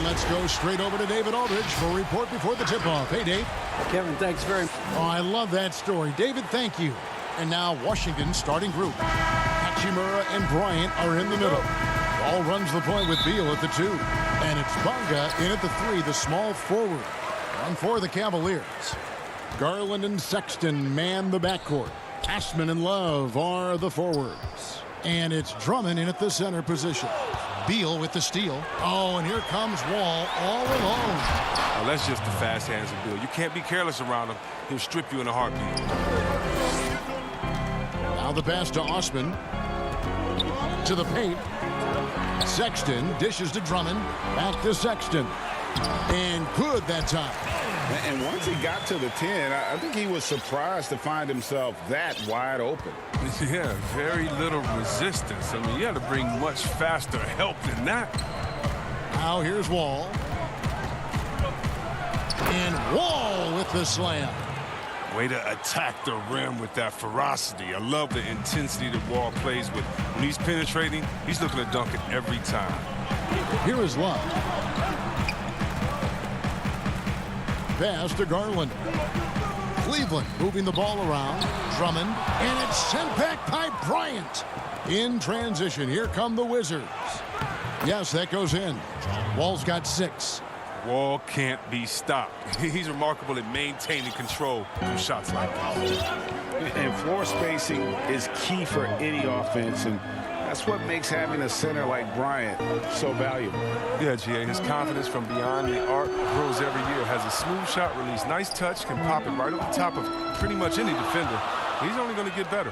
let's go straight over to David Aldridge for a report before the tip-off. Hey, Dave. Kevin, thanks very much. Oh, I love that story. David, thank you. And now Washington's starting group. Hachimura and Bryant are in the middle. Ball runs the point with Beal at the 2. And it's Bonga in at the 3, the small forward. On for the Cavaliers. Garland and Sexton man the backcourt. Ashman and Love are the forwards. And it's Drummond in at the center position. Beal with the steal. Oh, and here comes Wall all alone. Oh, that's just the fast hands of Beal. You can't be careless around him. He'll strip you in a heartbeat. Now the pass to Osman. To the paint. Sexton dishes to Drummond. Back to Sexton. And good that time. And once he got to the 10, I think he was surprised to find himself that wide open. Yeah, very little resistance. I mean, you had to bring much faster help than that. Now here's Wall. And Wall with the slam. Way to attack the rim with that ferocity. I love the intensity that Wall plays with. When he's penetrating, he's looking to dunk it every time. Here is Love. Pass to Garland. Cleveland moving the ball around. Drummond. And it's sent back by Bryant. In transition, here come the Wizards. Yes, that goes in. Wall's got 6. Wall can't be stopped. He's remarkable at maintaining control through shots like this. And floor spacing is key for any offense, and that's what makes having a center like Bryant so valuable. Yeah, G.A., his confidence from beyond the arc grows every year. Has a smooth shot release, nice touch, can pop it right over the top of pretty much any defender. He's only going to get better.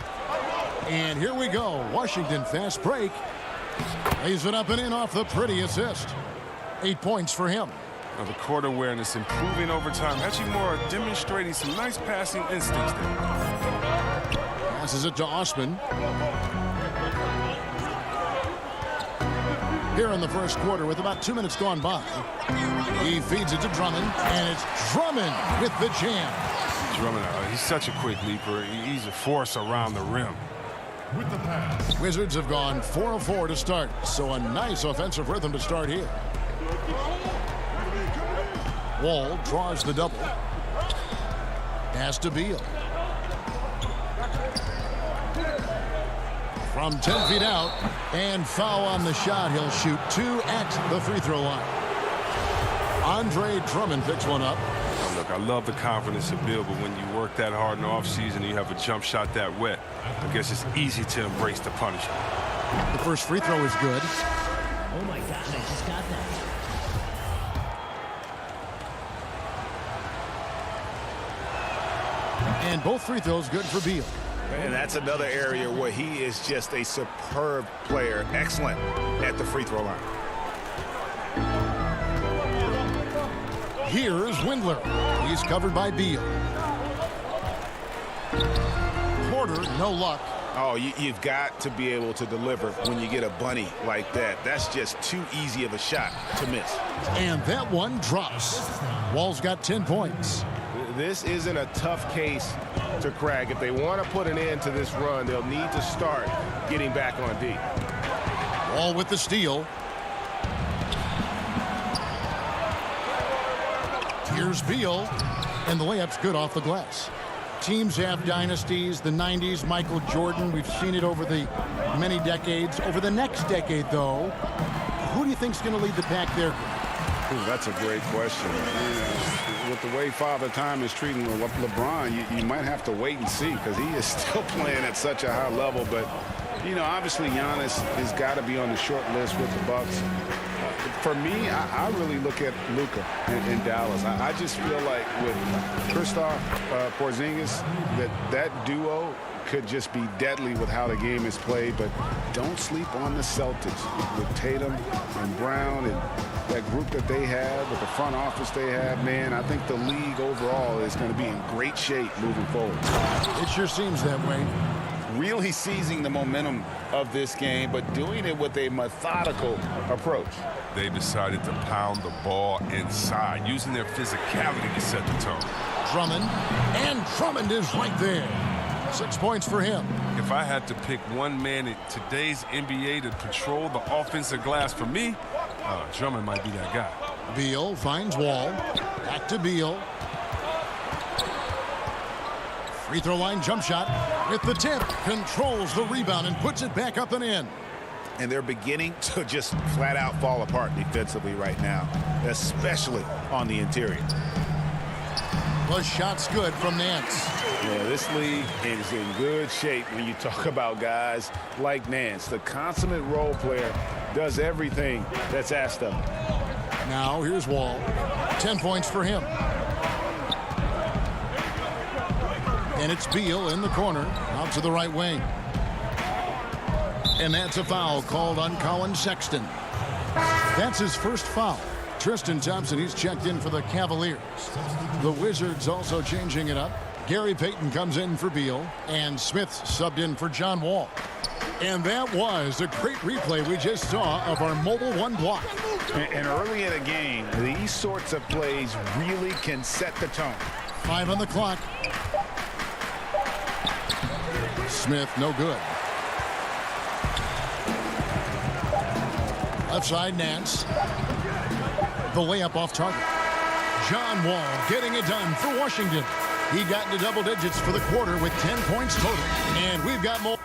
And here we go. Washington fast break. Lays it up and in off the pretty assist. 8 points for him. Now the court awareness improving over time. Hachimura demonstrating some nice passing instincts there. Passes it to Osman. Here in the first quarter with about 2 minutes gone by. He feeds it to Drummond, and it's Drummond with the jam. Drummond, he's such a quick leaper. He's a force around the rim. With the pass. Wizards have gone 4 of 4 to start, so a nice offensive rhythm to start here. Wall draws the double. Pass to Beal. From 10 feet out, and foul on the shot. He'll shoot 2 at the free throw line. Andre Drummond picks one up. Oh, look, I love the confidence of Beal, but when you work that hard in the offseason and you have a jump shot that wet, I guess it's easy to embrace the punishment. The first free throw is good. Oh, my God, I just got that. And both free throws good for Beal. And that's another area where he is just a superb player. Excellent at the free throw line. Here's Windler. He's covered by Beal. Porter, no luck. Oh, you've got to be able to deliver when you get a bunny like that. That's just too easy of a shot to miss. And that one drops. Wall's got 10 points. This isn't a tough case to crack. If they want to put an end to this run, they'll need to start getting back on D. Wall with the steal. Here's Beal, and the layup's good off the glass. Teams have dynasties, the 90s, Michael Jordan. We've seen it over the many decades. Over the next decade, though, who do you think's going to lead the pack there? Ooh, that's a great question. With the way Father Time is treating LeBron, you might have to wait and see because he is still playing at such a high level. But, you know, obviously Giannis has got to be on the short list with the Bucks. For me, I really look at Luka in Dallas. I just feel like with Kristaps Porzingis, that duo could just be deadly with how the game is played. But don't sleep on the Celtics with Tatum and Brown and that group that they have, with the front office they have. Man, I think the league overall is going to be in great shape moving forward. It sure seems that way. Really seizing the momentum of this game, but doing it with a methodical approach. They decided to pound the ball inside, using their physicality to set the tone. Drummond, and Drummond is right there. 6 points for him. If I had to pick one man in today's NBA to patrol the offensive glass for me, Drummond might be that guy. Beal finds Wall. Back to Beal. Free throw line jump shot with the tip. Controls the rebound and puts it back up and in. And they're beginning to just flat out fall apart defensively right now, especially on the interior. The shot's good from Nance. Yeah, this league is in good shape when you talk about guys like Nance. The consummate role player does everything that's asked of him. Now here's Wall. 10 points for him. And it's Beal in the corner, out to the right wing. And that's a foul called on Colin Sexton. That's his first foul. Tristan Thompson, he's checked in for the Cavaliers. The Wizards also changing it up. Gary Payton comes in for Beal, and Smith subbed in for John Wall. And that was a great replay we just saw of our Mobile One block. And early in a game, these sorts of plays really can set the tone. 5 on the clock. Smith, no good. Left side, Nance. The layup off target. John Wall getting it done for Washington. He got into double digits for the quarter with 10 points total. And we've got more.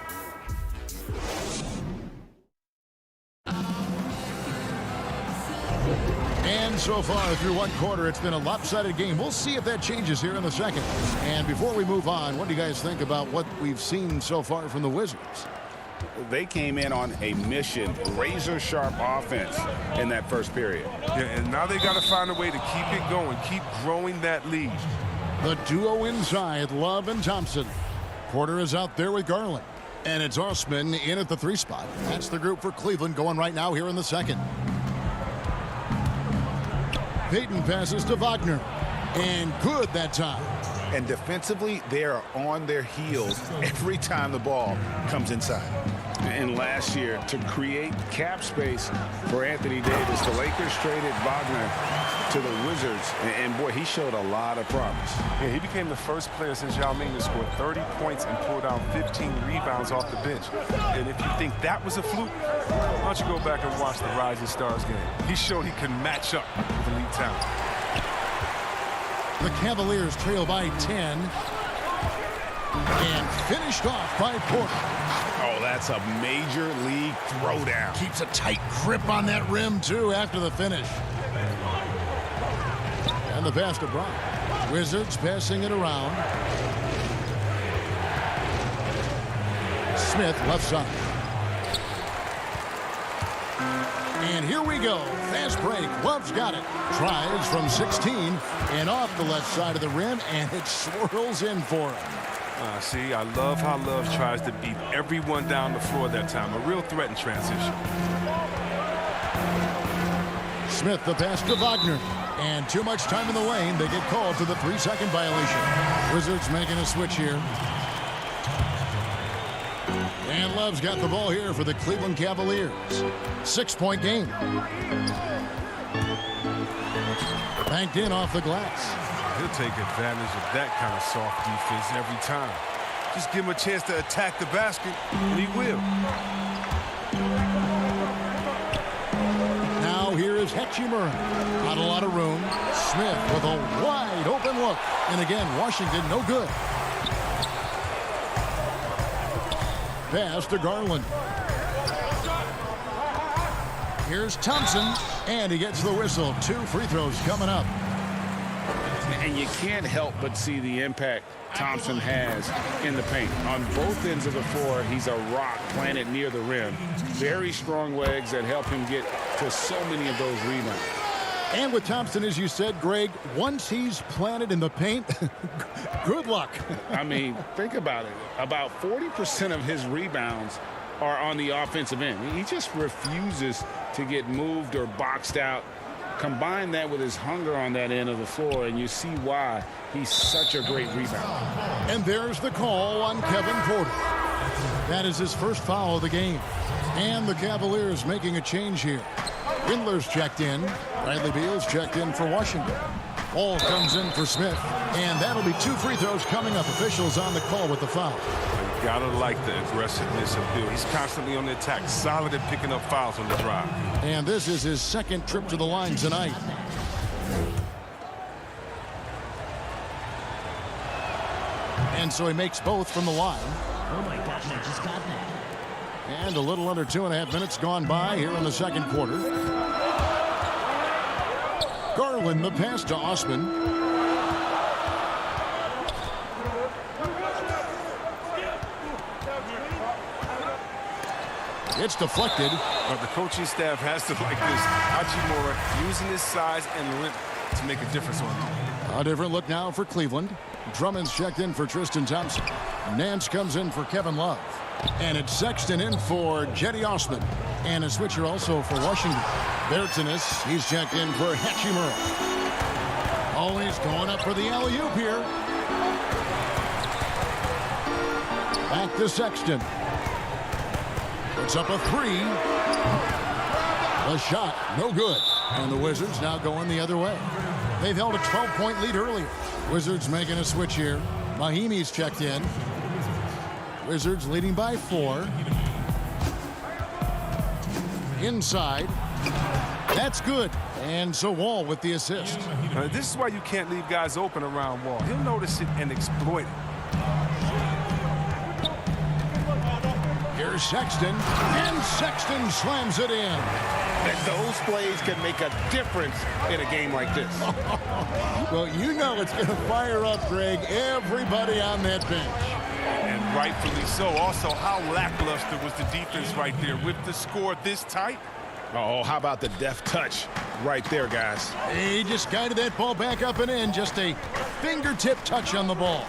And so far through one quarter, it's been a lopsided game. We'll see if that changes here in the second. And before we move on, what do you guys think about what we've seen so far from the Wizards? They came in on a mission, razor-sharp offense in that first period. Yeah, and now they got to find a way to keep it going, keep growing that lead. The duo inside, Love and Thompson. Porter is out there with Garland. And it's Osman in at the 3 spot. That's the group for Cleveland going right now here in the second. Payton passes to Wagner. And good that time. And defensively, they are on their heels every time the ball comes inside. And last year, to create cap space for Anthony Davis, the Lakers traded Wagner to the Wizards. And boy, he showed a lot of promise. Yeah, he became the first player since Yao Ming to score 30 points and pull down 15 rebounds off the bench. And if you think that was a fluke, why don't you go back and watch the Rising Stars game? He showed he can match up with elite talent. The Cavaliers trail by 10. And finished off by Porter. Oh, that's a major league throwdown. Keeps a tight grip on that rim, too, after the finish. And the pass to Bryant. Wizards passing it around. Smith left side. And here we go. Fast break. Love's got it. Tries from 16 and off the left side of the rim, and it swirls in for him. See, I love how Love tries to beat everyone down the floor that time. A real threat in transition. Smith, the pass to Wagner. And too much time in the lane. They get called to the 3-second violation. Wizards making a switch here. And Love's got the ball here for the Cleveland Cavaliers. 6-point game. Banked in off the glass. He'll take advantage of that kind of soft defense every time. Just give him a chance to attack the basket, and he will. Now here is Hachimura. Not a lot of room. Smith with a wide open look. And again, Washington no good. Pass to Garland. Here's Thompson, and he gets the whistle. 2 free throws coming up. And you can't help but see the impact Thompson has in the paint. On both ends of the floor, he's a rock planted near the rim. Very strong legs that help him get to so many of those rebounds. And with Thompson, as you said, Greg, once he's planted in the paint, good luck. I mean, think about it. About 40% of his rebounds are on the offensive end. He just refuses to get moved or boxed out. Combine that with his hunger on that end of the floor, and you see why he's such a great rebounder. And there's the call on Kevin Porter. That is his first foul of the game. And the Cavaliers making a change here. Windler's checked in. Bradley Beal's checked in for Washington. Ball comes in for Smith. And that'll be 2 free throws coming up. Officials on the call with the foul. You gotta like the aggressiveness of Beal. He's constantly on the attack, solid at picking up fouls on the drive. And this is his second trip to the line tonight. And so he makes both from the line. Oh my gosh, I just got that. And a little under 2.5 minutes gone by here in the second quarter. Garland the pass to Osman. It's deflected. But the coaching staff has to like this. Hachimura using his size and length to make a difference on him. A different look now for Cleveland. Drummond's checked in for Tristan Thompson. Nance comes in for Kevin Love. And it's Sexton in for Jetty Osman. And a switcher also for Washington. Bertanis, he's checked in for Hachimura. Oh, he's going up for the alley-oop here. Back to Sexton. Puts up a three. The shot, no good. And the Wizards now going the other way. They've held a 12-point lead earlier. Wizards making a switch here. Mahimi's checked in. Wizards leading by 4. Inside. That's good. And so Wall with the assist. This is why you can't leave guys open around Wall. He'll notice it and exploit it. Here's Sexton. And Sexton slams it in. Those plays can make a difference in a game like this. Well, you know it's going to fire up, Greg, everybody on that bench. And rightfully so. Also, how lackluster was the defense right there with the score this tight? Oh, how about the deft touch right there, guys? He just guided that ball back up and in. Just a fingertip touch on the ball.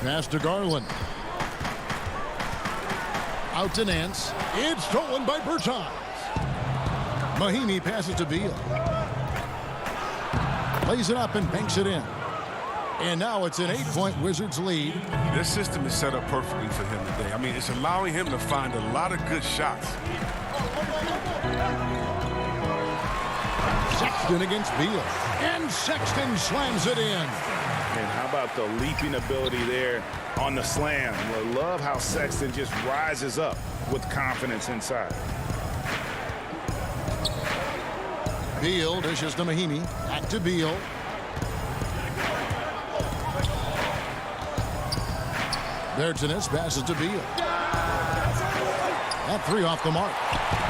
Pass to Garland. Out to Nance. It's stolen by Bertans. Mahimi passes to Beal. Lays it up and banks it in. And now it's an 8-point Wizards lead. This system is set up perfectly for him today. I mean, it's allowing him to find a lot of good shots. Sexton against Beal. And Sexton slams it in. And how about the leaping ability there on the slam? I love how Sexton just rises up with confidence inside. Beal dishes to Mahimi. Back to Beal. Bertanis passes to Beal. That three off the mark.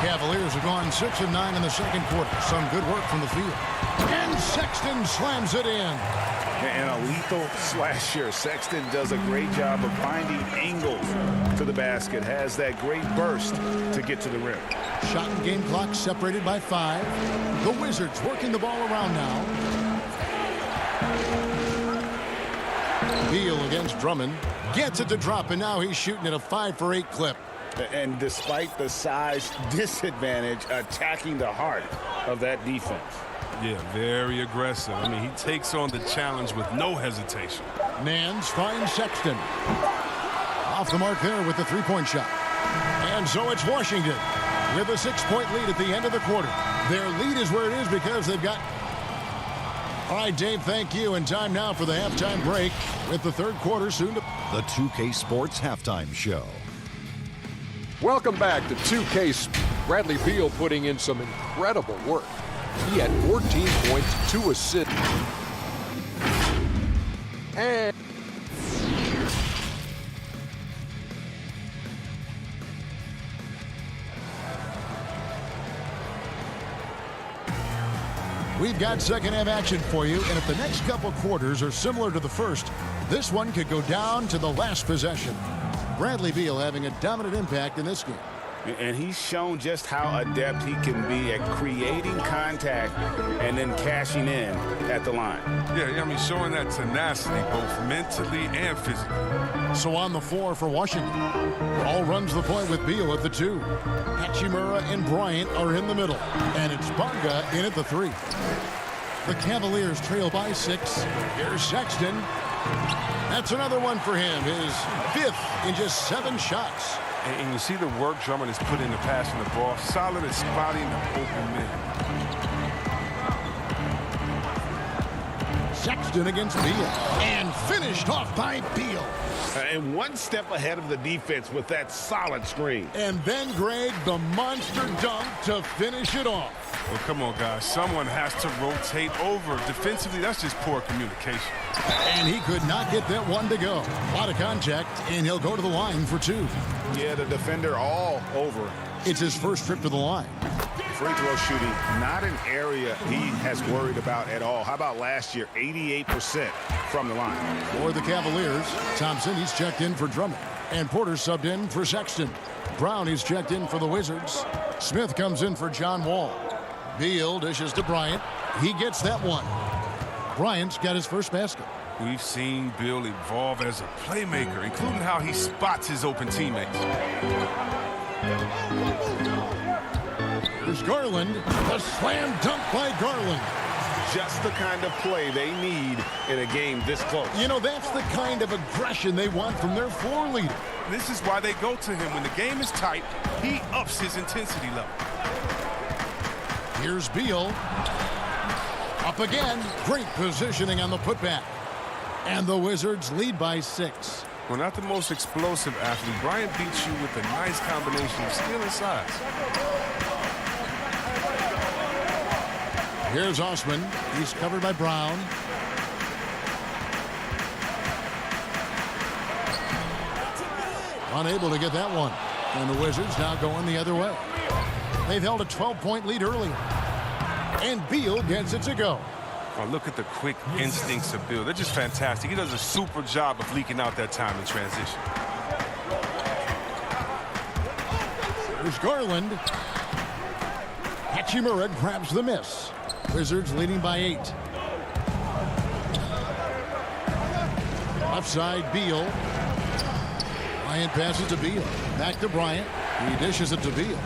Cavaliers have gone 6 of 9 in the second quarter. Some good work from the field. And Sexton slams it in. And a lethal slasher. Sexton does a great job of finding angles to the basket. Has that great burst to get to the rim. Shot and game clock separated by 5. The Wizards working the ball around now. Beal against Drummond. Gets it to drop, and now he's shooting at a 5-for-8 clip. And despite the size disadvantage, attacking the heart of that defense. Yeah, very aggressive. I mean, he takes on the challenge with no hesitation. Nance finds Sexton. Off the mark there with the three-point shot. And so it's Washington with a 6-point lead at the end of the quarter. Their lead is where it is because they've got... All right, Dave, thank you. And time now for the halftime break with the third quarter soon to... The 2K Sports Halftime Show. Welcome back to 2K. Bradley Beal putting in some incredible work. He had 14 points, 2 assists. And we've got second half action for you, and if the next couple quarters are similar to the first, this one could go down to the last possession. Bradley Beal having a dominant impact in this game. And he's shown just how adept he can be at creating contact and then cashing in at the line. Yeah, I mean, showing that tenacity both mentally and physically. So on the floor for Washington, Ball runs the point with Beal at the 2. Hachimura and Bryant are in the middle, and it's Bonga in at the 3. The Cavaliers trail by 6. Here's Sexton. That's another one for him, his 5th in just 7 shots. And you see the work Drummond has put into passing the ball. Solid at spotting the open man. Sexton against Beal. And finished off by Beal. And one step ahead of the defense with that solid screen. And then, Greg, the monster dunk to finish it off. Well, come on, guys. Someone has to rotate over. Defensively, that's just poor communication. And he could not get that one to go. A lot of contact, and he'll go to the line for two. Yeah, the defender all over. It's his first trip to the line. Free throw shooting, not an area he has worried about at all. How about last year, 88% from the line. For the Cavaliers, Thompson, he's checked in for Drummond. And Porter subbed in for Sexton. Brown, he's checked in for the Wizards. Smith comes in for John Wall. Beal dishes to Bryant. He gets that one. Bryant's got his first basket. We've seen Beal evolve as a playmaker, including how he spots his open teammates. Here's Garland. A slam dunk by Garland. Just the kind of play they need in a game this close. You know, that's the kind of aggression they want from their floor leader. This is why they go to him. When the game is tight, he ups his intensity level. Here's Beal. Up again. Great positioning on the putback. And the Wizards lead by 6. Well, not the most explosive athlete. Bryant beats you with a nice combination of skill and size. Here's Osman. He's covered by Brown. Unable to get that one. And the Wizards now going the other way. They've held a 12-point lead earlier. And Beal gets it to go. Oh, look at the quick instincts of Beal. They're just fantastic. He does a super job of leaking out that time in transition. Here's Garland. Hachimura grabs the miss. Wizards leading by 8. Left side, Beal. Bryant passes to Beal. Back to Bryant. He dishes it to Beal.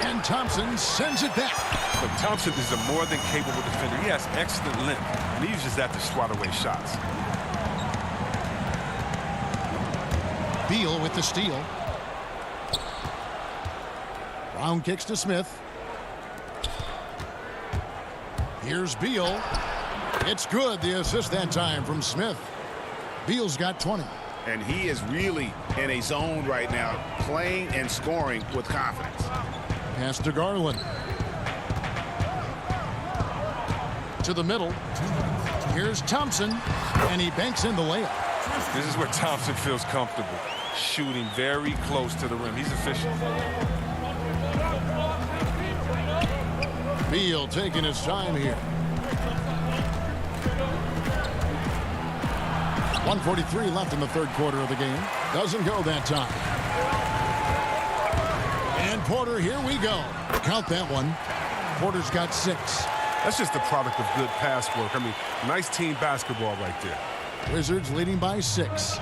And Thompson sends it back. But Thompson is a more than capable defender. He has excellent length, and he uses that to swat away shots. Beal with the steal. Brown kicks to Smith. Here's Beal. It's good. The assist that time from Smith. Beal's got 20. And he is really in a zone right now, playing and scoring with confidence. Pass to Garland. To the middle. Here's Thompson, and he banks in the layup. This is where Thompson feels comfortable, shooting very close to the rim. He's efficient. Beal taking his time here. 1:43 left in the third quarter of the game. Doesn't go that time. And Porter, here we go. Count that one. Porter's got 6. That's just the product of good pass work. I mean, nice team basketball right there. Wizards leading by 6.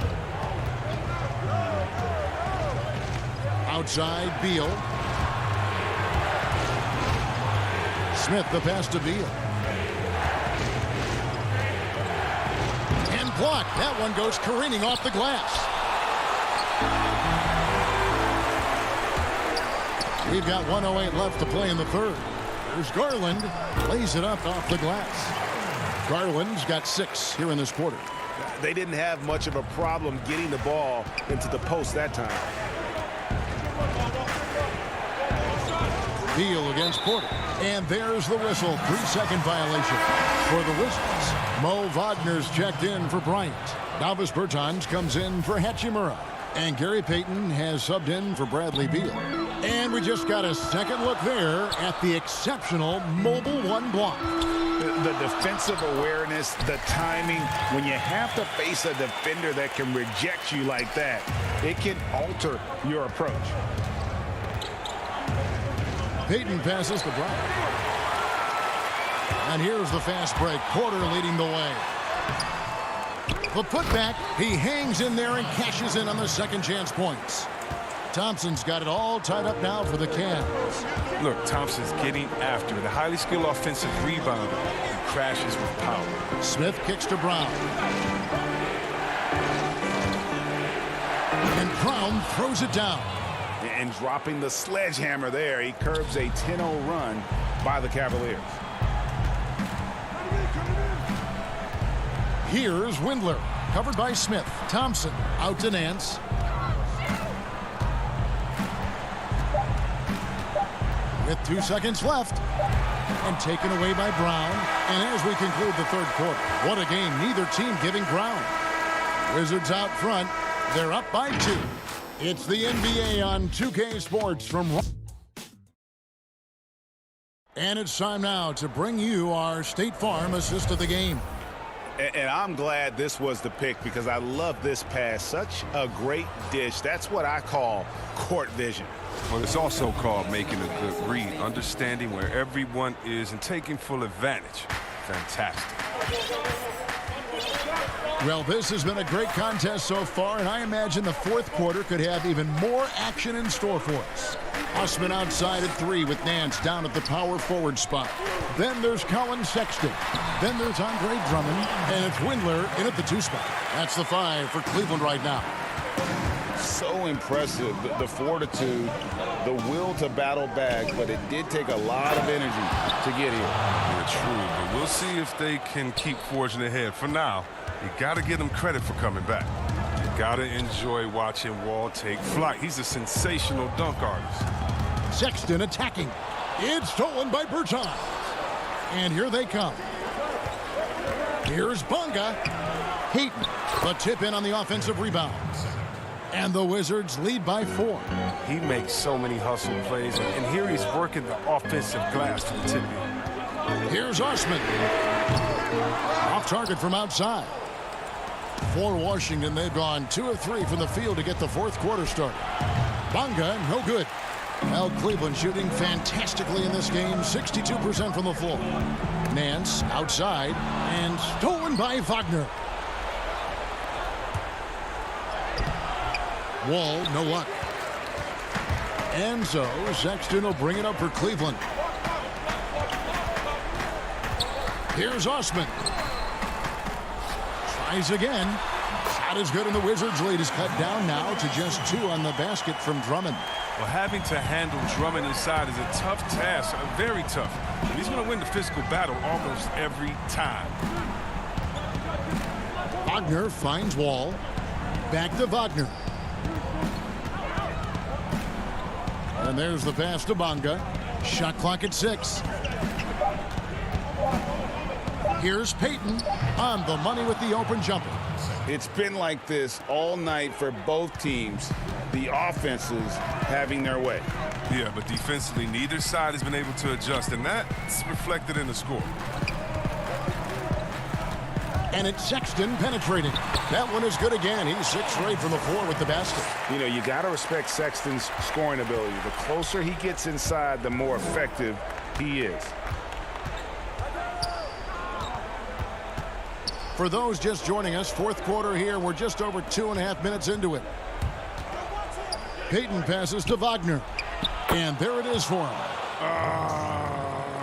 Outside, Beal. Smith, the pass to Beal. And blocked. That one goes careening off the glass. We've got 1:08 left to play in the third. There's Garland. Lays it up off the glass. Garland's got 6 here in this quarter. They didn't have much of a problem getting the ball into the post that time. Beal against Porter. And there's the whistle. 3-second violation for the Wizards. Mo Wagner's checked in for Bryant. Davis Bertans comes in for Hachimura. And Gary Payton has subbed in for Bradley Beal. And we just got a second look there at the exceptional mobile 1 block. The defensive awareness, the timing, when you have to face a defender that can reject you like that, it can alter your approach. Payton passes to Bryant. And here's the fast break. Porter leading the way. The putback, he hangs in there and cashes in on the second chance points. Thompson's got it all tied up now for the Cavs. Look, Thompson's getting after it. A highly skilled offensive rebounder who crashes with power. Smith kicks to Brown. And Brown throws it down. And dropping the sledgehammer there, he curbs a 10-0 run by the Cavaliers. Here's Windler, covered by Smith. Thompson out to Nance. With 2 seconds left. And taken away by Brown. And as we conclude the third quarter, what a game. Neither team giving ground. Wizards out front. They're up by 2. It's the NBA on 2K Sports from... And it's time now to bring you our State Farm assist of the game. And I'm glad this was the pick because I love this pass. Such a great dish. That's what I call court vision. Well, it's also called making a good read, understanding where everyone is and taking full advantage. Fantastic. Well, this has been a great contest so far, and I imagine the fourth quarter could have even more action in store for us. Usman outside at 3 with Nance down at the power forward spot. Then there's Colin Sexton. Then there's Andre Drummond, and it's Windler in at the 2 spot. That's the 5 for Cleveland right now. So impressive, the fortitude, the will to battle back, but it did take a lot of energy to get here. Yeah, true, but we'll see if they can keep forging ahead. For now, you got to give them credit for coming back. You got to enjoy watching Wall take flight. He's a sensational dunk artist. Sexton attacking. It's stolen by Berton. And here they come. Here's Bonga. Heaton, the tip in on the offensive rebound. And the Wizards lead by 4. He makes so many hustle plays, and here he's working the offensive glass to the tip in. Here's Usman. Off target from outside. For Washington, they've gone 2 of 3 from the field to get the fourth quarter started. Bonga, no good. Well, Cleveland shooting fantastically in this game, 62% from the floor. Nance outside and stolen by Wagner. Wall, no luck. And so Sexton will bring it up for Cleveland. Here's Usman. Tries again. Shot is good, and the Wizards' lead is cut down now to just 2 on the basket from Drummond. Well, having to handle Drummond inside is a tough task, very tough. And he's going to win the physical battle almost every time. Wagner finds Wall. Back to Wagner. And there's the pass to Bonga. Shot clock at 6. Here's Payton on the money with the open jumper. It's been like this all night for both teams. The offenses having their way. Yeah, but defensively, neither side has been able to adjust, and that's reflected in the score. And it's Sexton penetrating. That one is good again. He's 6 straight from the floor with the basket. You know, you got to respect Sexton's scoring ability. The closer he gets inside, the more effective he is. For those just joining us, fourth quarter here. We're just over 2.5 minutes into it. Payton passes to Wagner. And there it is for him.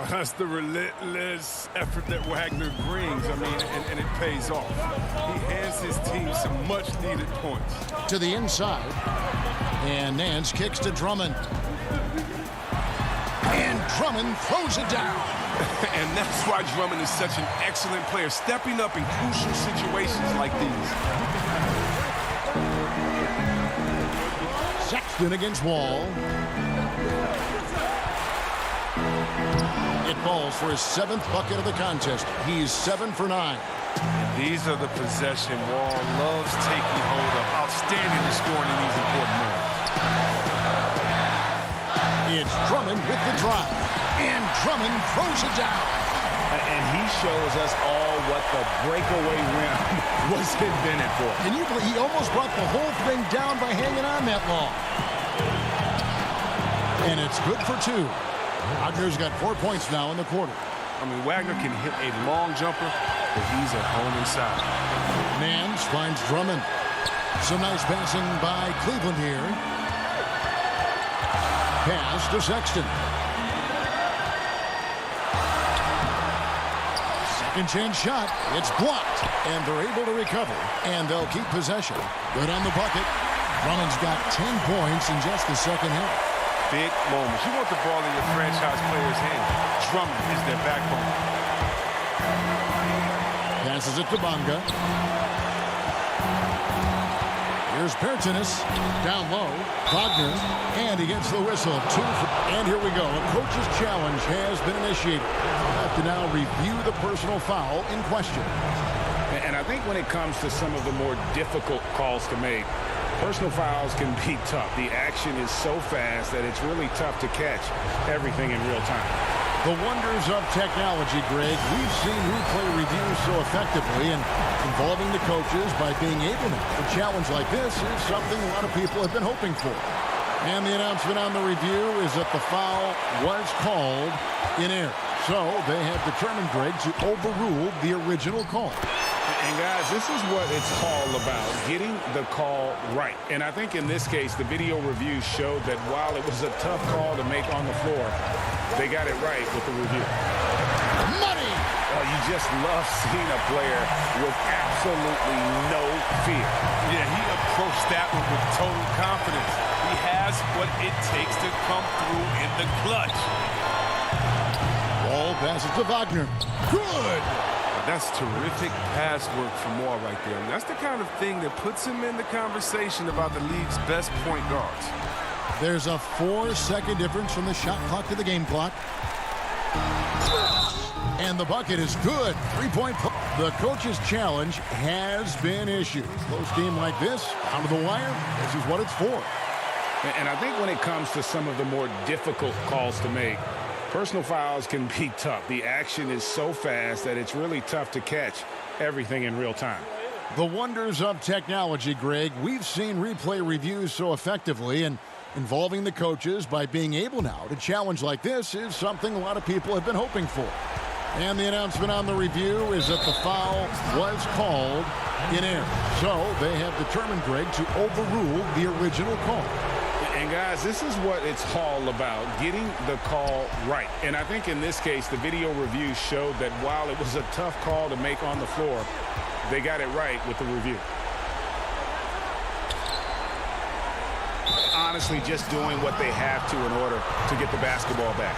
That's the relentless effort that Wagner brings. I mean, and it pays off. He hands his team some much-needed points. To the inside. And Nance kicks to Drummond. And Drummond throws it down. And that's why Drummond is such an excellent player, stepping up in crucial situations like these. Sexton against Wall. It falls for his 7th bucket of the contest. He's 7 for 9. These are the possession Wall loves taking hold of. Outstanding scoring in these important moments. It's Drummond with the drive. And Drummond throws it down. And he shows us all what the breakaway rim was invented for. Can you believe he almost brought the whole thing down by hanging on that long? And it's good for 2. Wagner's got 4 points now in the quarter. I mean, Wagner can hit a long jumper, but he's at home inside. Nance finds Drummond. Some nice passing by Cleveland here. Pass to Sexton. Second chance shot. It's blocked. And they're able to recover. And they'll keep possession. Good on the bucket. Drummond's got 10 points in just the second half. Big moments. You want the ball in your franchise player's hand. Drummond is their backbone. Passes it to Bonga. Here's Pertinis down low. Wagner, and he gets the whistle. And here we go. A coach's challenge has been initiated. We'll have to now review the personal foul in question. And I think when it comes to some of the more difficult calls to make, personal fouls can be tough. The action is so fast that it's really tough to catch everything in real time. The wonders of technology, Greg. We've seen replay reviews so effectively, and involving the coaches by being able to. A challenge like this is something a lot of people have been hoping for. And the announcement on the review is that the foul was called in error. So they have determined, Greg, to overrule the original call. And guys, this is what it's all about, getting the call right. And I think in this case, the video review showed that while it was a tough call to make on the floor, they got it right with the review. Money! Oh, you just love seeing a player with absolutely no fear. Yeah, he approached that one with total confidence. He has what it takes to come through in the clutch. Ball passes to Wagner. Good! That's terrific pass work from Moore right there. And that's the kind of thing that puts him in the conversation about the league's best point guards. There's a 4-second difference from the shot clock to the game clock. And the bucket is good. 3-point play. The coach's challenge has been issued. Close game like this, down to the wire, this is what it's for. And I think when it comes to some of the more difficult calls to make, personal fouls can be tough. The action is so fast that it's really tough to catch everything in real time. The wonders of technology, Greg. We've seen replay reviews so effectively, and involving the coaches by being able now to challenge like this is something a lot of people have been hoping for. And the announcement on the review is that the foul was called in error. So they have determined, Greg, to overrule the original call. And guys, this is what it's all about, getting the call right. And I think in this case, the video review showed that while it was a tough call to make on the floor, they got it right with the review. Honestly, just doing what they have to in order to get the basketball back.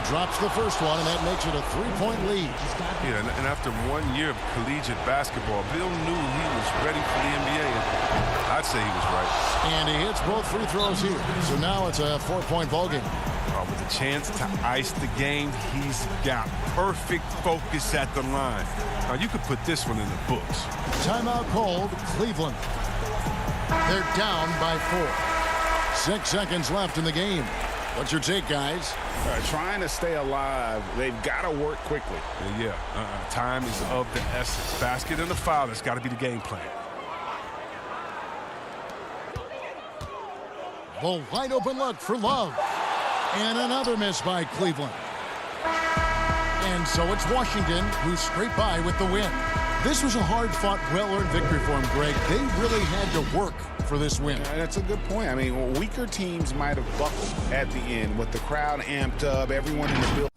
Drops the first one, and that makes it a 3-point lead. Yeah, and after 1 year of collegiate basketball, Bill knew he was ready for the NBA. I'd say he was right. And he hits both free throws here. So now it's a 4-point ballgame. With a chance to ice the game, he's got perfect focus at the line. Now, you could put this one in the books. Timeout called, Cleveland. They're down by 4. 6 seconds left in the game. What's your take, guys? Trying to stay alive, they've got to work quickly. Time is of the essence. Basket and the foul, that's got to be the game plan. The wide open look for Love. And another miss by Cleveland. And so it's Washington who scraped by with the win. This was a hard-fought, well-earned victory for them, Greg. They really had to work for this win. That's a good point. I mean, weaker teams might have buckled at the end with the crowd amped up, everyone in the building.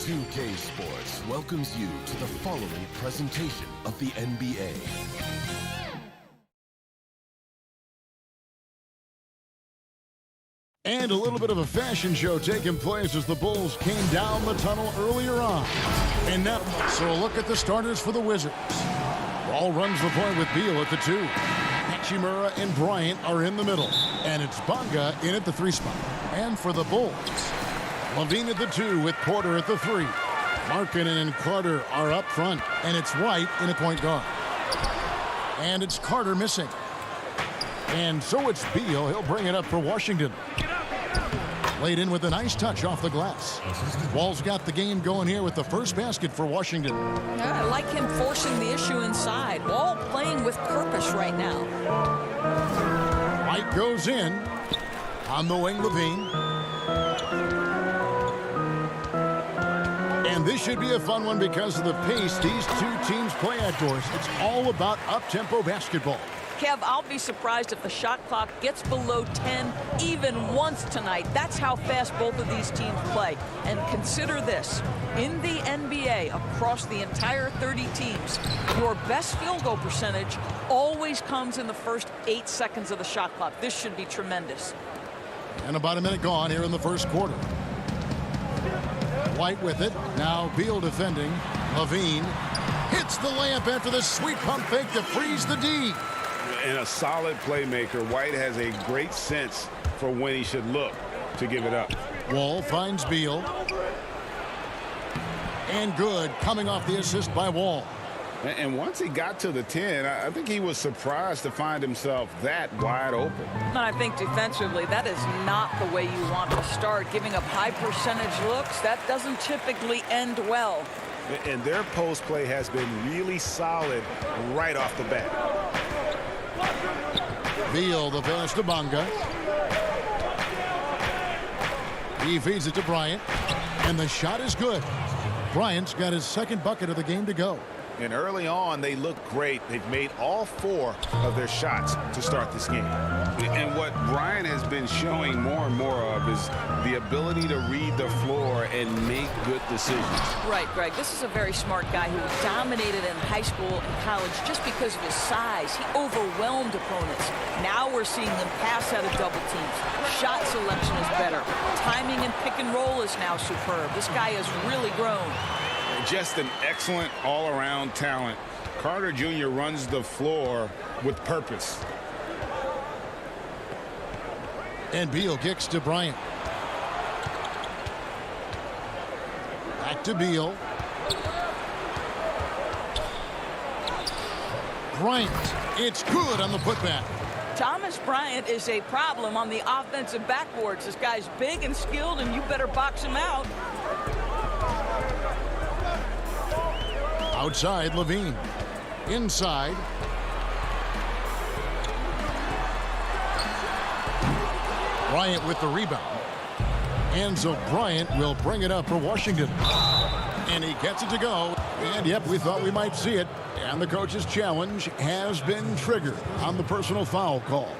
2K Sports welcomes you to the following presentation of the NBA. And a little bit of a fashion show taking place as the Bulls came down the tunnel earlier on. And now, so a look at the starters for the Wizards. Ball runs the point with Beal at the 2. Hachimura and Bryant are in the middle. And it's Bonga in at the 3 spot. And for the Bulls, Levine at the 2 with Porter at the 3. Markkanen and Carter are up front. And it's White in a point guard. And it's Carter missing. And so it's Beal. He'll bring it up for Washington. Laid in with a nice touch off the glass. Wall's got the game going here with the first basket for Washington. Yeah, I like him forcing the issue inside. Wall playing with purpose right now. White goes in. On the wing, Levine. And this should be a fun one because of the pace these two teams play outdoors. It's all about up-tempo basketball. Kev, I'll be surprised if the shot clock gets below 10 even once tonight. That's how fast both of these teams play. And consider this. In the NBA, across the entire 30 teams, your best field goal percentage always comes in the first 8 seconds of the shot clock. This should be tremendous. And about a minute gone here in the first quarter. White with it. Now Beal defending. Levine hits the layup after the sweet pump fake to freeze the D. And a solid playmaker. White has a great sense for when he should look to give it up. Wall finds Beal. And good, coming off the assist by Wall. And once he got to the 10, I think he was surprised to find himself that wide open. And I think defensively, that is not the way you want to start. Giving up high percentage looks, that doesn't typically end well. And their post play has been really solid right off the bat. Beal, the pass to Bonga. He feeds it to Bryant. And the shot is good. Bryant's got his second bucket of the game to go. And early on, they look great. They've made all 4 of their shots to start this game. And what Bryant has been showing more and more of is the ability to read the floor and make good decisions. Right, Greg. This is a very smart guy who dominated in high school and college just because of his size. He overwhelmed opponents. Now we're seeing him pass out of double teams. Shot selection is better. Timing and pick and roll is now superb. This guy has really grown. Just an excellent all-around talent. Carter Jr. runs the floor with purpose. And Beal kicks to Bryant. Back to Beal. Bryant. It's good on the putback. Thomas Bryant is a problem on the offensive backboards. This guy's big and skilled, and you better box him out. Outside, Levine. Inside. Bryant with the rebound. And so Bryant will bring it up for Washington. And he gets it to go. And, yep, we thought we might see it. And the coach's challenge has been triggered on the personal foul call.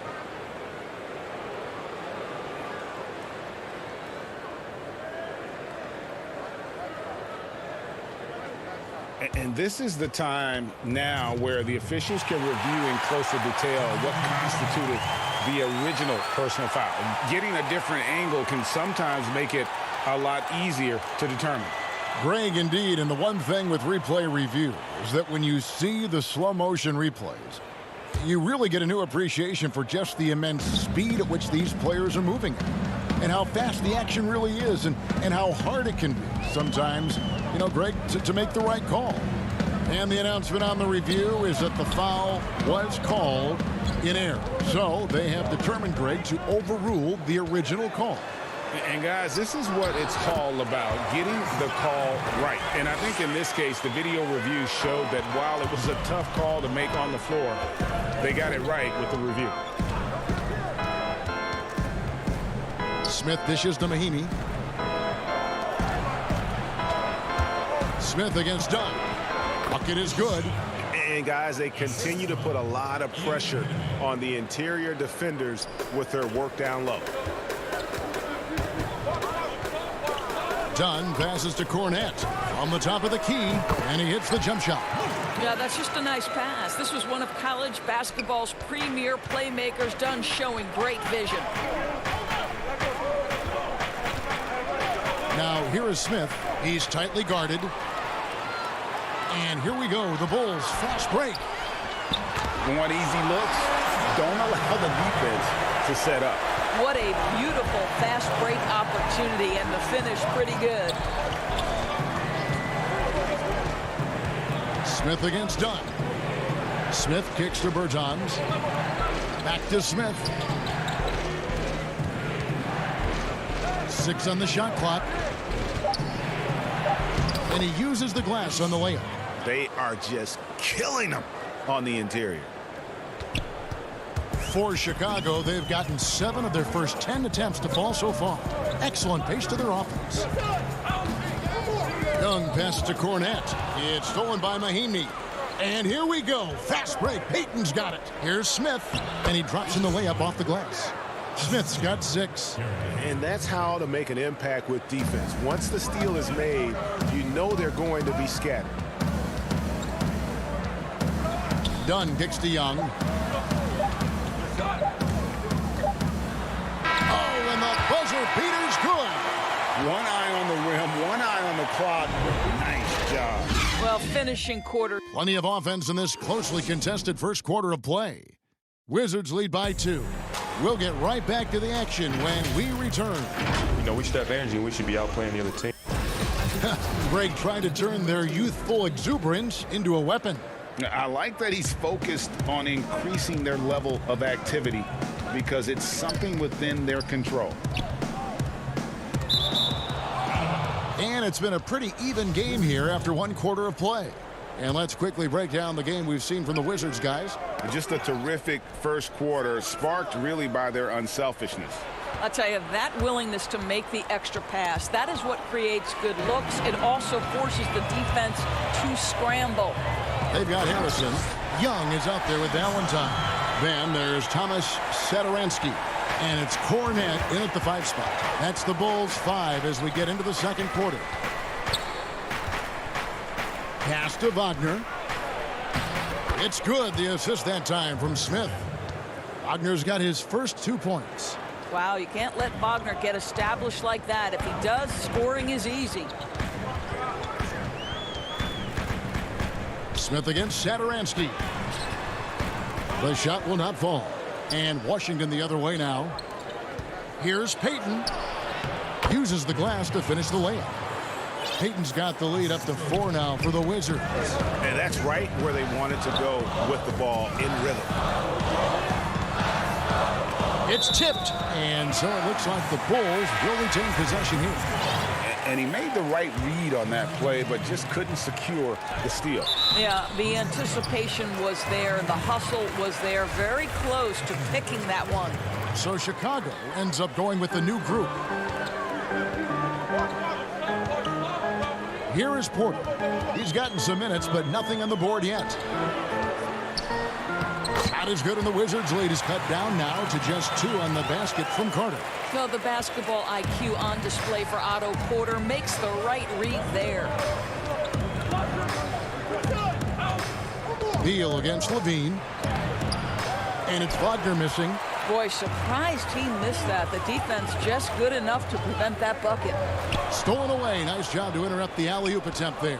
And this is the time now where the officials can review in closer detail what constituted the original personal foul. Getting a different angle can sometimes make it a lot easier to determine. Greg, indeed, and the one thing with replay review is that when you see the slow motion replays, you really get a new appreciation for just the immense speed at which these players are moving and how fast the action really is and how hard it can be sometimes, you know, Greg, to make the right call. And the announcement on the review is that the foul was called in error. So they have determined, Greg, to overrule the original call. And guys, this is what it's all about, getting the call right. And I think in this case, the video review showed that while it was a tough call to make on the floor, they got it right with the review. Smith dishes to Mahinmi. Smith against Dunn. Bucket is good. And guys, they continue to put a lot of pressure on the interior defenders with their work down low. Dunn passes to Cornette on the top of the key, and he hits the jump shot. Yeah, that's just a nice pass. This was one of college basketball's premier playmakers. Dunn showing great vision. Now here is Smith. He's tightly guarded. And here we go. The Bulls fast break. Want easy looks? Don't allow the defense to set up. What a beautiful fast break opportunity, and the finish pretty good. Smith against Dunn. Smith kicks to Bertans. Back to Smith. 6 on the shot clock. And he uses the glass on the layup. They are just killing them on the interior. For Chicago, they've gotten 7 of their first 10 attempts to fall so far. Excellent pace to their offense. Young pass to Cornette. It's stolen by Mahinmi. And here we go. Fast break. Payton's got it. Here's Smith. And he drops in the layup off the glass. Smith's got 6. And that's how to make an impact with defense. Once the steal is made, you know they're going to be scattered. Dunn kicks to Young. Oh, and the buzzer beater's good. One eye on the rim, one eye on the clock. Nice job. Well, finishing quarter. Plenty of offense in this closely contested first quarter of play. Wizards lead by 2. We'll get right back to the action when we return. You know, we should have energy and we should be outplaying the other team. Greg tried to turn their youthful exuberance into a weapon. I like that he's focused on increasing their level of activity because it's something within their control. And it's been a pretty even game here after 1 quarter of play. And let's quickly break down the game we've seen from the Wizards, guys. Just a terrific first quarter, sparked really by their unselfishness. I'll tell you, that willingness to make the extra pass, that is what creates good looks. It also forces the defense to scramble. They've got Harrison. Young is out there with Valentine. Then there's Thomas Satoransky. And it's Cornette in at the 5 spot. That's the Bulls 5 as we get into the second quarter. Pass to Wagner. It's good. The assist that time from Smith. Wagner's got his first 2 points. Wow, you can't let Wagner get established like that. If he does, scoring is easy. Smith against Satoransky. The shot will not fall. And Washington the other way now. Here's Payton. Uses the glass to finish the layup. Payton's got the lead up to 4 now for the Wizards. And that's right where they wanted to go with the ball in rhythm. It's tipped. And so it looks like the Bulls will retain possession here. And he made the right read on that play, but just couldn't secure the steal. Yeah, the anticipation was there. The hustle was there. Very close to picking that one. So Chicago ends up going with the new group. Here is Porter. He's gotten some minutes, but nothing on the board yet. Shot is good, and the Wizards' lead is cut down now to just 2 on the basket from Carter. Well, the basketball IQ on display for Otto Porter makes the right read there. Beal against Levine. And it's Wagner missing. Boy, surprised he missed that. The defense just good enough to prevent that bucket. Stolen away. Nice job to interrupt the alley-oop attempt there.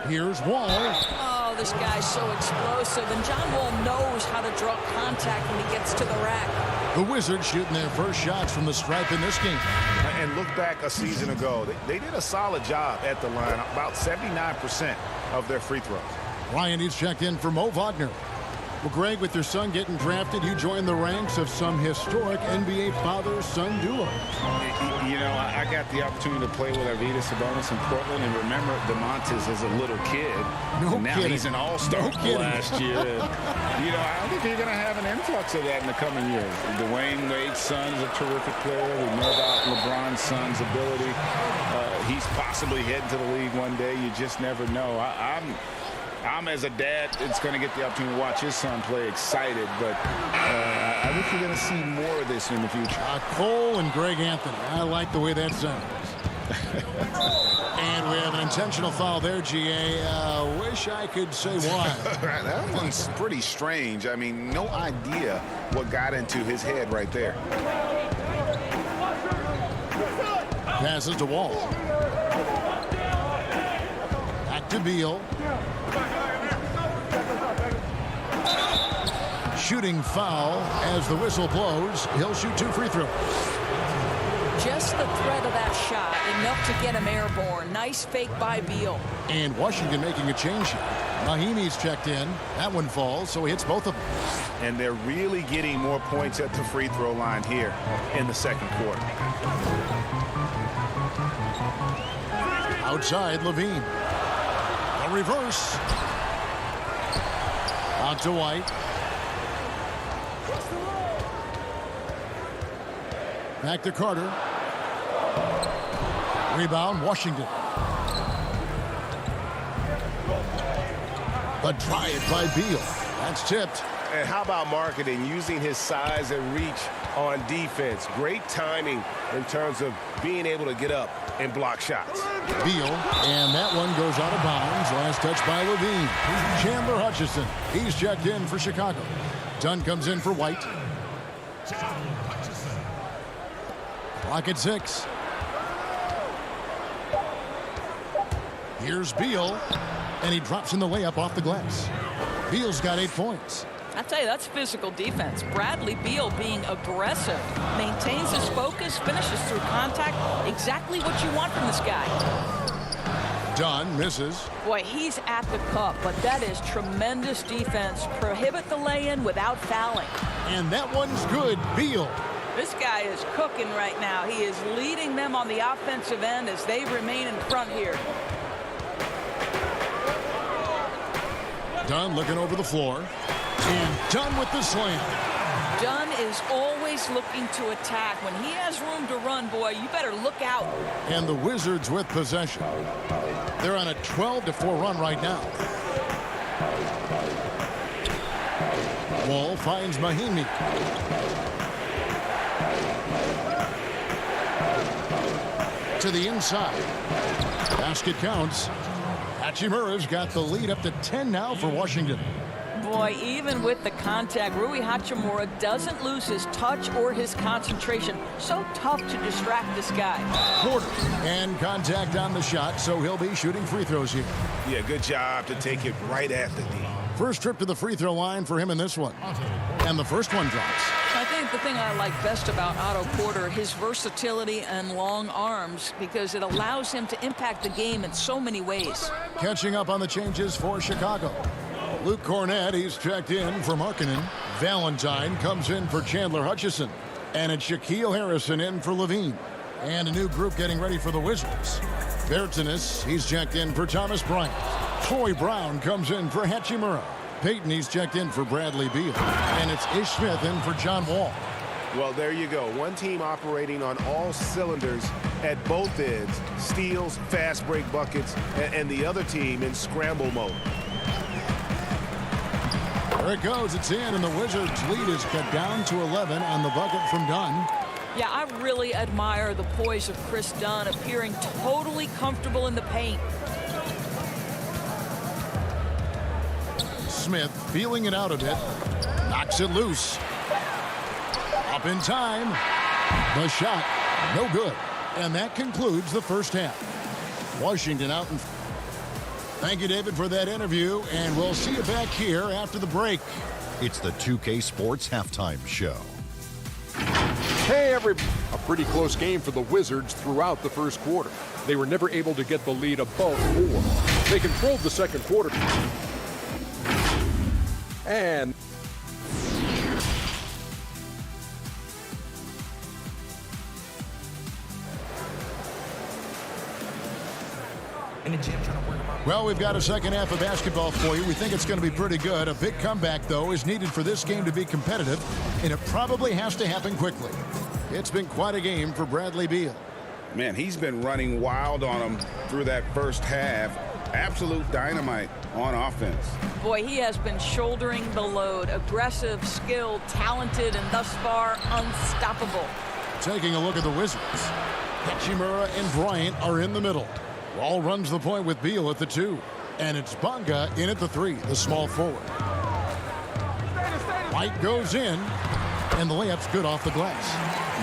Here's Wall. Oh, this guy's so explosive. And John Wall knows how to draw contact when he gets to the rack. The Wizards shooting their first shots from the stripe in this game. And look back a season ago. They did a solid job at the line. About 79% of their free throws. Ryan, he's checked in for Mo Wagner. Well, Greg, with your son getting drafted, you joined the ranks of some historic NBA father-son duo. You know, I got the opportunity to play with Arvydas Sabonis in Portland and remember DeMontis as a little kid. No now kidding. He's an all-star kidding. last year. You know, I think you're going to have an influx of that in the coming years. Dwayne Wade's son is a terrific player. We know about LeBron's son's ability. He's possibly heading to the league one day. You just never know. I'm as a dad, it's going to get the opportunity to watch his son play excited, but I think you're going to see more of this in the future. Cole and Greg Anthony. I like the way that sounds. And we have an intentional foul there, GA. Wish I could say why. That one's pretty strange. I mean, no idea what got into his head right there. Passes to Wall. Back to Beal. Shooting foul as the whistle blows. He'll shoot 2 free throws. Just the threat of that shot, enough to get him airborne. Nice fake by Beal. And Washington making a change here. Mahimi's checked in. That one falls, so he hits both of them. And they're really getting more points at the free throw line here in the second quarter. Outside, Levine. A reverse. Out to White. Back to Carter. Rebound, Washington. A drive by Beal. That's tipped. And how about marketing, using his size and reach on defense? Great timing in terms of being able to get up and block shots. Beal, and that one goes out of bounds. Last touch by Levine. Chandler Hutchison. He's checked in for Chicago. Dunn comes in for White. Clock at 6. Here's Beal, and he drops in the layup off the glass. Beal's got 8 points. I tell you, that's physical defense. Bradley Beal being aggressive, maintains his focus, finishes through contact. Exactly what you want from this guy. Dunn misses. Boy, he's at the cup, but that is tremendous defense. Prohibit the lay-in without fouling. And that one's good. Beal. This guy is cooking right now. He is leading them on the offensive end as they remain in front here. Dunn looking over the floor. And Dunn with the slam. Dunn is always looking to attack. When he has room to run, boy, you better look out. And the Wizards with possession. They're on a 12-4 run right now. Wall finds Mahimi. To the inside. Basket counts. Hachimura's got the lead up to 10 now for Washington. Boy, even with the contact, Rui Hachimura doesn't lose his touch or his concentration. So tough to distract this guy. Porter and contact on the shot, so he'll be shooting free throws here. Yeah, good job to take it right at the D. First trip to the free throw line for him in this one. And the first one drops. I think the thing I like best about Otto Porter, his versatility and long arms, because it allows him to impact the game in so many ways. Catching up on the changes for Chicago. Luke Cornett, he's checked in for Markkanen. Valentine comes in for Chandler Hutchison. And it's Shaquille Harrison in for Levine. And a new group getting ready for the Wizards. Bertanis, he's checked in for Thomas Bryant. Troy Brown comes in for Hachimura. Peyton, he's checked in for Bradley Beal. And it's Ish Smith in for John Wall. Well, there you go. One team operating on all cylinders at both ends. Steals, fast break buckets, and the other team in scramble mode. There it goes. It's in, and the Wizards' lead is cut down to 11 on the bucket from Dunn. Yeah, I really admire the poise of Chris Dunn, appearing totally comfortable in the paint. Smith feeling it out a bit. Knocks it loose. Up in time. The shot, no good. And that concludes the first half. Washington out in front. Thank you, David, for that interview, and we'll see you back here after the break. It's the 2K Sports Halftime Show. Hey, everybody. A pretty close game for the Wizards throughout the first quarter. They were never able to get the lead above 4. They controlled the second quarter. And well, we've got a second half of basketball for you. We think it's going to be pretty good. A big comeback, though, is needed for this game to be competitive, and it probably has to happen quickly. It's been quite a game for Bradley Beal. Man, he's been running wild on him through that first half. absolute dynamite on offense. Boy, he has been shouldering the load. Aggressive, skilled, talented, and thus far unstoppable. Taking a look at the Wizards. Hachimura and Bryant are in the middle. Wall runs the point with Beal at the 2. And it's Bonga in at the 3, the small forward. White goes in, and the layup's good off the glass.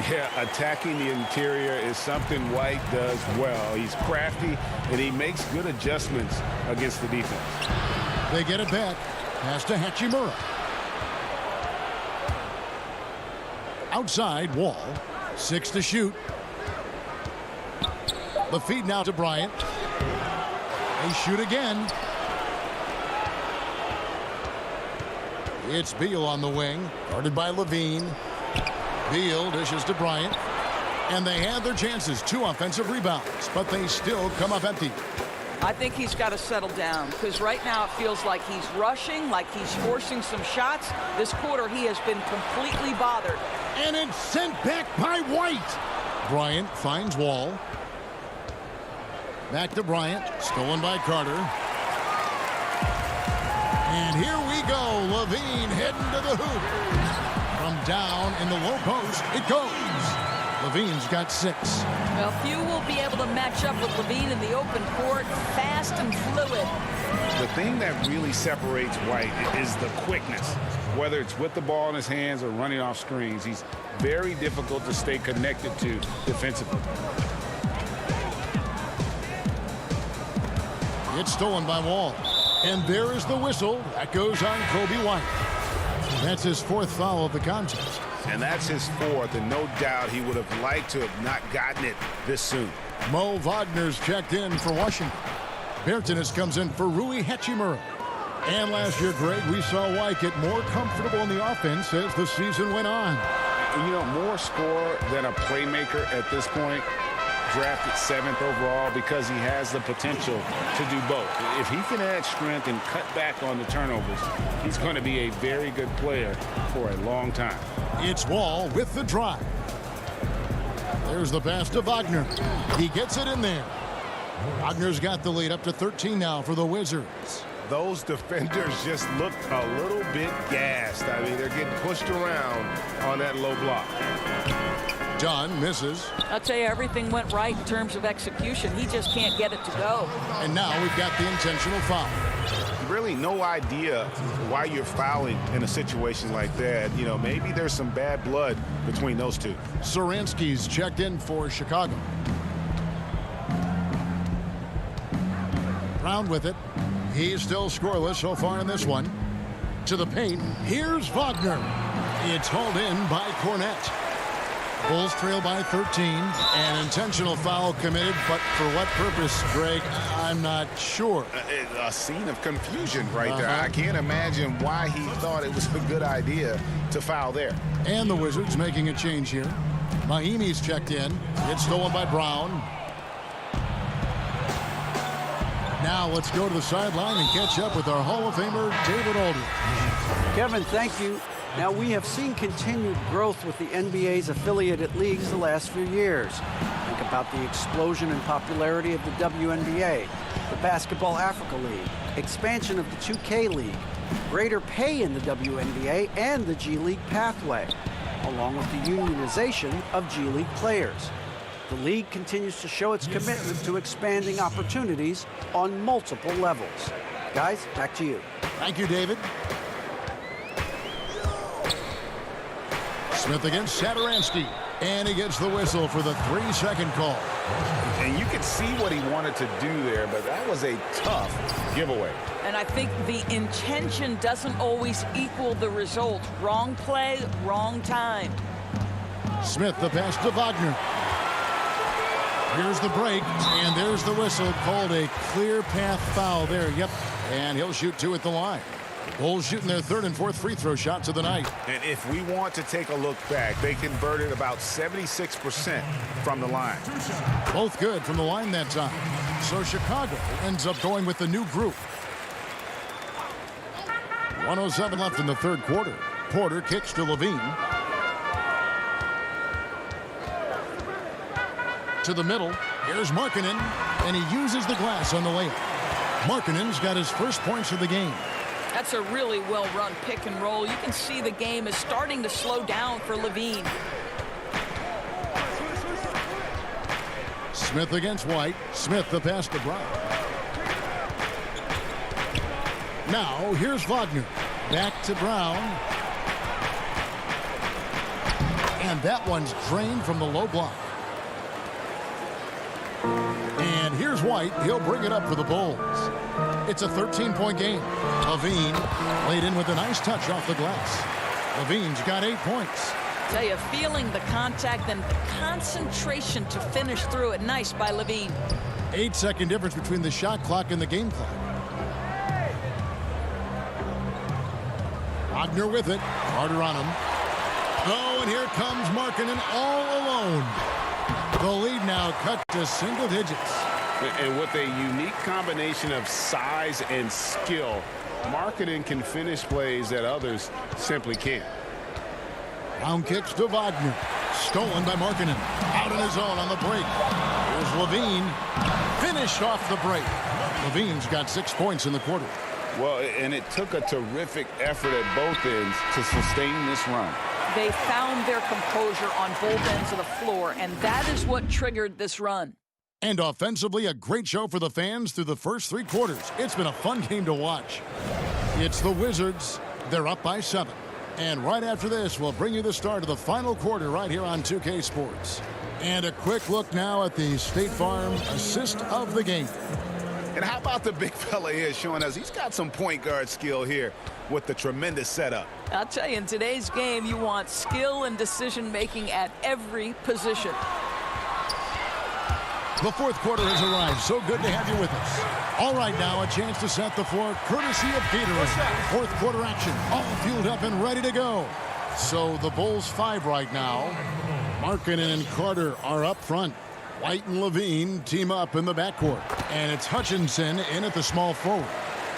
Yeah, attacking the interior is something White does well. He's crafty, and he makes good adjustments against the defense. They get it back. Pass to Hachimura. Outside, Wall. 6 to shoot. The feed now to Bryant. They shoot again. It's Beal on the wing, guarded by Levine. Beal dishes to Bryant. And they have their chances. 2 offensive rebounds, but they still come up empty. I think he's got to settle down, because right now it feels like he's rushing, like he's forcing some shots. This quarter he has been completely bothered. And it's sent back by White. Bryant finds Wall. Back to Bryant, stolen by Carter. And here we go. Levine heading to the hoop. From down in the low post, it goes. Levine's got 6. Well, few will be able to match up with Levine in the open court. Fast and fluid. The thing that really separates White is the quickness. Whether it's with the ball in his hands or running off screens, he's very difficult to stay connected to defensively. It's stolen by Wall. And there is the whistle. That goes on Kobe White. That's his 4th foul of the contest. And that's his 4th, and no doubt he would have liked to have not gotten it this soon. Mo Wagner's checked in for Washington. Bertanis comes in for Rui Hachimura. And last year, Greg, we saw White get more comfortable in the offense as the season went on. You know, more scorer than a playmaker at this point. Drafted 7th overall because he has the potential to do both. If he can add strength and cut back on the turnovers, he's going to be a very good player for a long time. It's Wall with the drive. There's the pass to Wagner. He gets it in there. Wagner's got the lead up to 13 now for the Wizards. Those defenders just looked a little bit gassed. I mean, they're getting pushed around on that low block. Dunn misses. I'll tell you, everything went right in terms of execution. He just can't get it to go. And now we've got the intentional foul. Really no idea why you're fouling in a situation like that. You know, maybe there's some bad blood between those two. Saransky's checked in for Chicago. Brown with it. He's still scoreless so far in this one. To the paint. Here's Wagner. It's hauled in by Cornette. Bulls trail by 13. An intentional foul committed, but for what purpose, Greg? I'm not sure. A scene of confusion right there. I can't imagine why he thought it was a good idea to foul there. And the Wizards making a change here. Mahimi's checked in. It's stolen by Brown. Now let's go to the sideline and catch up with our Hall of Famer, David Aldridge. Kevin, thank you. Now, we have seen continued growth with the NBA's affiliated leagues the last few years. Think about the explosion in popularity of the WNBA, the Basketball Africa League, expansion of the 2K League, greater pay in the WNBA and the G League pathway, along with the unionization of G League players. The league continues to show its commitment to expanding opportunities on multiple levels. Guys, back to you. Thank you, David. Smith against Satoransky, and he gets the whistle for the 3-second call. And you can see what he wanted to do there, but that was a tough giveaway. And I think the intention doesn't always equal the result. Wrong play, wrong time. Smith, the pass to Wagner. Here's the break, and there's the whistle. Called a clear path foul there. Yep, and he'll shoot 2 at the line. Bulls shooting their 3rd and 4th free throw shots of the night. And if we want to take a look back, they converted about 76% from the line. Both good from the line that time. So Chicago ends up going with the new group. 1:07 left in the 3rd quarter. Porter kicks to Levine. To the middle. Here's Markkanen, and he uses the glass on the layup. Markkanen's got his first points of the game. That's a really well-run pick and roll. You can see the game is starting to slow down for Levine. Smith against White. Smith the pass to Brown. Now here's Wagner. Back to Brown. And that one's drained from the low block. And here's White. He'll bring it up for the Bulls. It's a 13-point game. Levine laid in with a nice touch off the glass. Levine's got 8 points. Tell you, feeling the contact and concentration to finish through it. Nice by Levine. 8-second difference between the shot clock and the game clock. Wagner with it. Carter on him. Oh, and here comes Markkanen all alone. The lead now cut to single digits. And with a unique combination of size and skill, Markkanen can finish plays that others simply can't. Brown kicks to Wagner. Stolen by Markkanen. Out on his own on the break. Here's Levine. Finished off the break. Levine's got 6 points in the quarter. Well, and it took a terrific effort at both ends to sustain this run. They found their composure on both ends of the floor, and that is what triggered this run. And offensively, a great show for the fans through the first 3 quarters. It's been a fun game to watch. It's the Wizards. They're up by 7. And right after this, we'll bring you the start of the final quarter right here on 2K Sports. And a quick look now at the State Farm assist of the game. And how about the big fella here showing us he's got some point guard skill here with the tremendous setup. I'll tell you, in today's game, you want skill and decision-making at every position. The fourth quarter has arrived. So good to have you with us. All right, now a chance to set the floor courtesy of Gatorade. Fourth quarter action, all fueled up and ready to go. So the Bulls 5 right now. Markkanen and Carter are up front. White and Levine team up in the backcourt. And it's Hutchinson in at the small forward.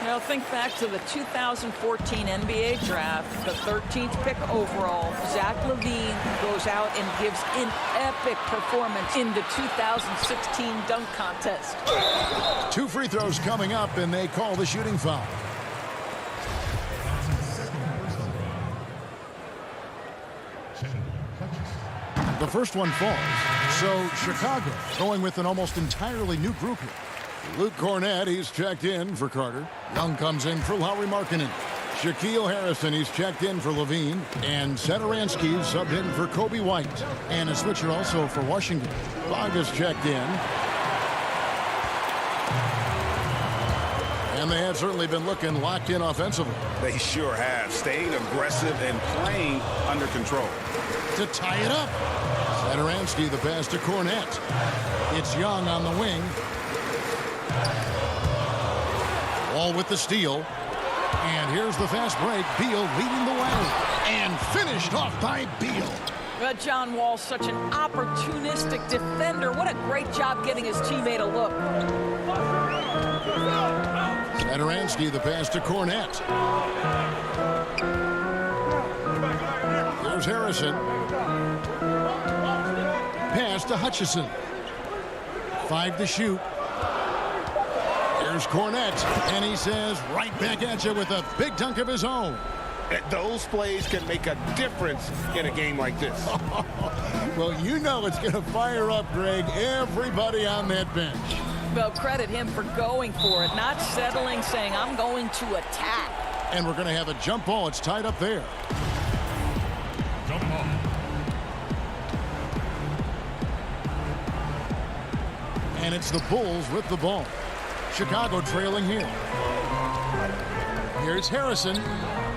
Now think back to the 2014 NBA draft, the 13th pick overall. Zach LaVine goes out and gives an epic performance in the 2016 dunk contest. 2 free throws coming up, and they call the shooting foul. The first one falls. So Chicago going with an almost entirely new group here. Luke Cornett, he's checked in for Carter. Young comes in for Lauri Markkanen. Shaquille Harrison, he's checked in for Levine. And Satoransky subbed in for Kobe White. And a switcher also for Washington. Vargas checked in. And they have certainly been looking locked in offensively. They sure have. Staying aggressive and playing under control. To tie it up. Satoransky, the pass to Cornett. It's Young on the wing. Wall with the steal. And here's the fast break. Beal leading the way. And finished off by Beal. But John Wall's such an opportunistic defender. What a great job getting his teammate a look. Satoransky, the pass to Cornett. Here's Harrison. Pass to Hutchison. 5 to shoot. Here's Cornett, and he says, right back at you with a big dunk of his own. Those plays can make a difference in a game like this. Well, you know it's going to fire up, Greg, everybody on that bench. Well, credit him for going for it, not settling, saying, I'm going to attack. And we're going to have a jump ball. It's tied up there. Jump ball. And it's the Bulls with the ball. Chicago trailing here. Here's Harrison,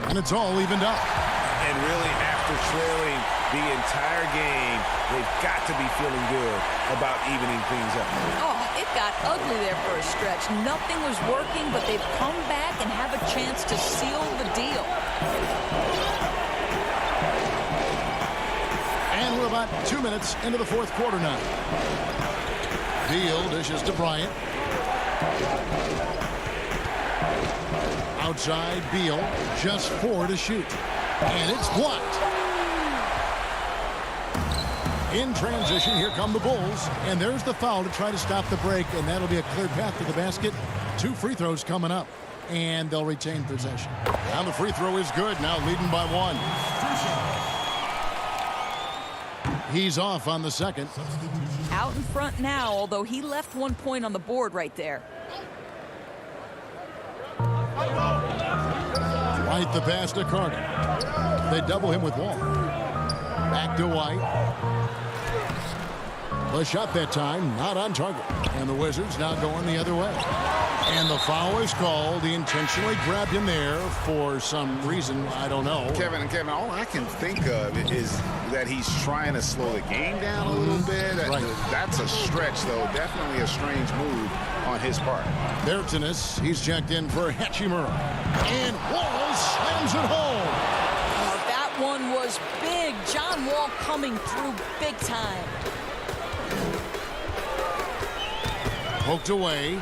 and it's all evened up. And really, after trailing the entire game, they've got to be feeling good about evening things up. Oh, it got ugly there for a stretch. Nothing was working, but they've come back and have a chance to seal the deal. And we're about 2 minutes into the fourth quarter now. Beal dishes to Bryant. Outside, Beal, just 4 to shoot. And it's blocked. In transition, here come the Bulls. And there's the foul to try to stop the break, and that'll be a clear path to the basket 2 free throws coming up, and they'll retain possession. Now the free throw is good, now leading by 1. He's off on the second. Out in front now, although he left 1 point on the board right there. White the pass to Carter. They double him with Wall. Back to White. The shot that time, not on target. And the Wizards now going the other way. And the foul is called. He intentionally grabbed him there for some reason, I don't know. Kevin, all I can think of is that he's trying to slow the game down a little bit. Right. That's a stretch, though. Definitely a strange move on his part. Bertinus, he's checked in for Hachimura. And Wall slams it home. Oh, that one was big. John Wall coming through big time. Poked away.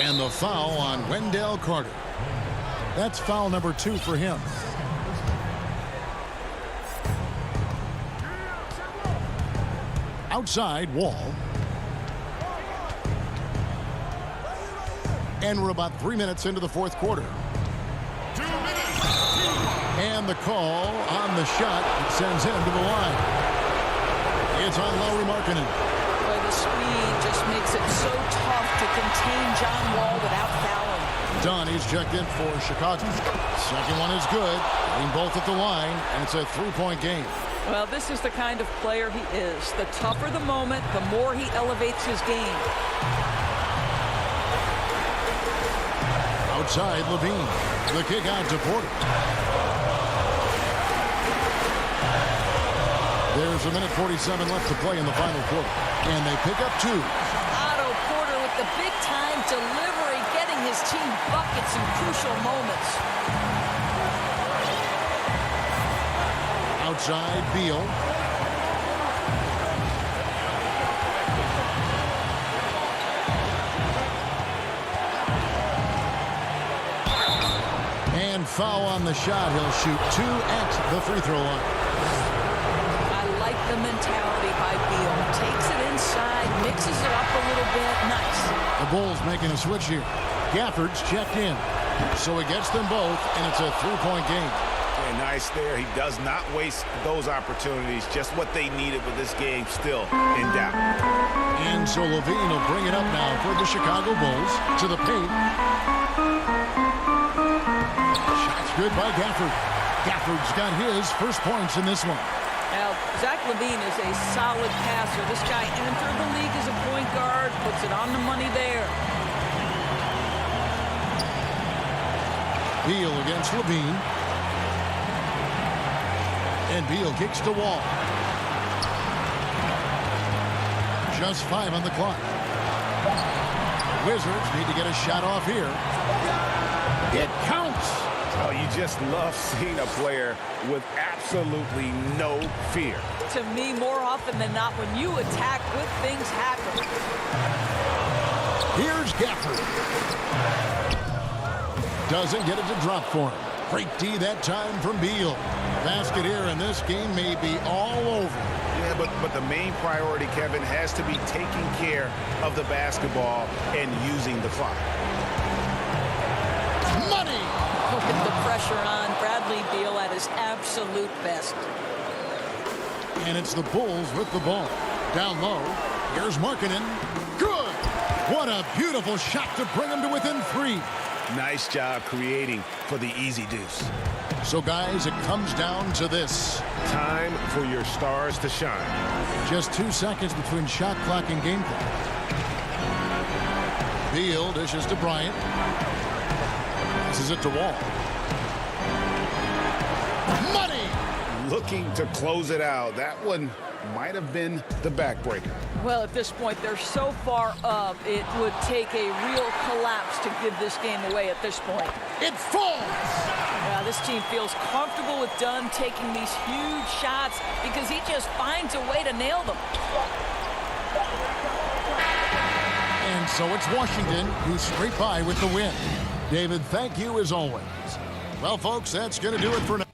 And the foul on Wendell Carter. That's foul number 2 for him. Outside, Wall. And we're about 3 minutes into the 4th quarter. And the call on the shot sends him to the line. It's on Lauri Markkanen. Boy, the speed just makes it so tough to contain John Wall without fouling. Donnie's checked in for Chicago. Second one is good. Getting both at the line, and it's a 3-point game. Well, this is the kind of player he is. The tougher the moment, the more he elevates his game. Outside, Levine. The kick out to Porter. There's 1:47 left to play in the final quarter. And they pick up 2. Otto Porter with the big-time delivery, getting his team buckets in crucial moments. Outside, Beal. And foul on the shot. He'll shoot 2 at the free throw line. The mentality by Beal. Takes it inside, mixes it up a little bit. Nice. The Bulls making a switch here. Gafford's checked in. So he gets them both, and it's a 3-point game. Yeah, nice there. He does not waste those opportunities. Just what they needed with this game still in doubt. And so Levine will bring it up now for the Chicago Bulls to the paint. Shot's good by Gafford. Gafford's got his first points in this one. Now, Zach LaVine is a solid passer. This guy entered the league as a point guard, puts it on the money there. Beal against LaVine. And Beal kicks to Wall. Just 5 on the clock. Wizards need to get a shot off here. It counts. Oh, you just love seeing a player with absolutely no fear. To me, more often than not, when you attack, good things happen. Here's Gafford. Doesn't get it to drop for him. Great D that time from Beal. Basket here, and this game may be all over. Yeah, but the main priority, Kevin, has to be taking care of the basketball and using the clock. Money! With the pressure on, Bradley Beal at his absolute best. And it's the Bulls with the ball. Down low, here's Markkanen. Good! What a beautiful shot to bring him to within 3. Nice job creating for the easy deuce. So, guys, it comes down to this. Time for your stars to shine. Just 2 seconds between shot clock and game clock. Beal dishes to Bryant. Passes it to Wall. Money! Looking to close it out. That one might have been the backbreaker. Well, at this point, they're so far up, it would take a real collapse to give this game away at this point. It falls! Yeah, this team feels comfortable with Dunn taking these huge shots because he just finds a way to nail them. And so it's Washington who scrape by with the win. David, thank you as always. Well, folks, that's going to do it for now.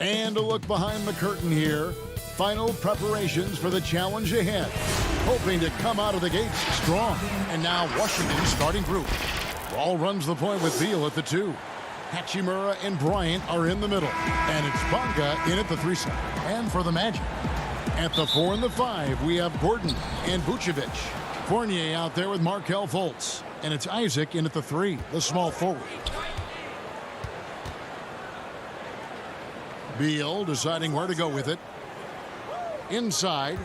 And a look behind the curtain here. Final preparations for the challenge ahead. Hoping to come out of the gates strong. And now Washington's starting group. Ball runs the point with Beal at the 2. Hachimura and Bryant are in the middle. And it's Bonga in at the 3 side. And for the Magic, at the 4 and the 5, we have Gordon and Vucevic. Fournier out there with Markelle Fultz. And it's Isaac in at the 3, the small forward. Beal deciding where to go with it. Inside.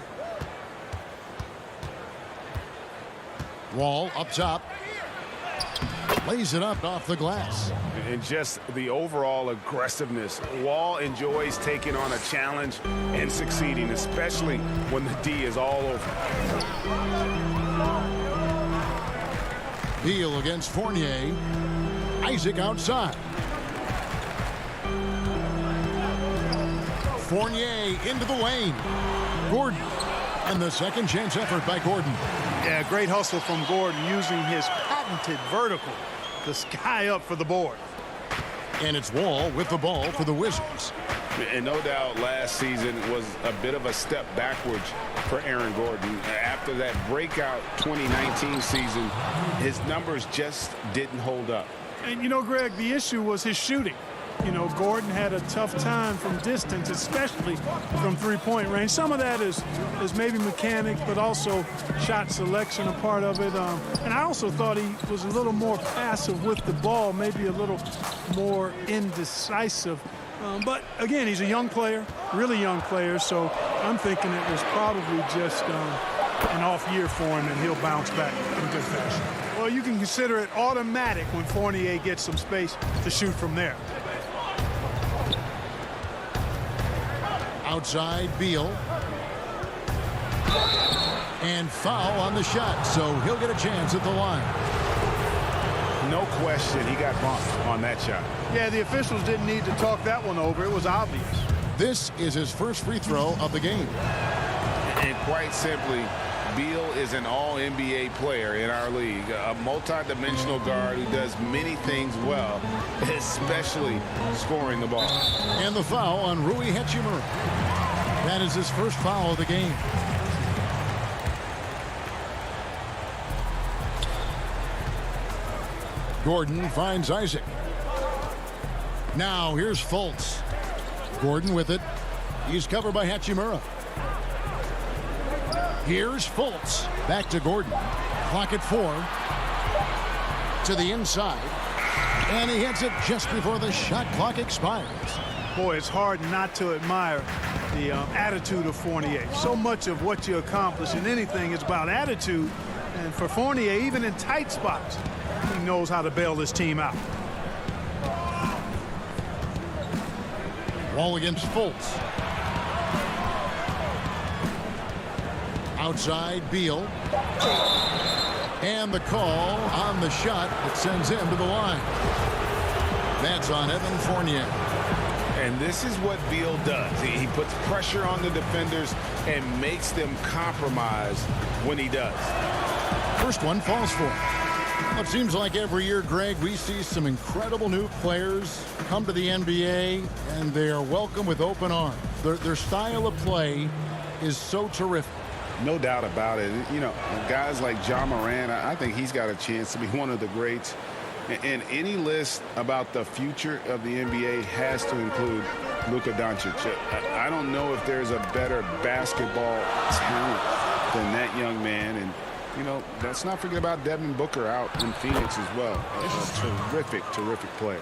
Wall up top. Lays it up off the glass. And just the overall aggressiveness. Wall enjoys taking on a challenge and succeeding, especially when the D is all over. Beal against Fournier. Isaac outside. Fournier into the lane. Gordon. And the second chance effort by Gordon. Yeah, great hustle from Gordon using his patented vertical to sky up for the board. And it's Wall with the ball for the Wizards. And no doubt last season was a bit of a step backwards for Aaron Gordon. After that breakout 2019 season, his numbers just didn't hold up. And, you know, Greg, the issue was his shooting. You know, Gordon had a tough time from distance, especially from three-point range. Some of that is maybe mechanics, but also shot selection a part of it. And I also thought he was a little more passive with the ball, maybe a little more indecisive. But, again, he's a young player, really young player, so I'm thinking it was probably just an off year for him, and he'll bounce back in good fashion. Well, you can consider it automatic when Fournier gets some space to shoot from there. Outside, Beal. And foul on the shot, so he'll get a chance at the line. No question, he got bumped on that shot. Yeah, the officials didn't need to talk that one over. It was obvious. This is his first free throw of the game. And quite simply, Beal is an all-NBA player in our league, a multi-dimensional guard who does many things well, especially scoring the ball. And the foul on Rui Hachimura. That is his first foul of the game. Gordon finds Isaac. Now here's Fultz. Gordon with it. He's covered by Hachimura. Here's Fultz. Back to Gordon. Clock at 4. To the inside. And he hits it just before the shot clock expires. Boy, it's hard not to admire the attitude of Fournier. So much of what you accomplish in anything is about attitude. And for Fournier, even in tight spots, he knows how to bail this team out. Wall against Fultz. Outside, Beal. And the call on the shot that sends him to the line. That's on Evan Fournier. And this is what Beal does. He puts pressure on the defenders and makes them compromise when he does. First one falls for him. Well, it seems like every year, Greg, we see some incredible new players come to the NBA, and they are welcome with open arms. Their style of play is so terrific. No doubt about it. You know, guys like John Moran, I think he's got a chance to be one of the greats. And any list about the future of the NBA has to include Luka Doncic. I don't know if there's a better basketball talent than that young man. And, you know, let's not forget about Devin Booker out in Phoenix as well. A terrific, terrific player.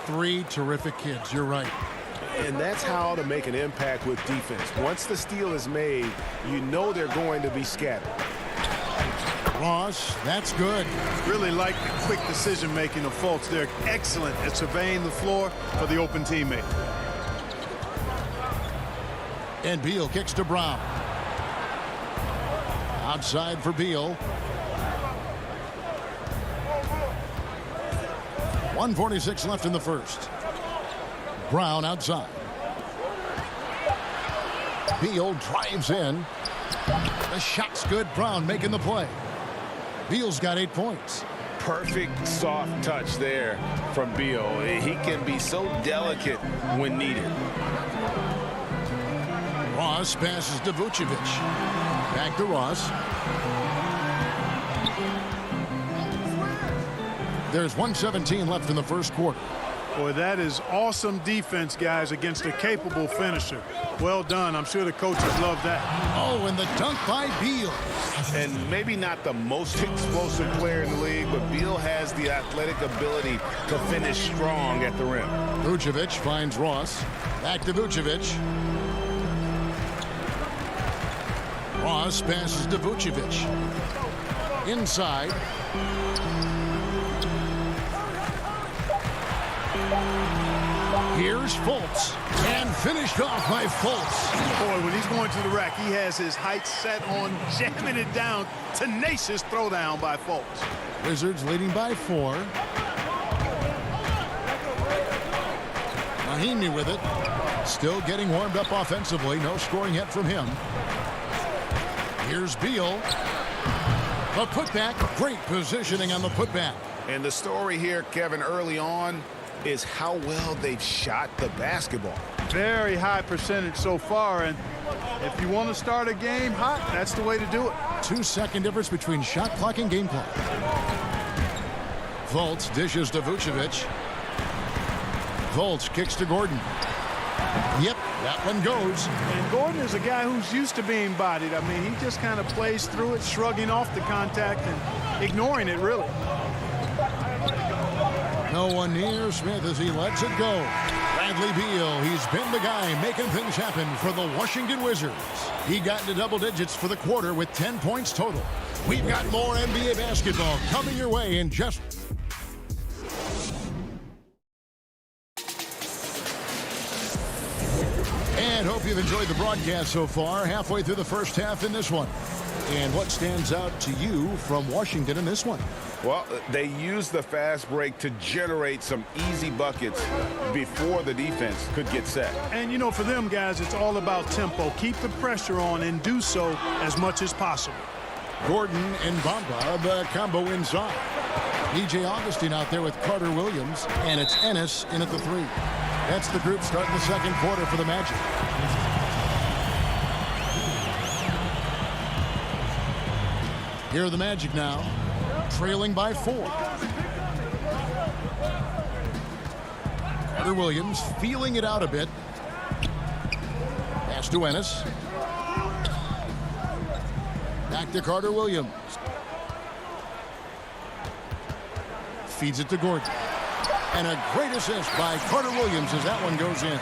3 terrific kids. You're right. And that's how to make an impact with defense. Once the steal is made, you know they're going to be scattered. Ross, that's good. Really like the quick decision-making of Fultz. They're excellent at surveying the floor for the open teammate. And Beal kicks to Brown. Outside for Beal. 1:46 left in the first. Brown outside. Beal drives in. The shot's good. Brown making the play. Beal's got 8 points. Perfect soft touch there from Beal. He can be so delicate when needed. Ross passes to Vucevic. Back to Ross. There's 1:17 left in the first quarter. Boy, that is awesome defense, guys, against a capable finisher. Well done. I'm sure the coaches love that. Oh, and the dunk by Beal. And maybe not the most explosive player in the league, but Beal has the athletic ability to finish strong at the rim. Vucevic finds Ross. Back to Vucevic. Ross passes to Vucevic. Inside. Here's Fultz. And finished off by Fultz. Boy, when he's going to the rack, he has his height set on jamming it down. Tenacious throwdown by Fultz. Wizards leading by 4. Mahimi with it. Still getting warmed up offensively. No scoring yet from him. Here's Beal. The putback. Great positioning on the putback. And the story here, Kevin, early on is how well they've shot the basketball. Very high percentage so far, and if you want to start a game hot, that's the way to do it. 2-second difference between shot clock and game clock. Fultz dishes to Vucevic. Fultz kicks to Gordon. Yep, that one goes. And Gordon is a guy who's used to being bodied. I mean, he just kind of plays through it, shrugging off the contact and ignoring it, really. No one near Smith as he lets it go. Bradley Beal, he's been the guy making things happen for the Washington Wizards. He got into double digits for the quarter with 10 points total. We've got more NBA basketball coming your way in just... And hope you've enjoyed the broadcast so far. Halfway through the first half in this one. And what stands out to you from Washington in this one? Well, they used the fast break to generate some easy buckets before the defense could get set. And, you know, for them guys, it's all about tempo. Keep the pressure on and do so as much as possible. Gordon and Bamba, the combo inside. DJ Augustine out there with Carter Williams, and it's Ennis in at the 3. That's the group starting the second quarter for the Magic. Here are the Magic now, trailing by 4. Carter Williams feeling it out a bit. Pass to Ennis. Back to Carter Williams. Feeds it to Gordon. And a great assist by Carter Williams as that one goes in.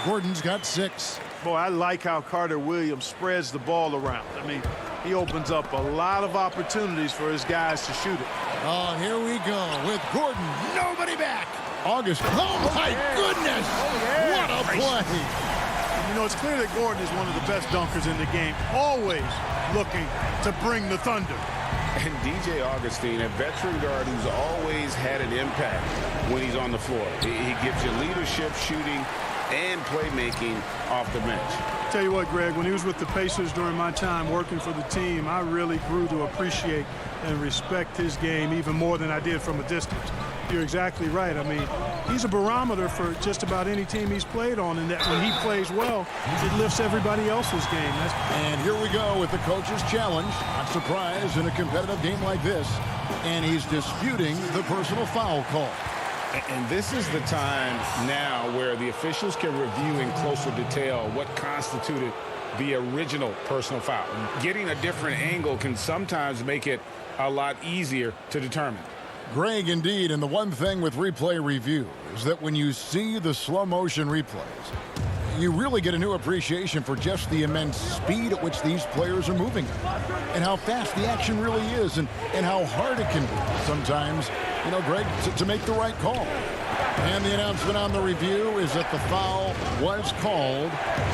Gordon's got 6. Boy, I like how Carter Williams spreads the ball around. I mean, he opens up a lot of opportunities for his guys to shoot it. Oh, here we go with Gordon. Nobody back. Augustine. Oh, my goodness. What a play. You know, it's clear that Gordon is one of the best dunkers in the game. Always looking to bring the thunder. And DJ Augustine, a veteran guard who's always had an impact when he's on the floor. He gives you leadership, shooting, and playmaking off the bench. Tell you what, Greg, when he was with the Pacers during my time working for the team, I really grew to appreciate and respect his game even more than I did from a distance. You're exactly right. I mean, he's a barometer for just about any team he's played on, and that when he plays well, it lifts everybody else's game. And here we go with the coach's challenge. Not surprised in a competitive game like this. And he's disputing the personal foul call. And this is the time now where the officials can review in closer detail what constituted the original personal foul. Getting a different angle can sometimes make it a lot easier to determine. Greg, indeed, and the one thing with replay review is that when you see the slow motion replays, You really get a new appreciation for just the immense speed at which these players are moving and how fast the action really is and how hard it can be sometimes, you know, Greg, to make the right call. And the announcement on the review is that the foul was called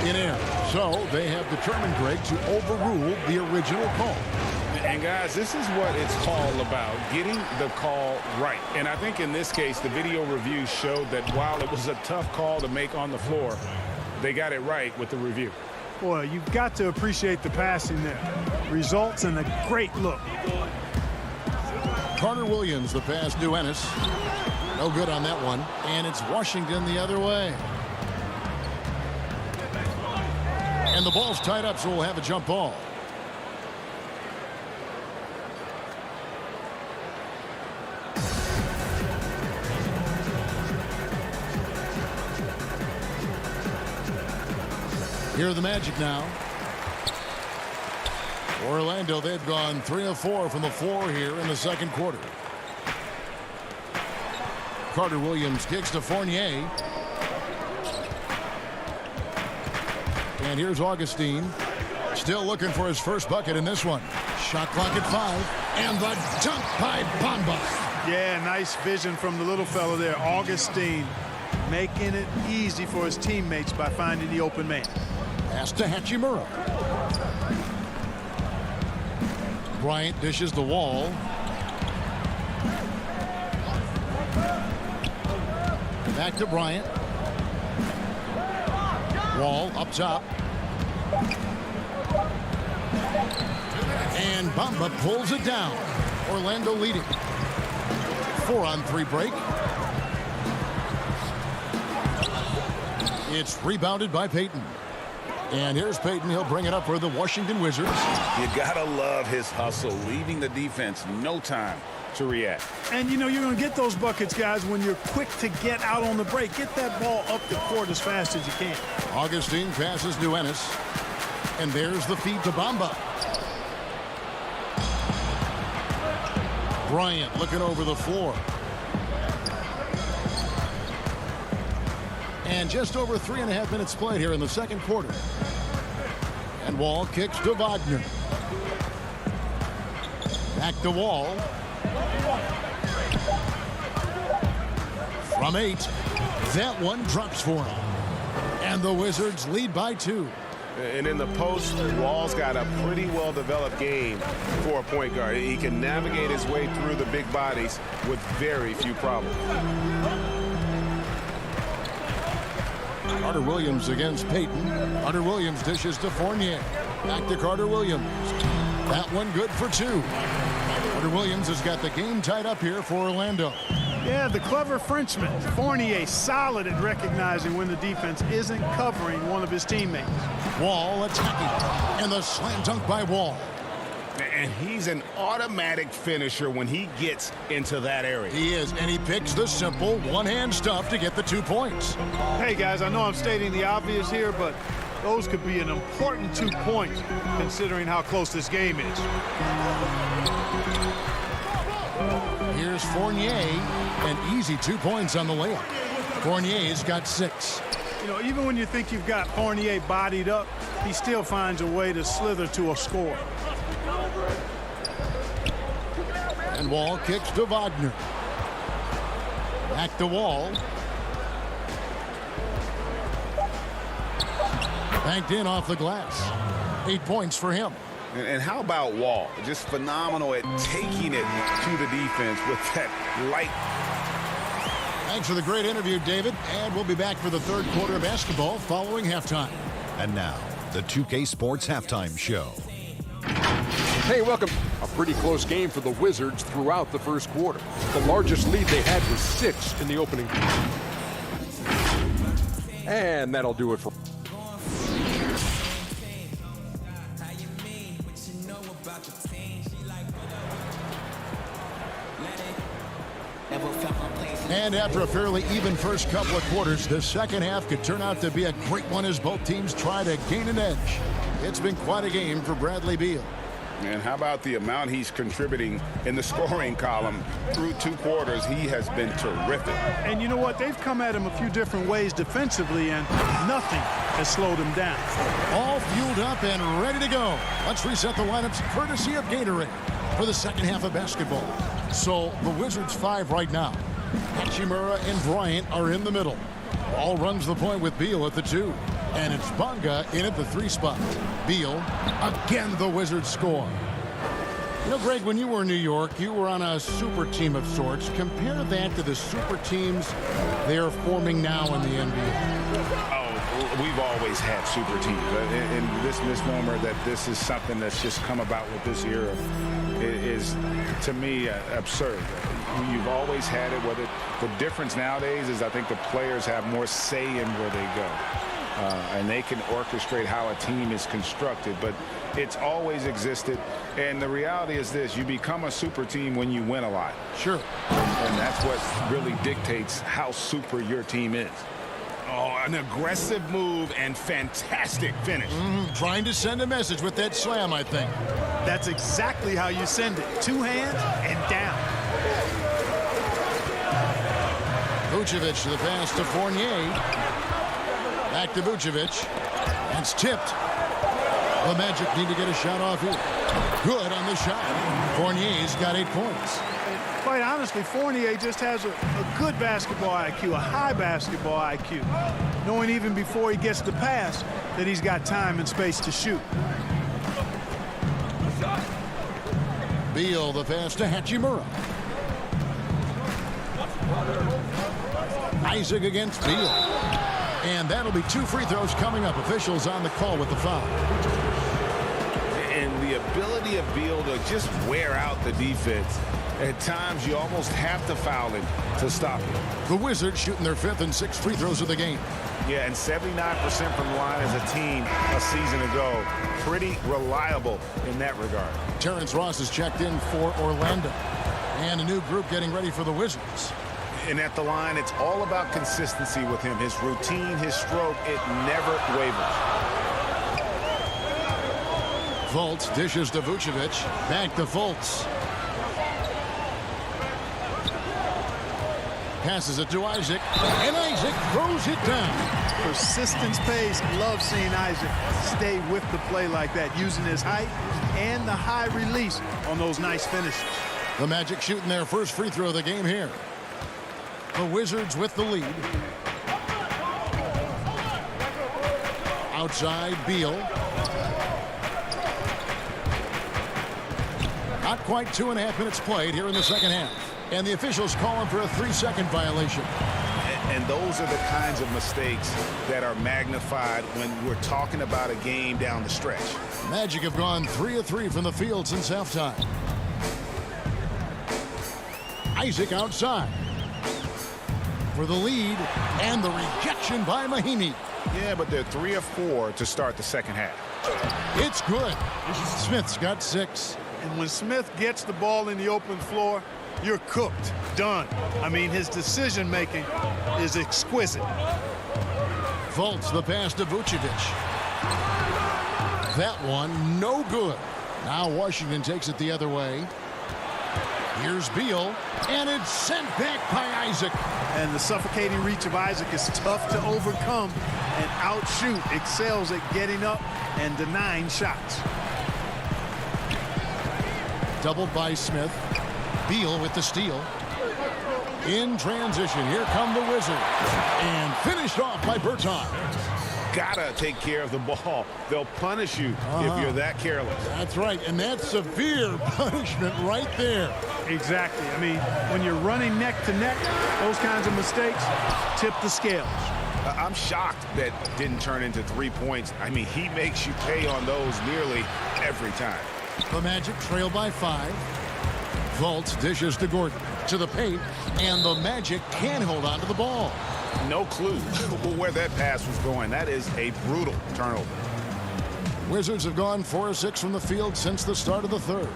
in air. So they have determined, Greg, to overrule the original call. And guys, this is what it's all about, getting the call right. And I think in this case, the video review showed that while it was a tough call to make on the floor, they got it right with the review. Boy, you've got to appreciate the passing there. Results in a great look. Carter Williams, the pass to Ennis. No good on that one. And it's Washington the other way. And the ball's tied up, so we'll have a jump ball. Here are the Magic now. Orlando, they've gone 3 of 4 from the floor here in the second quarter. Carter Williams kicks to Fournier. And here's Augustine. Still looking for his first bucket in this one. Shot clock at 5. And the dunk by Bamba. Yeah, nice vision from the little fella there, Augustine, making it easy for his teammates by finding the open man. Pass to Hachimura. Bryant dishes the Wall. Back to Bryant. Wall up top. And Bamba pulls it down. Orlando leading. 4-on-3 break. It's rebounded by Payton. And here's Payton. He'll bring it up for the Washington Wizards. You gotta love his hustle, leaving the defense no time to react. And you know you're going to get those buckets, guys, when you're quick to get out on the break. Get that ball up the court as fast as you can. Augustine passes to Ennis. And there's the feed to Bamba. Bryant looking over the floor. And just over 3.5 minutes played here in the second quarter. And Wall kicks to Wagner. Back to Wall. From 8. That one drops for him. And the Wizards lead by 2. And in the post, Wall's got a pretty well-developed game for a point guard. He can navigate his way through the big bodies with very few problems. Carter Williams against Payton. Carter Williams dishes to Fournier. Back to Carter Williams. That one good for 2. Carter Williams has got the game tied up here for Orlando. Yeah, the clever Frenchman. Fournier solid at recognizing when the defense isn't covering one of his teammates. Wall attacking. And the slam dunk by Wall. And he's an automatic finisher when he gets into that area. He is, and he picks the simple one-hand stuff to get the 2 points. Hey, guys, I know I'm stating the obvious here, but those could be an important 2 points considering how close this game is. Here's Fournier, an easy 2 points on the layup. Fournier's got 6. You know, even when you think you've got Fournier bodied up, he still finds a way to slither to a score. And Wall kicks to Wagner. Back to Wall. Banked in off the glass. 8 points for him. And how about Wall? Just phenomenal at taking it to the defense with that light. Thanks for the great interview, David. And we'll be back for the third quarter of basketball following halftime. And now, the 2K Sports Halftime Show. Hey, welcome. A pretty close game for the Wizards throughout the first quarter. The largest lead they had was 6 in the opening. And that'll do it for... And after a fairly even first couple of quarters, the second half could turn out to be a great one as both teams try to gain an edge. It's been quite a game for Bradley Beal. And how about the amount he's contributing in the scoring column through 2 quarters? He has been terrific. And you know what? They've come at him a few different ways defensively, and nothing has slowed him down. All fueled up and ready to go. Let's reset the lineups courtesy of Gatorade for the second half of basketball. So the Wizards 5 right now. Hachimura and Bryant are in the middle. Ball runs the point with Beal at the 2. And it's Bonga in at the 3 spot. Beal, again the Wizards score. You know, Greg, when you were in New York, you were on a super team of sorts. Compare that to the super teams they are forming now in the NBA. We've always had super teams. And this misnomer that this is something that's just come about with this era is, to me, absurd. You've always had it. Whether the difference nowadays is I think the players have more say in where they go. And they can orchestrate how a team is constructed. But it's always existed. And the reality is this. You become a super team when you win a lot. Sure. And that's what really dictates how super your team is. Oh, an aggressive move and fantastic finish. Trying to send a message with that slam, I think. That's exactly how you send it. 2 hands and down. Vucevic to the pass to Fournier. Back to Vucevic. It's tipped. The Magic need to get a shot off here. Good on the shot. Fournier's got 8 points. Quite honestly, Fournier just has a good basketball IQ, a high basketball IQ, knowing even before he gets the pass that he's got time and space to shoot. Beal, the pass to Hachimura. Isaac against Beal. And that'll be 2 free throws coming up. Officials on the call with the foul. And the ability of Beal to just wear out the defense. At times, you almost have to foul him to stop him. The Wizards shooting their 5th and 6th free throws of the game. Yeah, and 79% from the line as a team a season ago. Pretty reliable in that regard. Terrence Ross is checked in for Orlando. And a new group getting ready for the Wizards. And at the line, it's all about consistency with him. His routine, his stroke, it never wavers. Fultz dishes to Vucevic. Back to Fultz. Passes it to Isaac. And Isaac throws it down. Persistence pays. Love seeing Isaac stay with the play like that, using his height and the high release on those nice finishes. The Magic shooting their first free throw of the game here. The Wizards with the lead. Outside, Beal. Not quite 2.5 minutes played here in the second half. And the officials calling for a 3-second violation. And those are the kinds of mistakes that are magnified when we're talking about a game down the stretch. Magic have gone 3 of 3 from the field since halftime. Isaac outside for the lead, and the rejection by Mahinmi. Yeah, but they're 3 of 4 to start the second half. It's good. Smith's got 6. And when Smith gets the ball in the open floor, you're cooked. Done. I mean, his decision-making is exquisite. Fultz, the pass to Vucevic. That one, no good. Now Washington takes it the other way. Here's Beal, and it's sent back by Isaac. And the suffocating reach of Isaac is tough to overcome and outshoot. Excels at getting up and denying shots. Doubled by Smith. Beal with the steal. In transition, here come the Wizards. And finished off by Berton. Gotta take care of the ball. They'll punish you if you're that careless. That's right, and that's severe punishment right there. Exactly. I mean, when you're running neck to neck, those kinds of mistakes tip the scales. I'm shocked that didn't turn into 3 points. I mean, he makes you pay on those nearly every time. The Magic trail by 5. Fultz dishes to Gordon to the paint, and the Magic can hold on to the ball. No clue where that pass was going. That is a brutal turnover. Wizards have gone 4 of 6 from the field since the start of the third.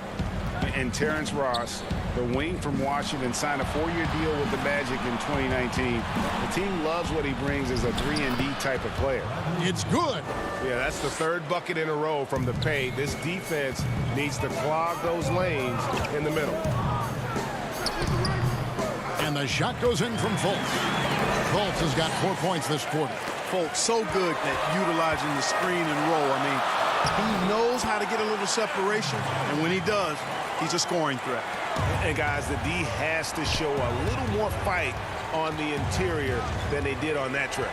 And Terrence Ross The wing from Washington signed a 4-year deal with the Magic in 2019. The team loves what he brings as a 3-and-D type of player. It's good. Yeah, that's the third bucket in a row from the paint. This defense needs to clog those lanes in the middle. And the shot goes in from Fultz. Fultz has got 4 points this quarter. Fultz so good at utilizing the screen and roll. I mean, he knows how to get a little separation, and when he does, he's a scoring threat. And guys, the D has to show a little more fight on the interior than they did on that trip.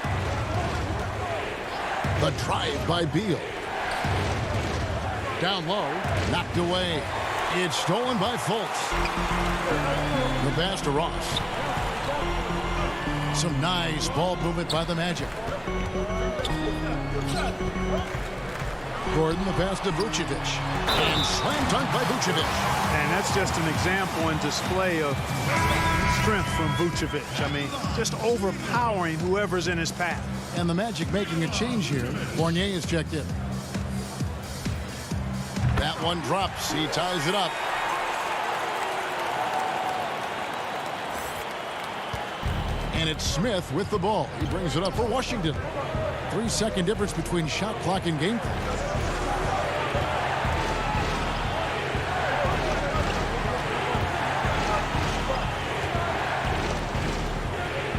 The drive by Beal. Down low, knocked away. It's stolen by Fultz. The pass to Ross. Some nice ball movement by the Magic. Gordon, the pass to Vucevic. And slam dunk by Vucevic. And that's just an example and display of strength from Vucevic. I mean, just overpowering whoever's in his path. And the Magic making a change here. Fournier is checked in. That one drops. He ties it up. And it's Smith with the ball. He brings it up for Washington. 3-second difference between shot clock and game clock.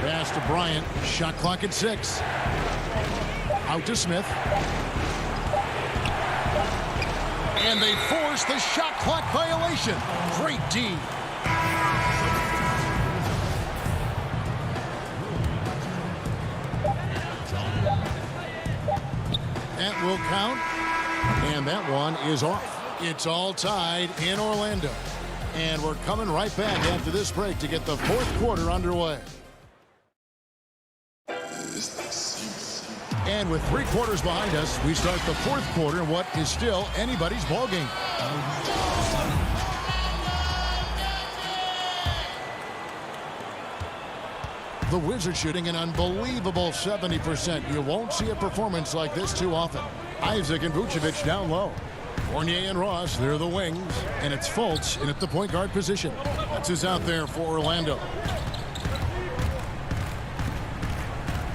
Pass to Bryant. Shot clock at 6. Out to Smith. And they force the shot clock violation. Great D. That will count. And that one is off. It's all tied in Orlando. And we're coming right back after this break to get the fourth quarter underway. And with 3 quarters behind us, we start the fourth quarter in what is still anybody's ball game. The Wizards shooting an unbelievable 70%. You won't see a performance like this too often. Isaac and Vucevic down low. Fournier and Ross, they're the wings. And it's Fultz in at the point guard position. That's who's out there for Orlando.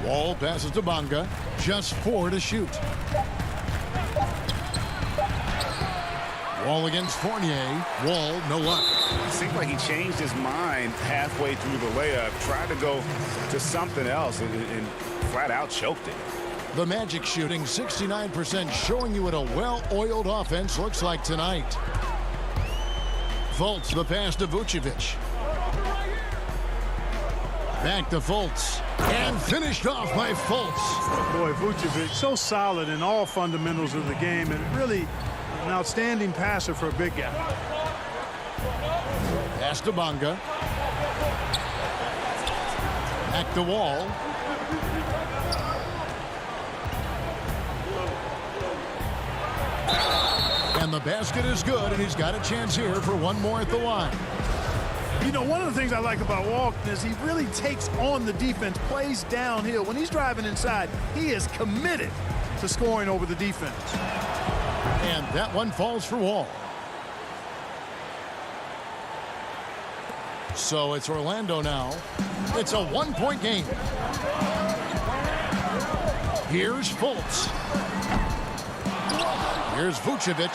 Wall passes to Bonga. Just 4 to shoot. Wall against Fournier. Wall, no luck. It seemed like he changed his mind halfway through the layup, tried to go to something else, and flat out choked it. The Magic shooting 69%, showing you what a well-oiled offense looks like tonight. Fultz, the pass to Vucevic. Back to Fultz. And finished off by Fultz. Boy, Vucevic so solid in all fundamentals of the game, and really an outstanding passer for a big guy. Pass to Bonga. Back to Wall. And the basket is good, and he's got a chance here for one more at the line. You know, one of the things I like about Walton is he really takes on the defense, plays downhill. When he's driving inside, he is committed to scoring over the defense. And that one falls for Wall. So it's Orlando now. It's a 1-point game. Here's Fultz. Here's Vucevic.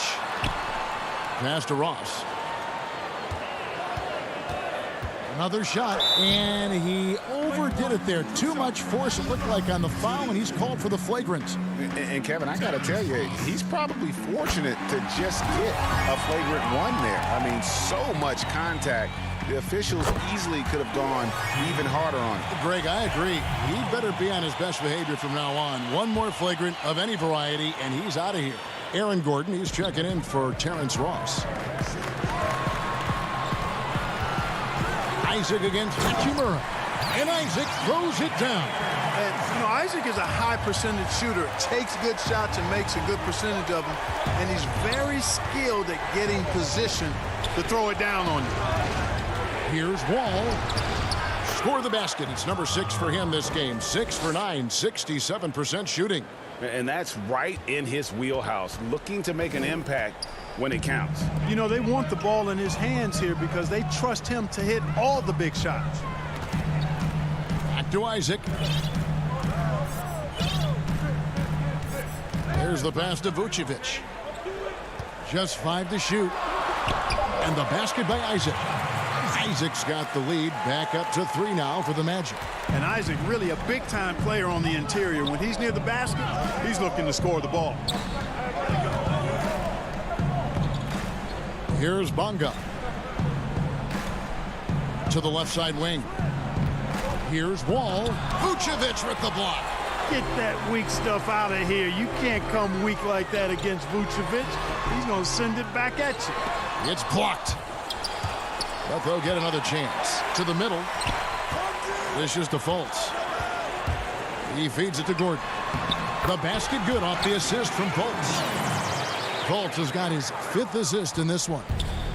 Pass to Ross. Another shot, and he overdid it there. Too much force, it looked like, on the foul, and he's called for the flagrant. And Kevin, I got to tell you, he's probably fortunate to just get a flagrant 1 there. I mean, so much contact. The officials easily could have gone even harder on it. Greg, I agree. He better be on his best behavior from now on. One more flagrant of any variety, and he's out of here. Aaron Gordon, he's checking in for Terrence Ross. Isaac against Hachimura. And Isaac throws it down. And, you know, Isaac is a high percentage shooter. Takes good shots and makes a good percentage of them. And he's very skilled at getting position to throw it down on you. Here's Wall. Score the basket. It's number 6 for him this game. 6 for 9, 67% shooting. And that's right in his wheelhouse. Looking to make an impact when it counts. You know, they want the ball in his hands here because they trust him to hit all the big shots. Back to Isaac. Here's the pass to Vucevic. Just 5 to shoot. And the basket by Isaac. Isaac's got the lead back up to 3 now for the Magic. And Isaac really a big-time player on the interior. When he's near the basket, he's looking to score the ball. Here's Bonga. To the left side wing. Here's Wall. Vucevic with the block. Get that weak stuff out of here. You can't come weak like that against Vucevic. He's going to send it back at you. It's blocked. But they'll get another chance. To the middle. Vicious to Fultz. He feeds it to Gordon. The basket good off the assist from Fultz. Fultz has got his 5th assist in this one.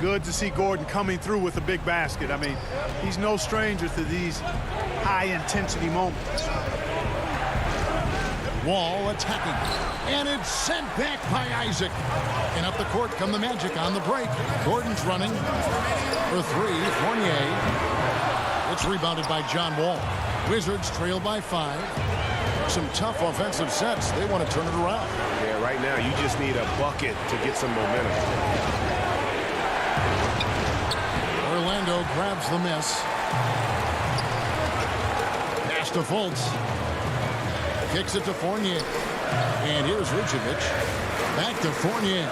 Good to see Gordon coming through with a big basket. I mean, he's no stranger to these high-intensity moments. Wall attacking. And it's sent back by Isaac. And up the court come the Magic on the break. Gordon's running for 3. Fournier. It's rebounded by John Wall. Wizards trail by 5. Some tough offensive sets. They want to turn it around. Yeah, right now you just need a bucket to get some momentum. Orlando grabs the miss. Pass to Fultz. Kicks it to Fournier. And here's Vucevic. Back to Fournier.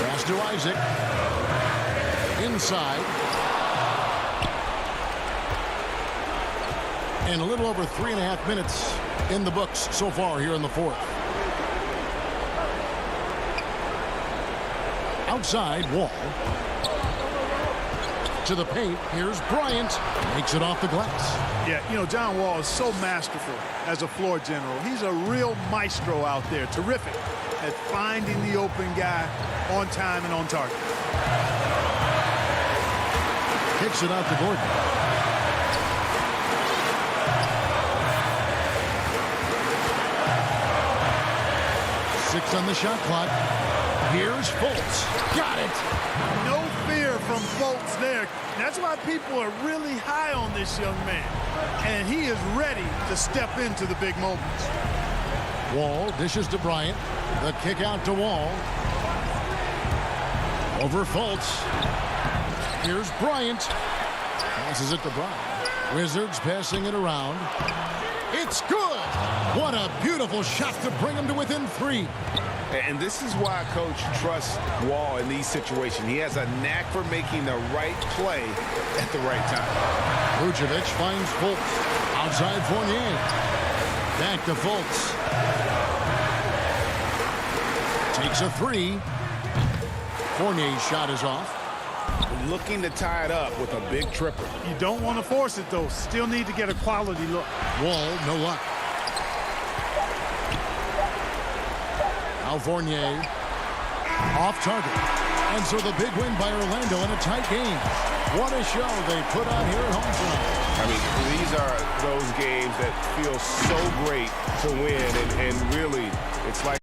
Pass to Isaac. Inside. And a little over 3.5 minutes in the books so far here in the 4th. Outside, Wall. To the paint. Here's Bryant. Makes it off the glass. Yeah, you know, John Wall is so masterful as a floor general. He's a real maestro out there. Terrific at finding the open guy on time and on target. Kicks it out to Gordon. Six on the shot clock. Here's Fultz. Got it. No fear from Fultz there. That's why people are really high on this young man. And he is ready to step into the big moments. Wall dishes to Bryant. The kick out to Wall. Over Fultz. Here's Bryant. Passes it to Bryant. Wizards passing it around. It's good. What a beautiful shot to bring him to within 3. And this is why Coach trusts Wall in these situations. He has a knack for making the right play at the right time. Vucevic finds Fultz. Outside Fournier. Back to Fultz. Takes a 3. Fournier's shot is off. Looking to tie it up with a big triple. You don't want to force it, though. Still need to get a quality look. Wall, no luck. Now Fournier. Off target. And so the big win by Orlando in a tight game. What a show they put on here at home tonight. I mean, these are those games that feel so great to win. And really, it's like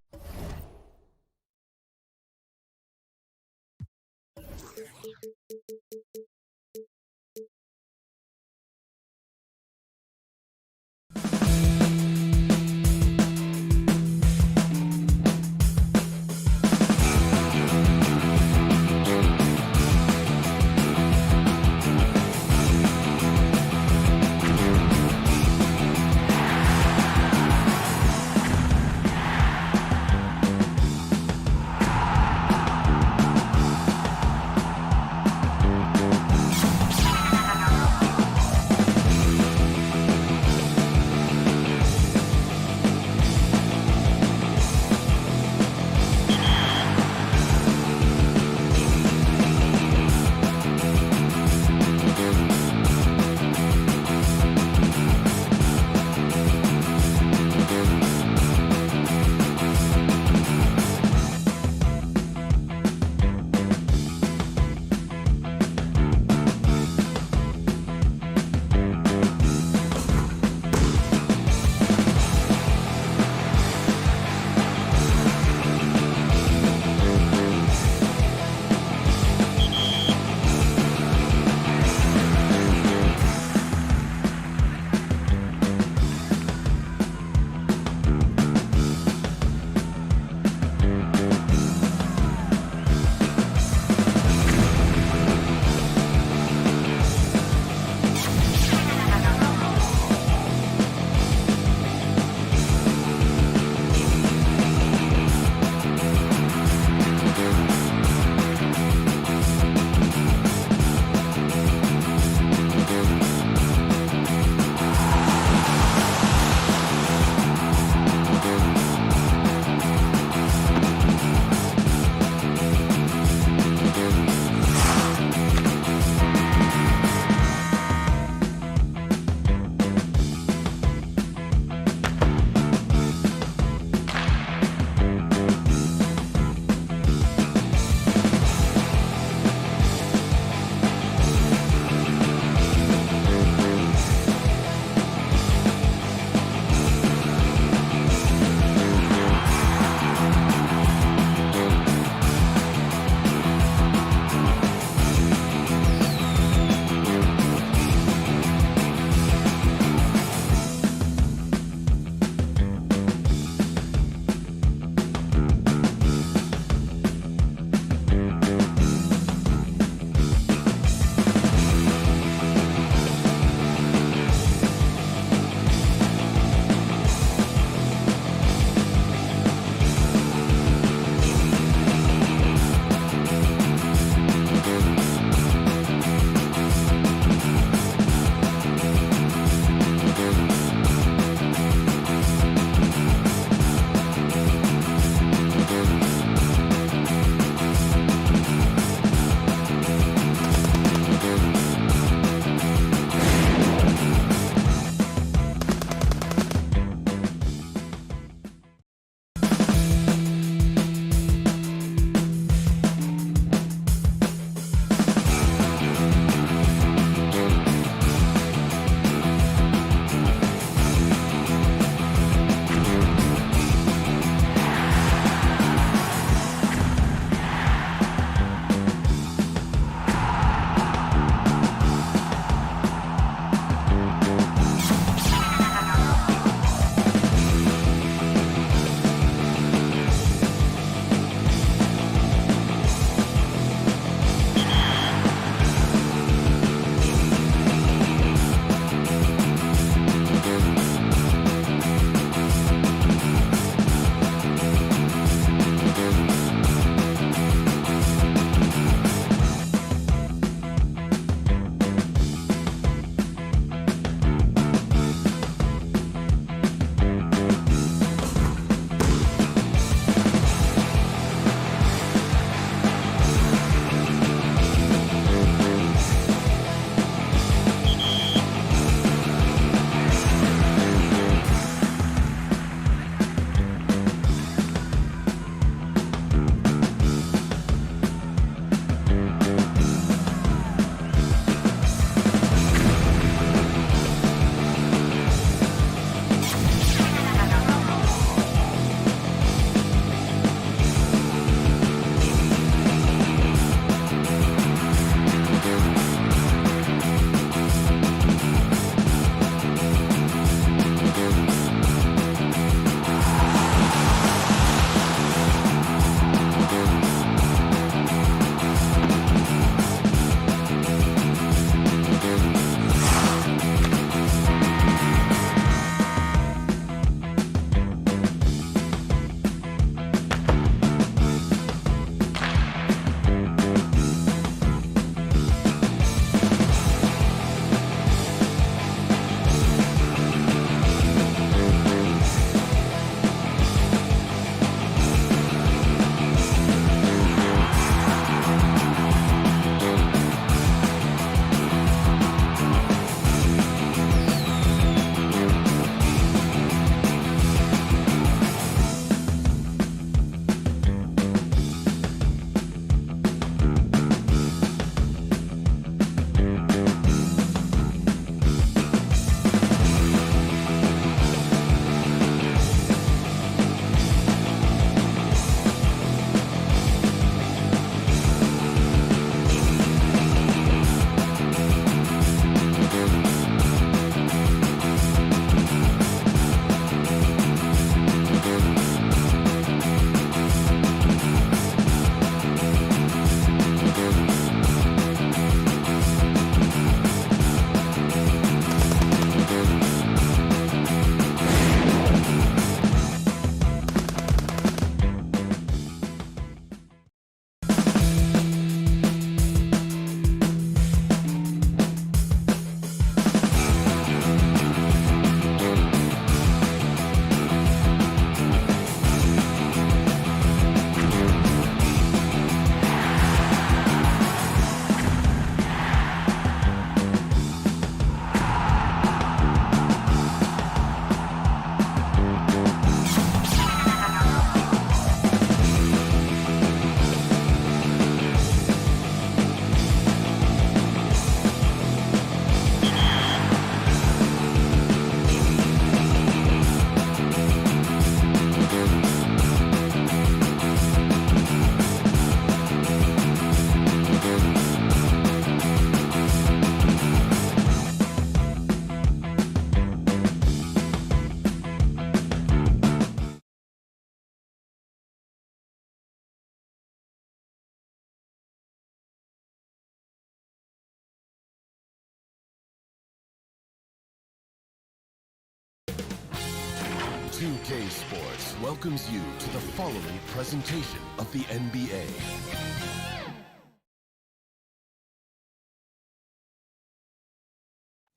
2K Sports welcomes you to the following presentation of the NBA.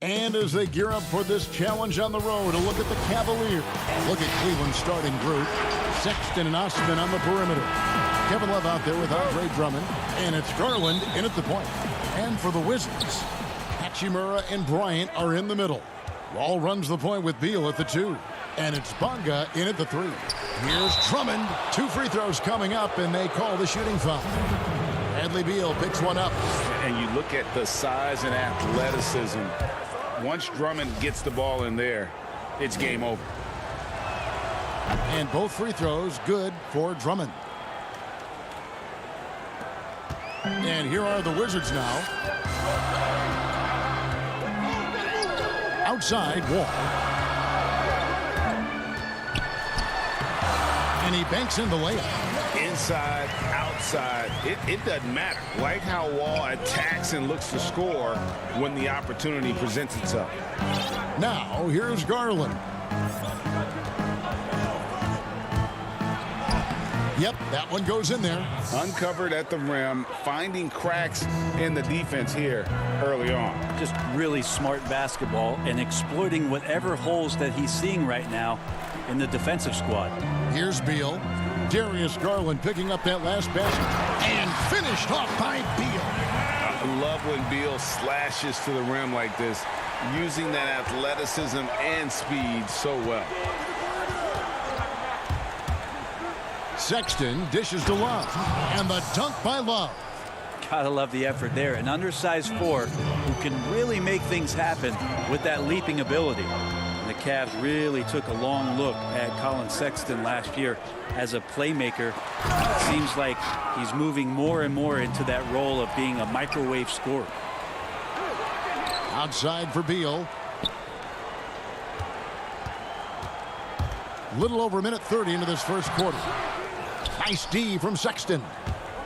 And as they gear up for this challenge on the road, a look at the Cavaliers. Look at Cleveland's starting group. Sexton and Osman on the perimeter. Kevin Love out there with Andre Drummond. And it's Garland in at the point. And for the Wizards, Hachimura and Bryant are in the middle. Wall runs the point with Beal at the 2. And it's Bonga in at the 3. Here's Drummond. 2 free throws coming up, and they call the shooting foul. Bradley Beal picks one up. And you look at the size and athleticism. Once Drummond gets the ball in there, it's game over. And both free throws good for Drummond. And here are the Wizards now. Outside, Wall. And he banks in the layup. Inside, outside, it doesn't matter. Like how Wall attacks and looks to score when the opportunity presents itself. Now, here's Garland. Yep, that one goes in there. Uncovered at the rim, finding cracks in the defense here early on. Just really smart basketball and exploiting whatever holes that he's seeing right now in the defensive squad. Here's Beal. Darius Garland picking up that last basket and finished off by Beal. I love when Beal slashes to the rim like this, using that athleticism and speed so well. Sexton dishes to Love, and the dunk by Love. Gotta love the effort there. An undersized 4 who can really make things happen with that leaping ability. The Cavs really took a long look at Colin Sexton last year as a playmaker. It seems like he's moving more and more into that role of being a microwave scorer. Outside for Beal. Little over a minute 30 into this first quarter. Nice D from Sexton.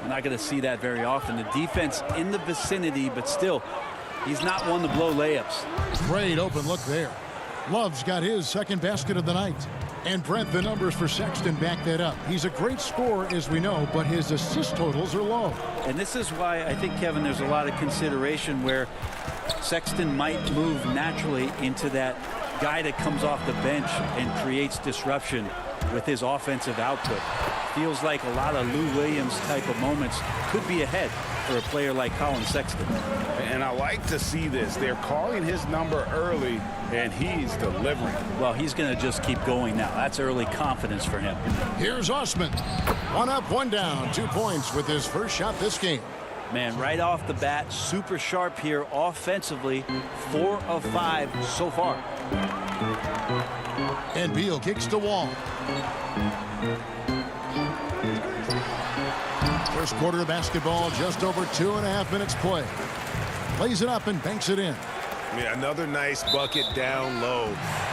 We're not going to see that very often. The defense in the vicinity, but still, he's not one to blow layups. Great open look there. Love's got his second basket of the night. And Brent, the numbers for Sexton back that up. He's a great scorer, as we know, but his assist totals are low. And this is why I think, Kevin, there's a lot of consideration where Sexton might move naturally into that guy that comes off the bench and creates disruption with his offensive output. Feels like a lot of Lou Williams type of moments could be ahead for a player like Colin Sexton. And I like to see this. They're calling his number early, and he's delivering. Well, he's going to just keep going now. That's early confidence for him. Here's Osman. 1 up, 1 down. 2 points with his first shot this game. Man, right off the bat, super sharp here offensively. 4 of 5 so far. And Beal kicks to Wall. First quarter of basketball, just over 2.5 minutes play. Plays it up and banks it in. Yeah, another nice bucket down low.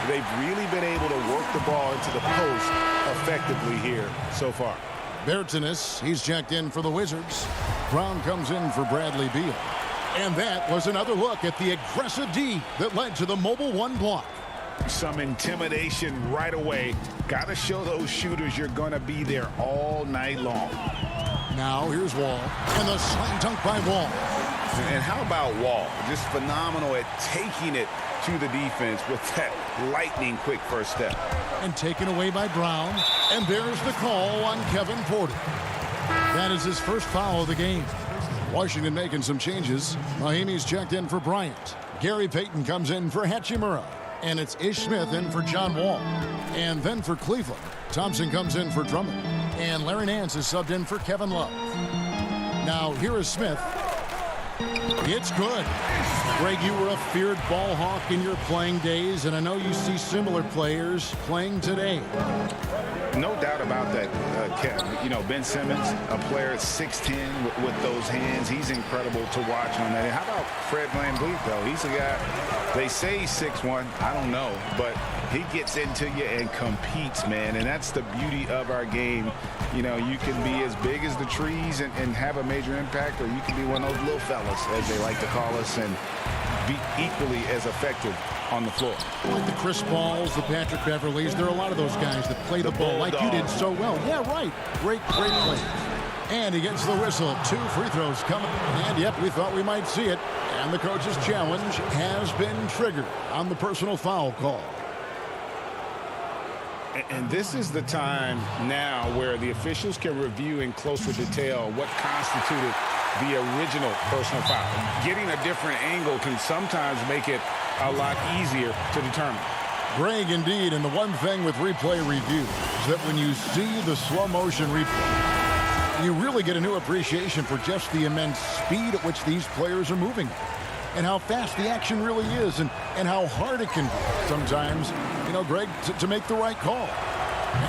They've really been able to work the ball into the post effectively here so far. Bertanis, he's checked in for the Wizards. Brown comes in for Bradley Beal. And that was another look at the aggressive D that led to the mobile 1 block. Some intimidation right away. Got to show those shooters you're going to be there all night long. Now here's Wall. And the slam dunk by Wall. And how about Wall? Just phenomenal at taking it to the defense with that lightning quick first step. And taken away by Brown. And there's the call on Kevin Porter. That is his first foul of the game. Washington making some changes. Mahimi's checked in for Bryant. Gary Payton comes in for Hachimura. And it's Ish Smith in for John Wall. And then for Cleveland, Thompson comes in for Drummond. And Larry Nance is subbed in for Kevin Love. Now here is Smith. It's good. Greg, you were a feared ball hawk in your playing days, and I know you see similar players playing today. No doubt about that, Kevin. You know, Ben Simmons, a player at 6'10" with those hands. He's incredible to watch on that. And how about Fred VanVleet, though? He's a guy, they say he's 6'1". I don't know, but he gets into you and competes, man. And that's the beauty of our game. You know, you can be as big as the trees and have a major impact, or you can be one of those little fellas, as they like to call us. And be equally as effective on the floor. Like the Chris Balls, the Patrick Beverleys, there are a lot of those guys that play the ball like you did so well. Yeah, right. Great plays. And he gets the whistle. 2 free throws coming. And, yep, we thought we might see it. And the coach's challenge has been triggered on the personal foul call. And this is the time now where the officials can review in closer detail what constituted the original personal foul. Getting a different angle can sometimes make it a lot easier to determine. Greg, indeed, and the one thing with replay review is that when you see the slow motion replay, you really get a new appreciation for just the immense speed at which these players are moving and how fast the action really is and how hard it can be sometimes, you know, Greg, to make the right call.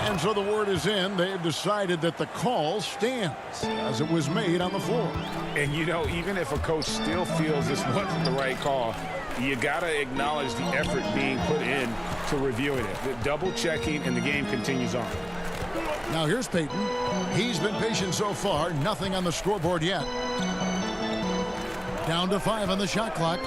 And so the word is in. They've decided that the call stands as it was made on the floor. And, you know, even if a coach still feels this wasn't the right call, you got to acknowledge the effort being put in to reviewing it. The double checking, and the game continues on. Now here's Payton. He's been patient so far. Nothing on the scoreboard yet. Down to 5 on the shot clock.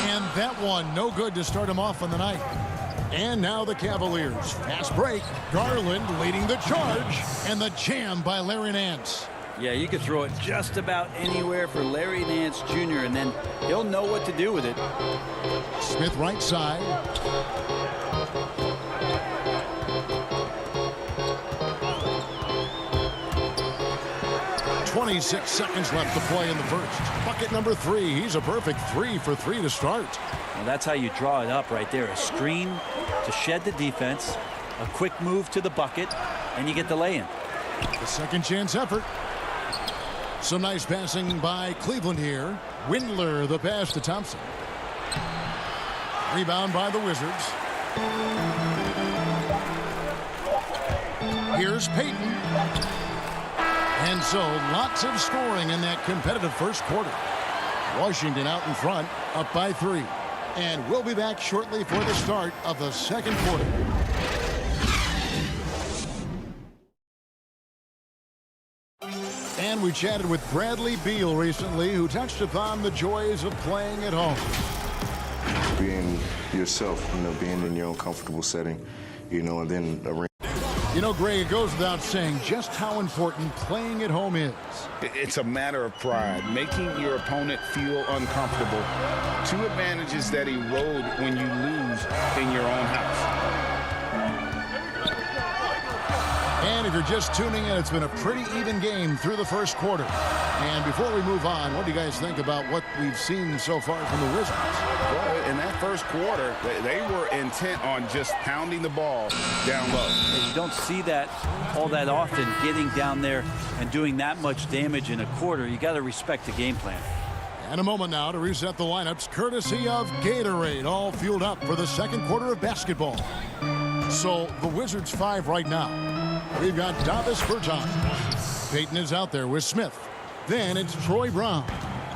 And that one, no good to start him off on the night. And now the Cavaliers. Fast break. Garland leading the charge. And the jam by Larry Nance. Yeah, you could throw it just about anywhere for Larry Nance Jr., and then he'll know what to do with it. Smith right side. .26 seconds left to play in the first. Bucket number 3. He's a perfect 3 for 3 to start. Well, that's how you draw it up right there. A screen to shed the defense, a quick move to the bucket, and you get the lay-in. The second chance effort. Some nice passing by Cleveland here. Windler the pass to Thompson. Rebound by the Wizards. Here's Payton. And so lots of scoring in that competitive first quarter. Washington out in front, up by 3. And we'll be back shortly for the start of the second quarter. And we chatted with Bradley Beal recently, who touched upon the joys of playing at home. Being yourself, you know, being in your own comfortable setting, you know, and then a ring. You know, Greg, it goes without saying just how important playing at home is. It's a matter of pride, making your opponent feel uncomfortable. 2 advantages that erode when you lose in your own house. And if you're just tuning in, it's been a pretty even game through the first quarter. And before we move on, what do you guys think about what we've seen so far from the Wizards? Well, in that first quarter, they were intent on just pounding the ball down low. You don't see that all that often, getting down there and doing that much damage in a quarter. You got to respect the game plan. And a moment now to reset the lineups, courtesy of Gatorade, all fueled up for the second quarter of basketball. So the Wizards 5 right now. We've got Davis Bertans. Payton is out there with Smith. Then it's Troy Brown.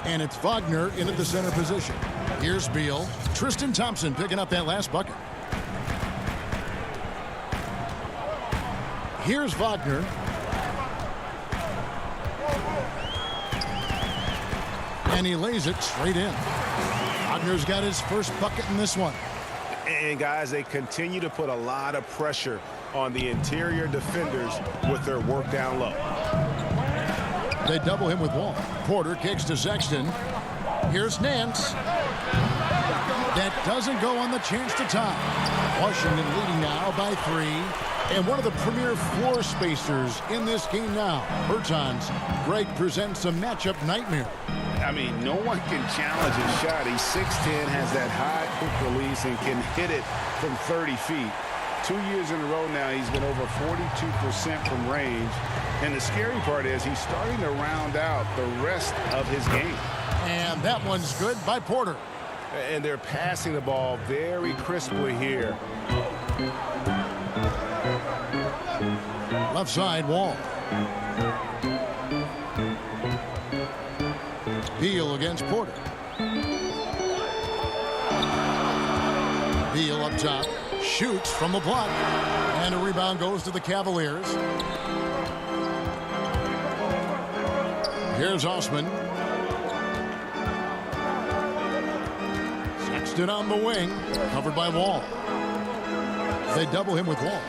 And it's Wagner in at the center position. Here's Beal. Tristan Thompson picking up that last bucket. Here's Wagner. And he lays it straight in. Wagner's got his first bucket in this one. And, guys, they continue to put a lot of pressure on the interior defenders with their work down low. They double him with Wall. Porter kicks to Sexton. Here's Nance. That doesn't go on the chance to tie. Washington leading now by 3. And one of the premier floor spacers in this game now. Bertans. Greg presents a matchup nightmare. I mean, no one can challenge his shot. He's 6'10", has that high quick release, and can hit it from 30 feet. 2 years in a row now, he's been over 42% from range. And the scary part is he's starting to round out the rest of his game. And that one's good by Porter. And they're passing the ball very crisply here. Left side, Wall. Beal against Porter. Beal up top. Shoots from the block. And a rebound goes to the Cavaliers. Here's Osman. Sexton on the wing, covered by Wall. They double him with Wall.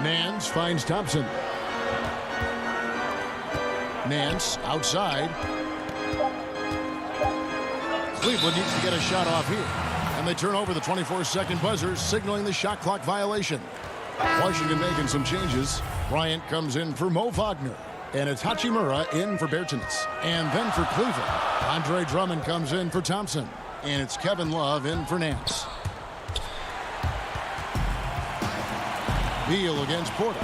Nance finds Thompson. Nance outside. Cleveland needs to get a shot off here. And they turn over the 24-second buzzer, signaling the shot clock violation. Washington making some changes. Bryant comes in for Mo Wagner. And it's Hachimura in for Bertans. And then for Cleveland, Andre Drummond comes in for Thompson. And it's Kevin Love in for Nance. Beal against Porter.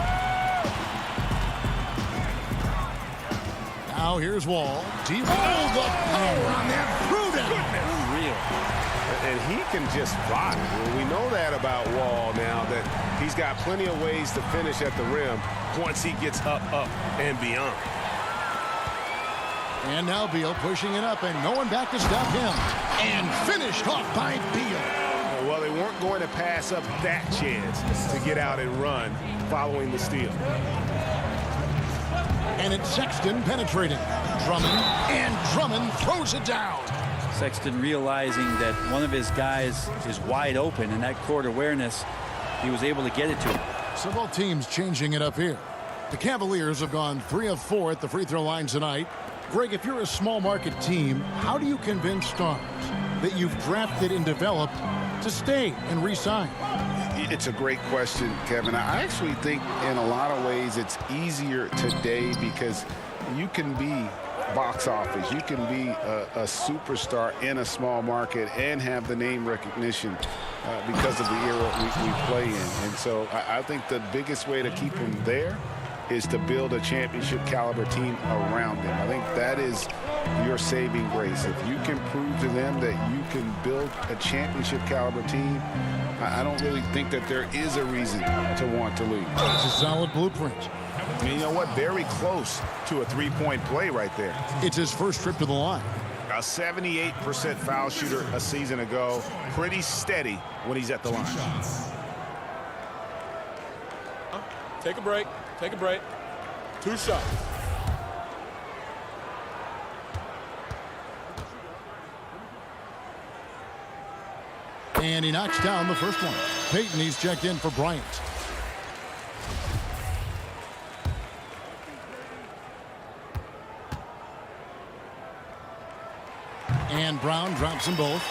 Now here's Wall. Deep. Oh, the power on that. Unreal. And he can just fly. We know that about Wall now, that he's got plenty of ways to finish at the rim once he gets up, and beyond. And now Beal pushing it up, and no one back to stop him. And finished off by Beal. Well, they weren't going to pass up that chance to get out and run following the steal. And it's Sexton penetrating. Drummond throws it down. Sexton realizing that one of his guys is wide open, and that court awareness, he was able to get it to him. So both teams changing it up here. The Cavaliers have gone 3 of 4 at the free throw line tonight. Greg, if you're a small market team, how do you convince stars that you've drafted and developed to stay and re-sign? It's a great question, Kevin. I actually think in a lot of ways it's easier today because you can be box office. You can be a superstar in a small market and have the name recognition because of the era we play in. And so I think the biggest way to keep them there is to build a championship caliber team around them. I think that is your saving grace. If you can prove to them that you can build a championship caliber team, I don't really think that there is a reason to want to leave. It's a solid blueprint. And you know what? Very close to a three-point play right there. It's his first trip to the line. A 78% foul shooter a season ago. Pretty steady when he's at the line. Take a break. Take a break. 2 shots. And he knocks down the first one. Payton, he's checked in for Bryant. And Brown drops them both.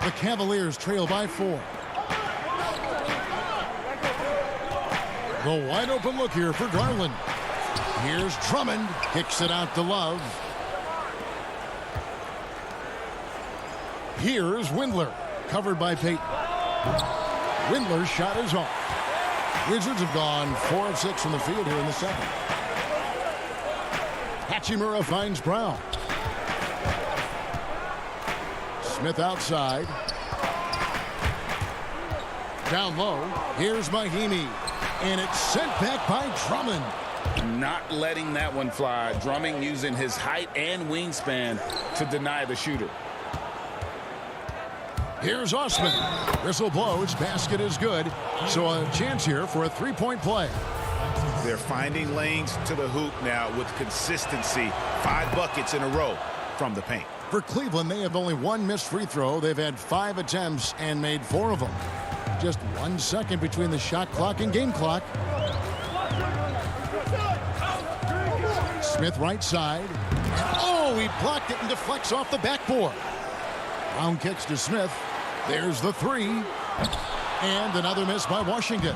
The Cavaliers trail by 4. The wide open look here for Garland. Here's Drummond. Kicks it out to Love. Here's Windler. Covered by Payton. Windler's shot is off. Wizards have gone 4 of 6 from the field here in the second. Hachimura finds Brown. Smith outside. Down low. Here's Mahimi. And it's sent back by Drummond. Not letting that one fly. Drummond using his height and wingspan to deny the shooter. Here's Osman. Whistle blows. Basket is good. So a chance here for a three-point play. They're finding lanes to the hoop now with consistency. 5 buckets in a row from the paint. For Cleveland, they have only 1 missed free throw. They've had 5 attempts and made 4 of them. Just 1 second between the shot clock and game clock. Smith right side. Oh, he blocked it and deflects off the backboard. Brown kicks to Smith. There's the 3. And another miss by Washington.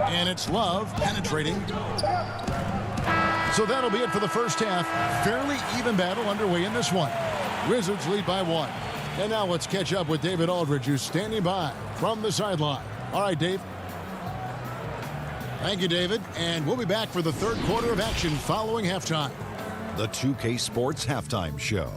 And it's Love penetrating. So that'll be it for the first half. Fairly even battle underway in this one. Wizards lead by 1. And now let's catch up with David Aldridge, who's standing by from the sideline. All right, Dave. Thank you, David. And we'll be back for the third quarter of action following halftime. The 2K Sports Halftime Show.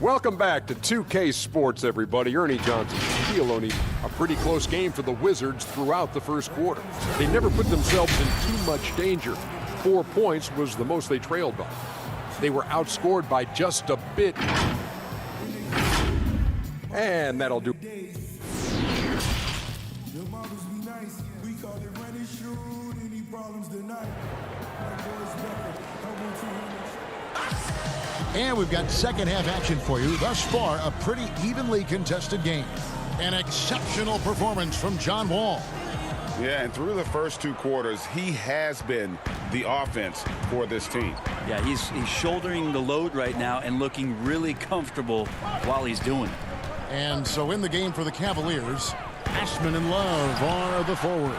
Welcome back to 2K Sports, everybody. Ernie Johnson, Shaquille O'Neal. A pretty close game for the Wizards throughout the first quarter. They never put themselves in too much danger. 4 points was the most they trailed by. They were outscored by just a bit. And that'll do. And we've got second half action for you. Thus far, a pretty evenly contested game. An exceptional performance from John Wall. Yeah, and through the first 2 quarters, he has been the offense for this team. Yeah, he's shouldering the load right now and looking really comfortable while he's doing it. And so in the game for the Cavaliers, Ashman and Love are the forwards.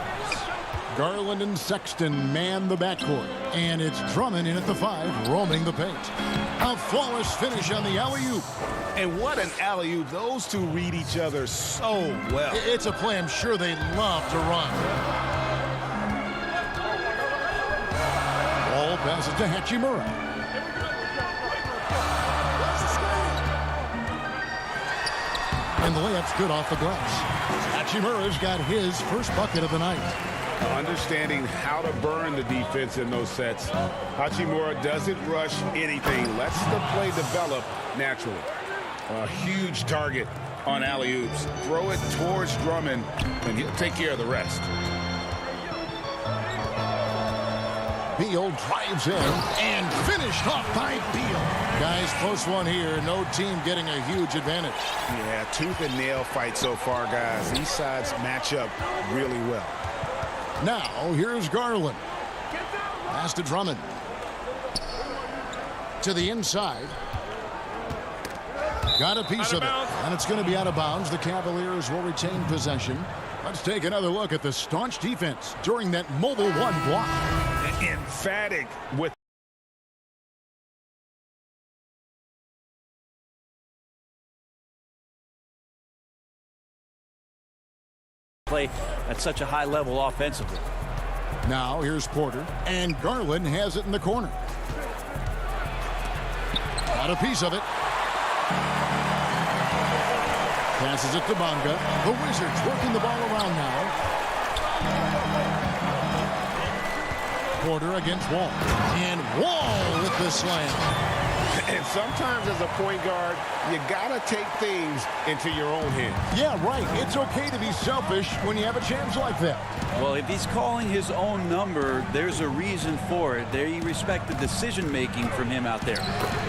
Garland and Sexton man the backcourt. And it's Drummond in at the 5, roaming the paint. A flawless finish on the alley-oop. And what an alley-oop. Those two read each other so well. It's a play I'm sure they love to run. Ball passes to Hachimura. And the layup's good off the glass. Hachimura's got his first bucket of the night. Understanding how to burn the defense in those sets. Hachimura doesn't rush anything. Lets the play develop naturally. A huge target on alley-oops. Throw it towards Drummond, and he'll take care of the rest. Beal drives in and finished off by Beal. Guys, close one here. No team getting a huge advantage. Yeah, tooth and nail fight so far, guys. These sides match up really well. Now, here's Garland. Pass to Drummond. To the inside. Got a piece of it. And it's going to be out of bounds. The Cavaliers will retain possession. Let's take another look at the staunch defense during that mobile 1 block. Emphatic with play at such a high level offensively. Now here's Porter, and Garland has it in the corner. Got a piece of it. Passes it to Bonga. The Wizards working the ball around now. Porter against Wall. And Wall with the slam. And sometimes as a point guard, you gotta take things into your own hands. Yeah, right. It's okay to be selfish when you have a chance like that. Well, if he's calling his own number, there's a reason for it. They respect the decision-making from him out there.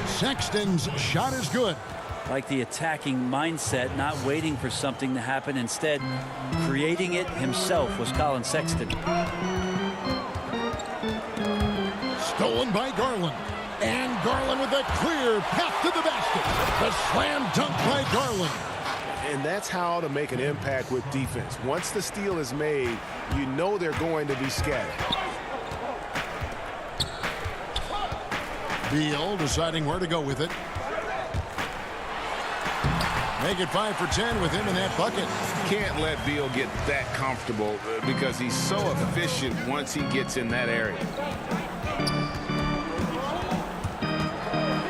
Sexton's shot is good. Like the attacking mindset, not waiting for something to happen. Instead, creating it himself was Colin Sexton. Stolen by Garland. And Garland with a clear path to the basket. The slam dunk by Garland. And that's how to make an impact with defense. Once the steal is made, you know they're going to be scattered. Beal deciding where to go with it. Make it 5 for 10 with him in that bucket. Can't let Beal get that comfortable because he's so efficient once he gets in that area.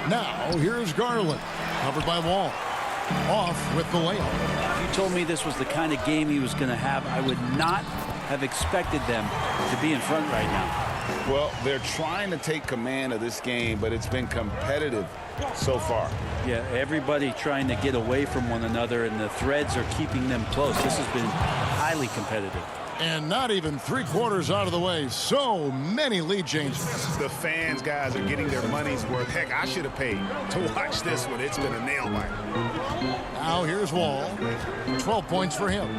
Now, here's Garland. Covered by Wall. Off with the layup. If you told me this was the kind of game he was going to have, I would not have expected them to be in front right now. Well, they're trying to take command of this game, but it's been competitive so far. Yeah, everybody trying to get away from one another, and the threads are keeping them close. This has been highly competitive. And not even 3/4 out of the way. So many lead changes. The fans, guys, are getting their money's worth. Heck, I should have paid to watch this one. It's been a nail biter. Now here's Wall. 12 points for him.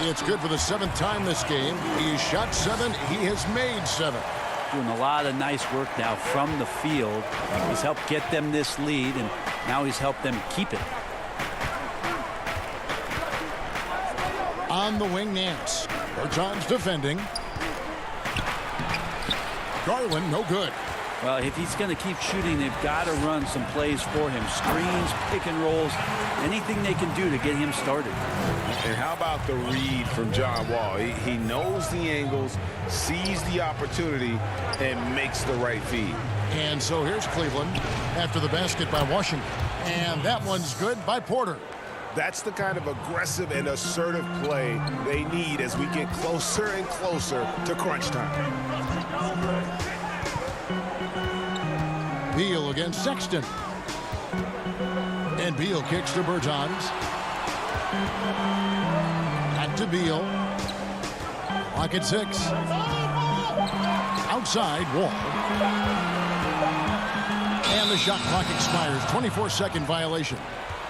It's good for the 7th time this game. He's shot 7. He has made 7. Doing a lot of nice work now from the field. He's helped get them this lead, and now he's helped them keep it. On the wing, Nance. Bertans defending. Garland, no good. Well, if he's going to keep shooting, they've got to run some plays for him. Screens, pick and rolls, anything they can do to get him started. And how about the read from John Wall? He knows the angles, sees the opportunity, and makes the right feed. And so here's Cleveland after the basket by Washington. And that one's good by Porter. That's the kind of aggressive and assertive play they need as we get closer and closer to crunch time. Beal against Sexton. And Beal kicks to Bertans. Back to Beal. Clock at 6. Outside, Wall. And the shot clock expires. 24-second violation.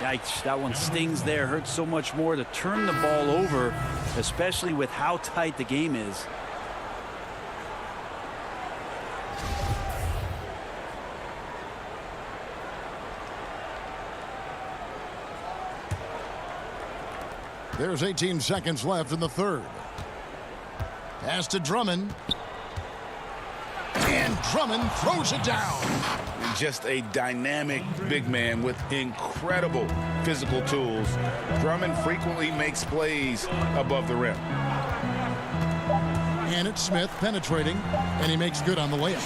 Yikes, that one stings there. Hurts so much more to turn the ball over, especially with how tight the game is. There's 18 seconds left in the third. Pass to Drummond. And Drummond throws it down. Just a dynamic big man with incredible physical tools. Drummond frequently makes plays above the rim. And it's Smith penetrating, and he makes good on the layup.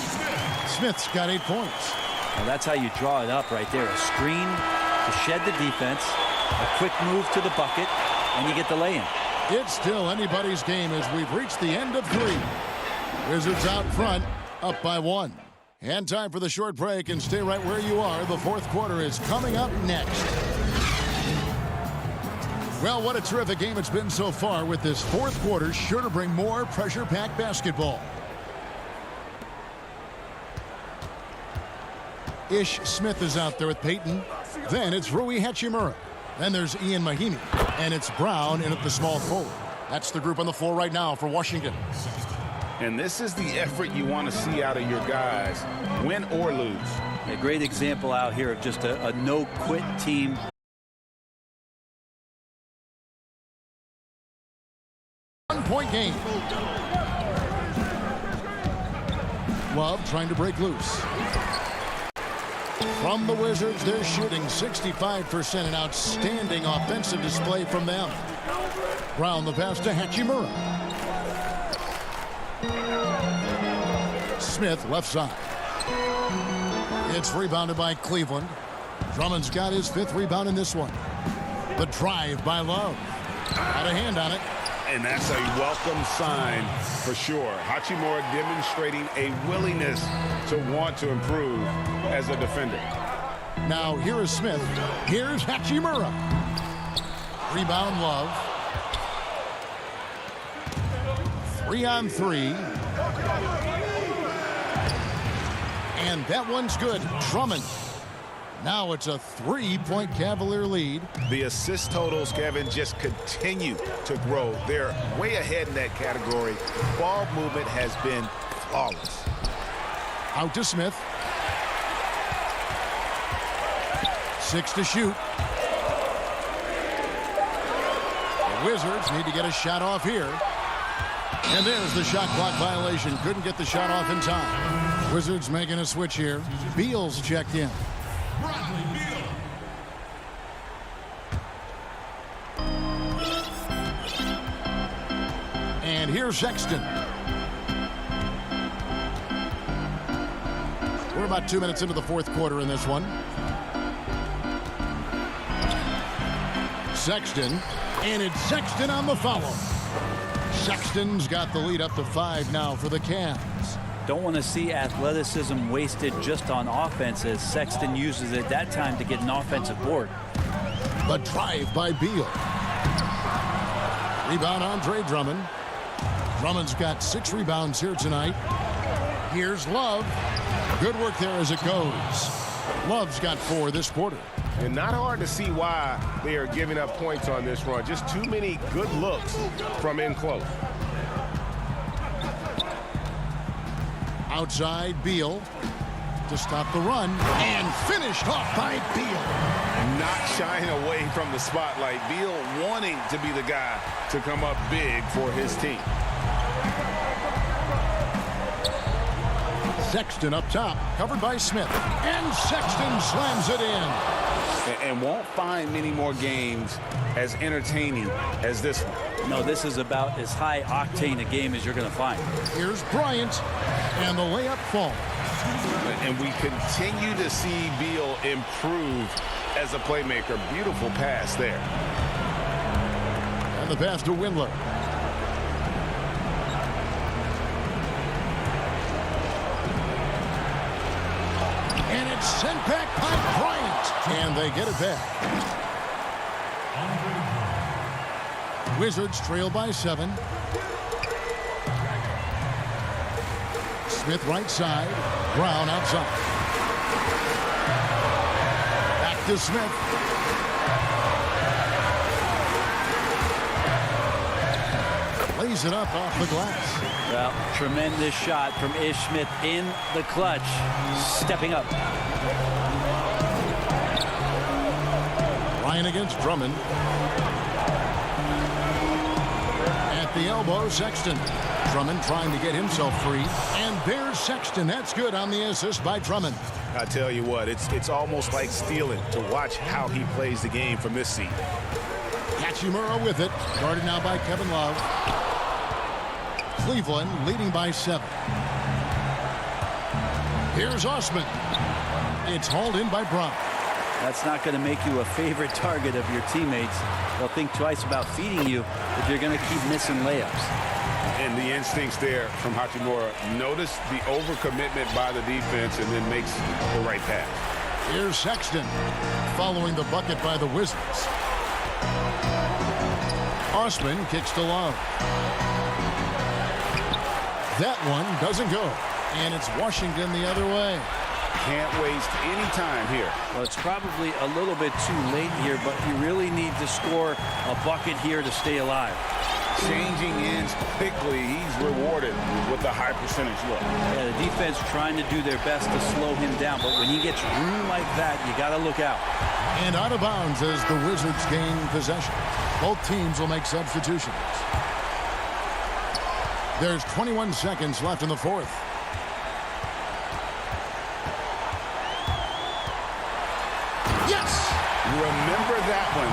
Smith's got 8 points. Well, that's how you draw it up right there. A screen to shed the defense, a quick move to the bucket, and you get the lay-in. It's still anybody's game as we've reached the end of 3. Wizards out front, up by 1. And time for the short break, and stay right where you are. The fourth quarter is coming up next. Well, what a terrific game it's been so far, with this fourth quarter sure to bring more pressure-packed basketball. Ish Smith is out there with Peyton. Then it's Rui Hachimura. Then there's Ian Mahinmi. And it's Brown in at the small forward. That's the group on the floor right now for Washington. And this is the effort you want to see out of your guys, win or lose. A great example out here of just a no-quit team. One-point game. Love trying to break loose. From the Wizards, they're shooting 65%, an outstanding offensive display from them. Brown the pass to Hachimura. Smith left side. It's rebounded by Cleveland. Drummond's got his 5th rebound in this one. The drive by Love. Got a hand on it. And that's a welcome sign for sure. Hachimura demonstrating a willingness to want to improve as a defender. Now here is Smith. Here's Hachimura. Rebound Love. 3-on-3. And that one's good. Drummond. Now it's a 3-point Cavalier lead. The assist totals, Kevin, just continue to grow. They're way ahead in that category. Ball movement has been flawless. Out to Smith. 6 to shoot. The Wizards need to get a shot off here. And there's the shot clock violation. Couldn't get the shot off in time. Wizards making a switch here. Beal's checked in. And here's Sexton. We're about 2 minutes into the fourth quarter in this one. Sexton, and it's Sexton on the follow. Sexton's got the lead up to 5 now for the Cavs. Don't want to see athleticism wasted just on offense, as Sexton uses it that time to get an offensive board. The drive by Beal. Rebound Andre Drummond. Drummond's got 6 rebounds here tonight. Here's Love. Good work there as it goes. Love's got 4 this quarter. And not hard to see why they are giving up points on this run. Just too many good looks from in close. Outside Beal to stop the run, and finished off by Beal. Not shying away from the spotlight. Beal wanting to be the guy to come up big for his team. Sexton up top, covered by Smith, and Sexton slams it in. And won't find many more games as entertaining as this one. No, this is about as high octane a game as you're going to find. Here's Bryant, and the layup falls. And we continue to see Beal improve as a playmaker. Beautiful pass there. And the pass to Windler. And it's Sent back by Bryant. And they get it back. Wizards trail by 7. Smith right side. Brown outside. Back to Smith. Lays it up off the glass. Well, tremendous shot from Ish Smith in the clutch. Stepping up. Ryan against Drummond. At the elbow, Sexton. Drummond trying to get himself free. And there's Sexton. That's good on the assist by Drummond. I tell you what, it's almost like stealing to watch how he plays the game from this seat. Hachimura with it. Guarded now by Kevin Love. Cleveland leading by 7. Here's Osman. It's hauled in by Brown. That's not going to make you a favorite target of your teammates. They'll think twice about feeding you if you're going to keep missing layups. And the instincts there from Hachimura. Notice the overcommitment by the defense and then makes the right pass. Here's Sexton following the bucket by the Wizards. Osman kicks to Love. That one doesn't go. And it's Washington the other way. Can't waste any time here. Well, it's probably a little bit too late here, but you really need to score a bucket here to stay alive. Changing ends quickly. He's rewarded with a high percentage look. Yeah, the defense trying to do their best to slow him down, but when he gets room like that, you got to look out. And out of bounds as the Wizards gain possession. Both teams will make substitutions. There's 21 seconds left in the fourth. Yes! Remember that one.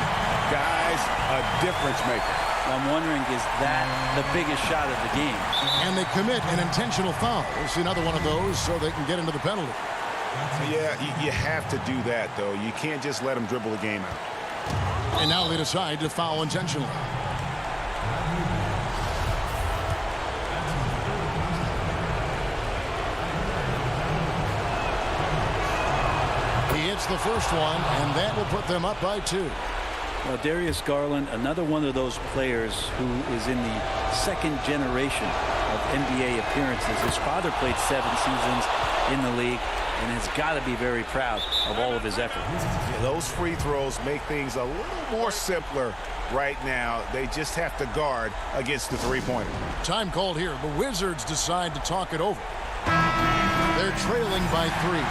Guys, a difference maker. I'm wondering, is that the biggest shot of the game? And they commit an intentional foul. We'll see another one of those so they can get into the penalty. Yeah, you have to do that, though. You can't just let them dribble the game out. And now they decide to foul intentionally. He hits the first one, and that will put them up by 2. Well, Darius Garland, another one of those players who is in the second generation of NBA appearances. His father played 7 seasons in the league and has got to be very proud of all of his effort. Yeah, those free throws make things a little more simpler right now. They just have to guard against the three-pointer. Time called here. The Wizards decide to talk it over. They're trailing by 3.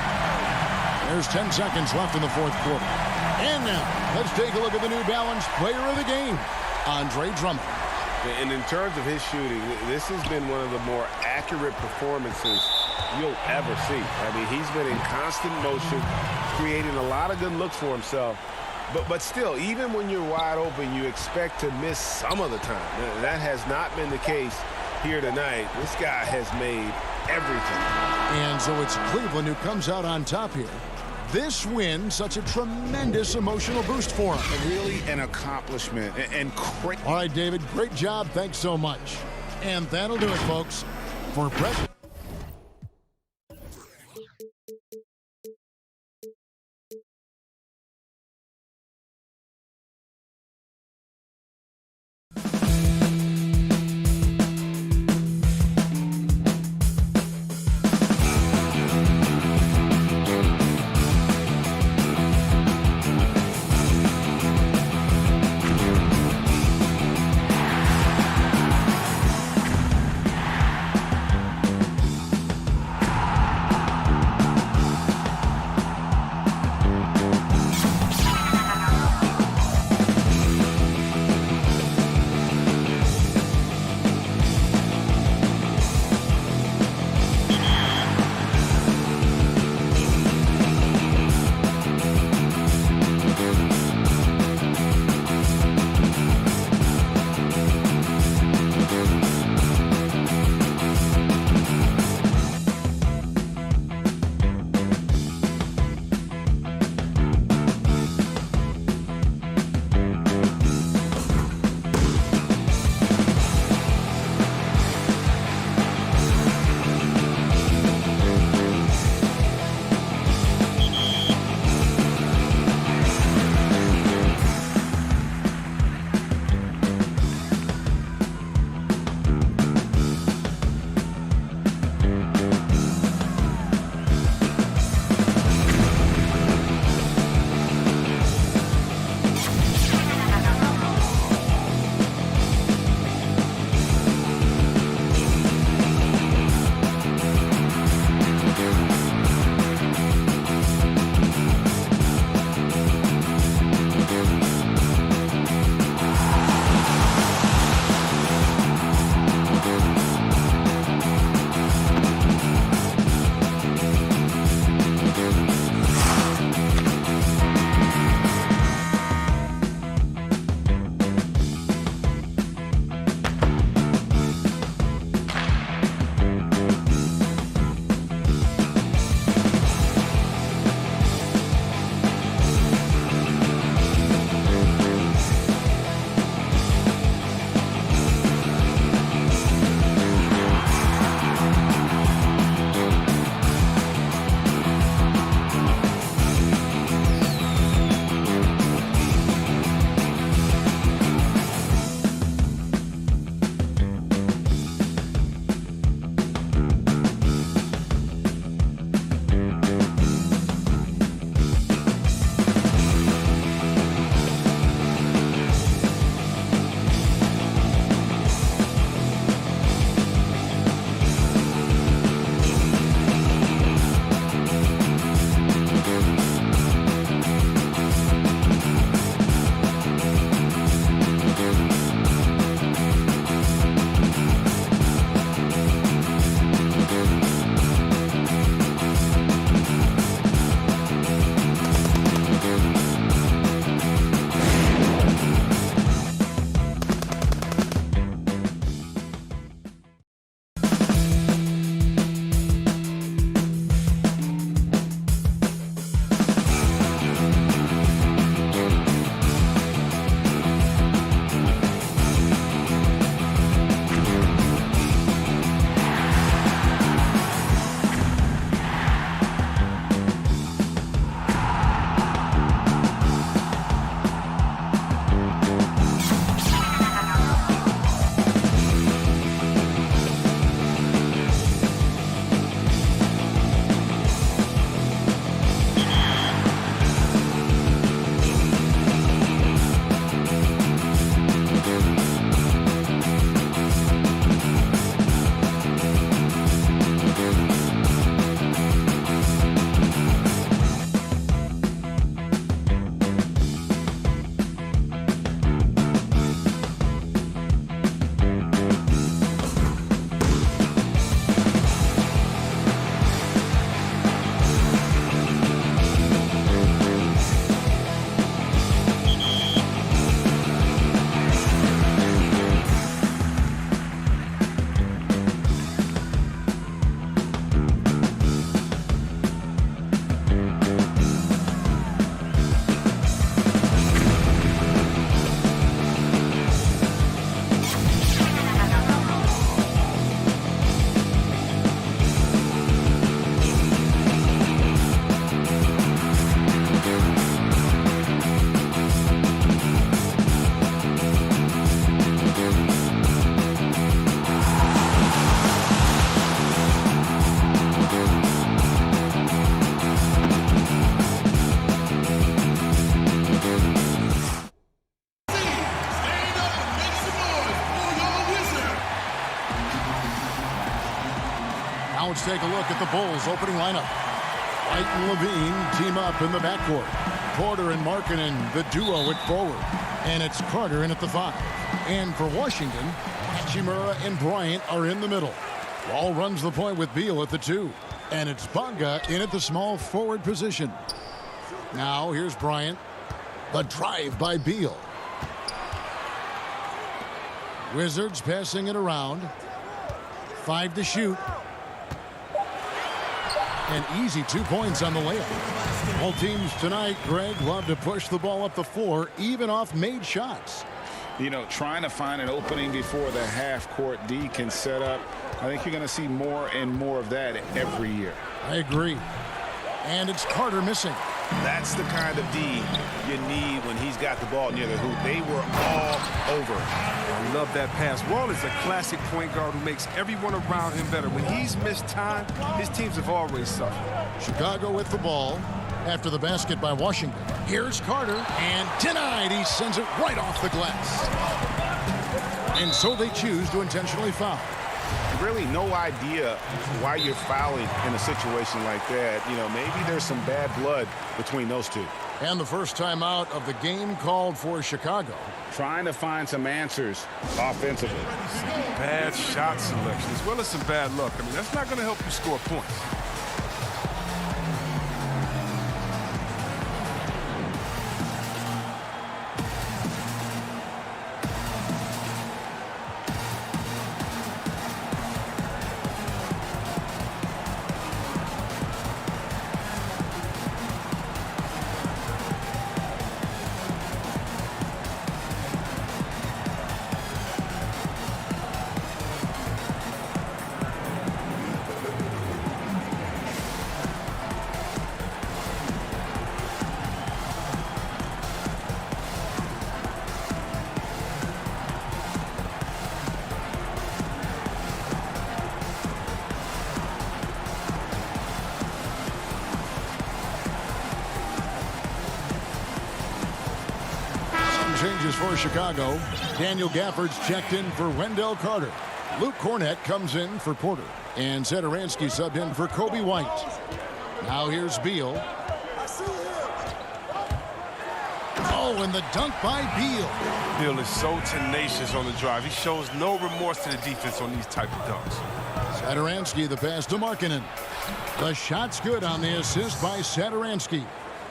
There's 10 seconds left in the fourth quarter. And now, let's take a look at the New Balance player of the game, Andre Drummond. And in terms of his shooting, this has been one of the more accurate performances you'll ever see. I mean, he's been in constant motion, creating a lot of good looks for himself. But still, even when you're wide open, you expect to miss some of the time. That has not been the case here tonight. This guy has made everything. And so it's Cleveland who comes out on top here. This win, such a tremendous emotional boost for him. Really an accomplishment. And all right, David, great job. Thanks so much. And that'll do it, folks, for President. Let's take a look at the Bulls' opening lineup. White and Levine team up in the backcourt. Porter and Markkanen, the duo at forward. And it's Carter in at the 5. And for Washington, Hachimura and Bryant are in the middle. Wall runs the point with Beal at the 2. And it's Bonga in at the small forward position. Now here's Bryant. The drive by Beal. Wizards passing it around. 5 to shoot. And easy 2 points on the layup. Both teams tonight, Greg, love to push the ball up the floor, even off made shots. You know, trying to find an opening before the half-court D can set up. I think you're going to see more and more of that every year. I agree. And it's Carter missing. That's the kind of D you need when he's got the ball near the hoop. They were all over. I love that pass. Wall is a classic point guard who makes everyone around him better. When he's missed time, his teams have always suffered. Chicago with the ball after the basket by Washington. Here's Carter, and denied. He sends it right off the glass. And so they choose to intentionally foul. Really no idea why you're fouling in a situation like that. You know, maybe there's some bad blood between those two. And the first timeout of the game called for Chicago. Trying to find some answers offensively. Bad shot selection as well as some bad luck. I mean, that's not going to help you score points. Changes for Chicago. Daniel Gafford's checked in for Wendell Carter. Luke Cornett comes in for Porter. And Satoransky subbed in for Kobe White. Now here's Beal. Oh, and the dunk by Beal. Beal is so tenacious on the drive. He shows no remorse to the defense on these type of dunks. Satoransky, the pass to Markkanen. The shot's good on the assist by Satoransky.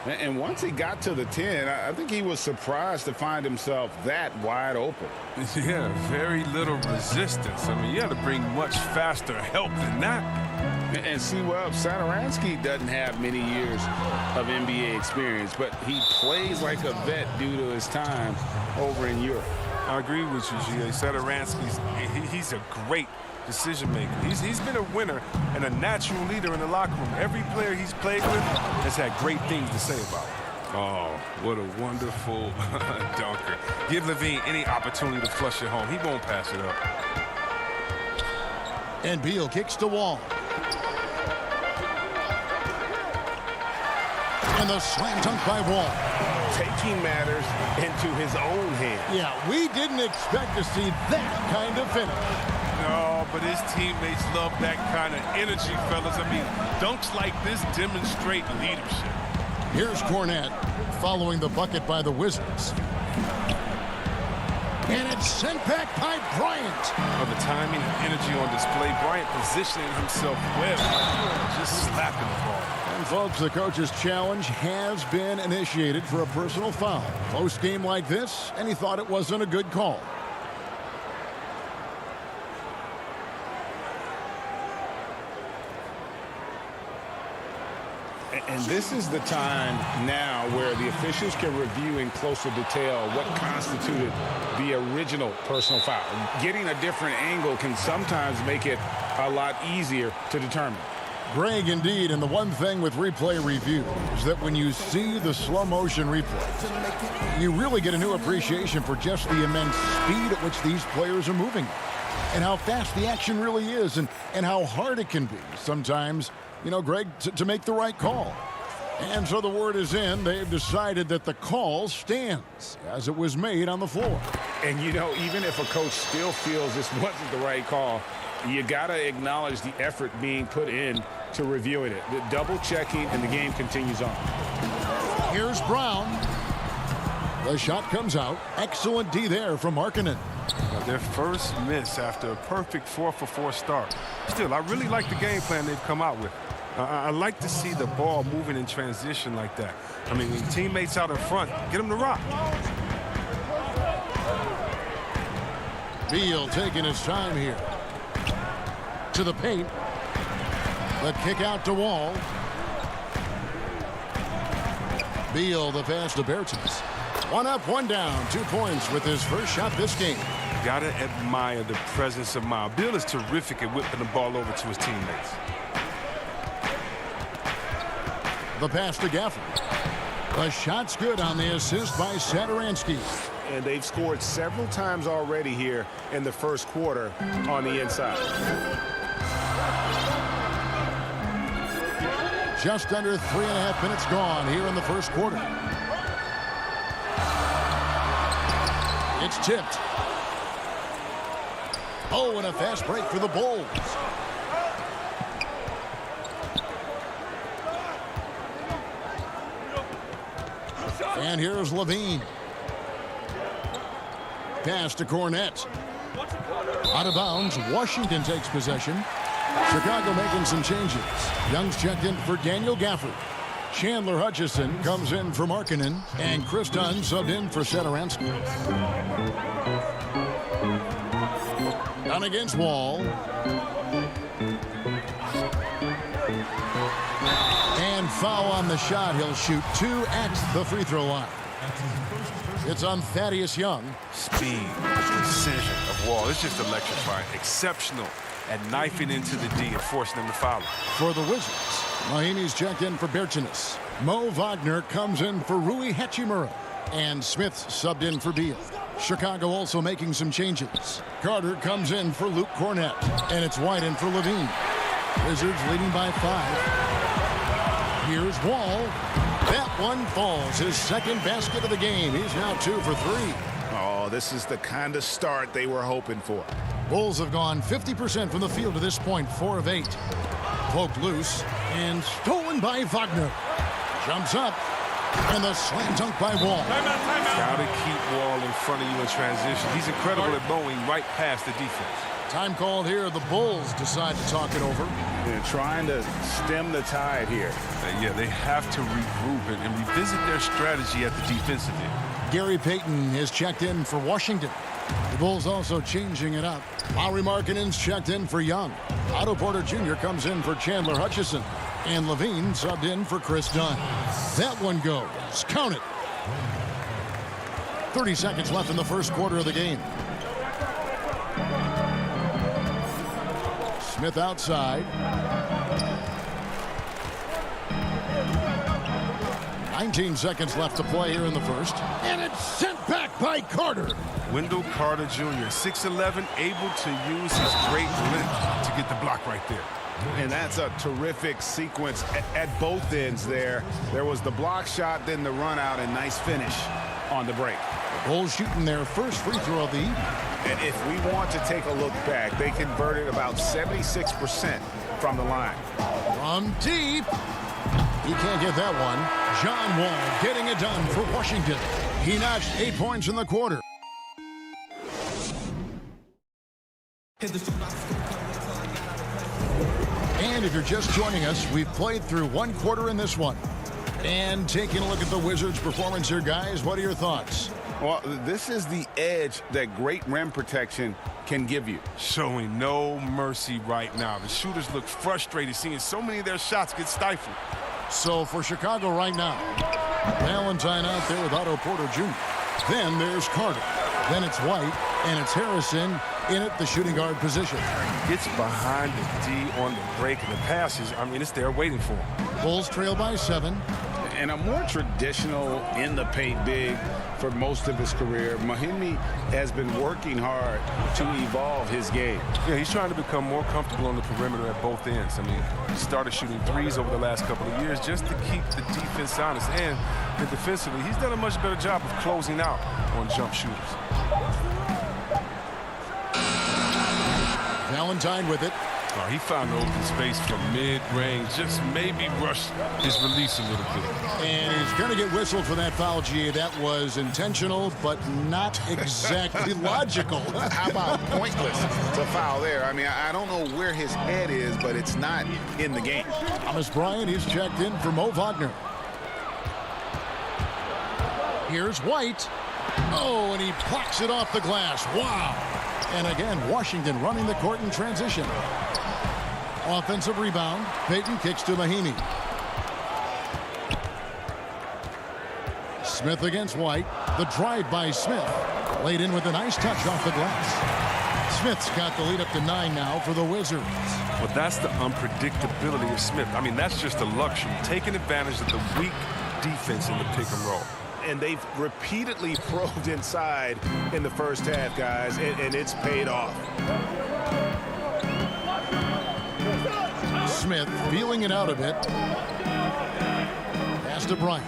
And once he got to the 10, I think he was surprised to find himself that wide open. Yeah, very little resistance. I mean, you had to bring much faster help than that. And see, well, Satoransky doesn't have many years of NBA experience, but he plays like a vet due to his time over in Europe. I agree with you, G.A. Satoransky's he's a great decision maker. He's been a winner and a natural leader in the locker room. Every player he's played with has had great things to say about him. Oh, what a wonderful dunker. Give Levine any opportunity to flush it home. He won't pass it up. And Beal kicks to Wall. And the slam dunk by Wall. Taking matters into his own hands. Yeah, we didn't expect to see that kind of finish. No, but his teammates love that kind of energy, fellas. I mean, dunks like this demonstrate leadership. Here's Cornett following the bucket by the Wizards. And it's sent back by Bryant. Well, the timing and energy on display. Bryant positioning himself well, just slapping the ball. And folks, the coach's challenge has been initiated for a personal foul. Close game like this, and he thought it wasn't a good call. And this is the time now where the officials can review in closer detail what constituted the original personal foul. Getting a different angle can sometimes make it a lot easier to determine. Greg, indeed, and the one thing with replay review is that when you see the slow motion replay, you really get a new appreciation for just the immense speed at which these players are moving and how fast the action really is and how hard it can be sometimes, you know, Greg, to make the right call. And so the word is in. They've decided that the call stands as it was made on the floor. And, you know, even if a coach still feels this wasn't the right call, You got to acknowledge the effort being put in to reviewing it. The double checking, and the game continues on. Here's Brown. The shot comes out. Excellent D there from Markkanen. Their first miss after a perfect 4-for-4 start. Still, I really like the game plan they've come out with. I like to see the ball moving in transition like that. I mean, when teammates out in front, get them to rock. Beal taking his time here. To the paint. The kick out to Wall. Beal the pass to Bertens. 1 up, 1 down. 2 points with his first shot this game. Gotta admire the presence of mind. Beal is terrific at whipping the ball over to his teammates. The pass to Gafford. The shot's good on the assist by Satoransky. And they've scored several times already here in the first quarter on the inside. Just under 3.5 minutes gone here in the first quarter. It's tipped. Oh, and a fast break for the Bulls. And here's Levine. Pass to Cornette. Out of bounds, Washington takes possession. Chicago making some changes. Young's checked in for Daniel Gafford. Chandler Hutchison comes in for Markkanen. And Chris Dunn subbed in for Satoransky. Down against Wall. And foul on the shot. He'll shoot 2 at the free throw line. It's on Thaddeus Young. Speed, precision of Wall. It's just electrifying. Exceptional at knifing into the D and forcing them to foul. For the Wizards, Mahinmi's checked in for Bertens. Mo Wagner comes in for Rui Hachimura. And Smith subbed in for Beal. Chicago also making some changes. Carter comes in for Luke Cornette. And it's White in for Levine. Wizards leading by 5. Here's Wall. That one falls. His second basket of the game. He's now 2 for 3. Oh, this is the kind of start they were hoping for. Bulls have gone 50% from the field to this point, 4 of 8. Poked loose and stolen by Wagner. Jumps up. And the slam dunk by Wall. Gotta keep Wall in front of you in transition. He's incredible at blowing right past the defense. Time called here. The Bulls decide to talk it over. They're trying to stem the tide here. Yeah, they have to regroup and revisit their strategy at the defensive end. Gary Payton is checked in for Washington. The Bulls also changing it up. Lauri Markkanen's checked in for Young. Otto Porter Jr. comes in for Chandler Hutchison. And Levine subbed in for Chris Dunn. That one goes. Count it. 30 seconds left in the first quarter of the game. Smith outside. 19 seconds left to play here in the first. And it's sent back by Carter. Wendell Carter Jr., 6'11", able to use his great length to get the block right there. And that's a terrific sequence at both ends there. There was the block shot, then the run out, and nice finish on the break. Bulls shooting their first free throw of the evening. And if we want to take a look back, they converted about 76% from the line. From deep. He can't get that one. John Wall getting it done for Washington. He notched 8 points in the quarter. And if you're just joining us, we've played through 1 quarter in this one. And taking a look at the Wizards' performance here, guys, what are your thoughts? Well, this is the edge that great rim protection can give you. Showing no mercy right now. The shooters look frustrated seeing so many of their shots get stifled. So for Chicago right now, Valentine out there with Otto Porter Jr. Then there's Carter. Then it's White, and it's Harrison in at the shooting guard position. Gets behind the D on the break, and the passes, I mean, it's there waiting for him. Bulls trail by 7. And a more traditional in the paint big for most of his career. Mahinmi has been working hard to evolve his game. Yeah, he's trying to become more comfortable on the perimeter at both ends. I mean, he started shooting threes over the last couple of years just to keep the defense honest. And defensively, he's done a much better job of closing out on jump shooters. Valentine with it. Oh, he found open space from mid-range, just maybe rushed his release a little bit. And he's going to get whistled for that foul, G. That was intentional, but not exactly logical. How about pointless to foul there? I mean, I don't know where his head is, but it's not in the game. Thomas Bryant is checked in for Mo Wagner. Here's White. Oh, and he plucks it off the glass. Wow. And again, Washington running the court in transition. Offensive rebound. Payton kicks to Mahimi. Smith against White. The drive by Smith. Laid in with a nice touch off the glass. Smith's got the lead up to 9 now for the Wizards. Well, that's the unpredictability of Smith. I mean, that's just a luxury. Taking advantage of the weak defense in the pick and roll. And they've repeatedly probed inside in the first half, guys, and it's paid off. Smith feeling it out a bit. Pass to Bryant.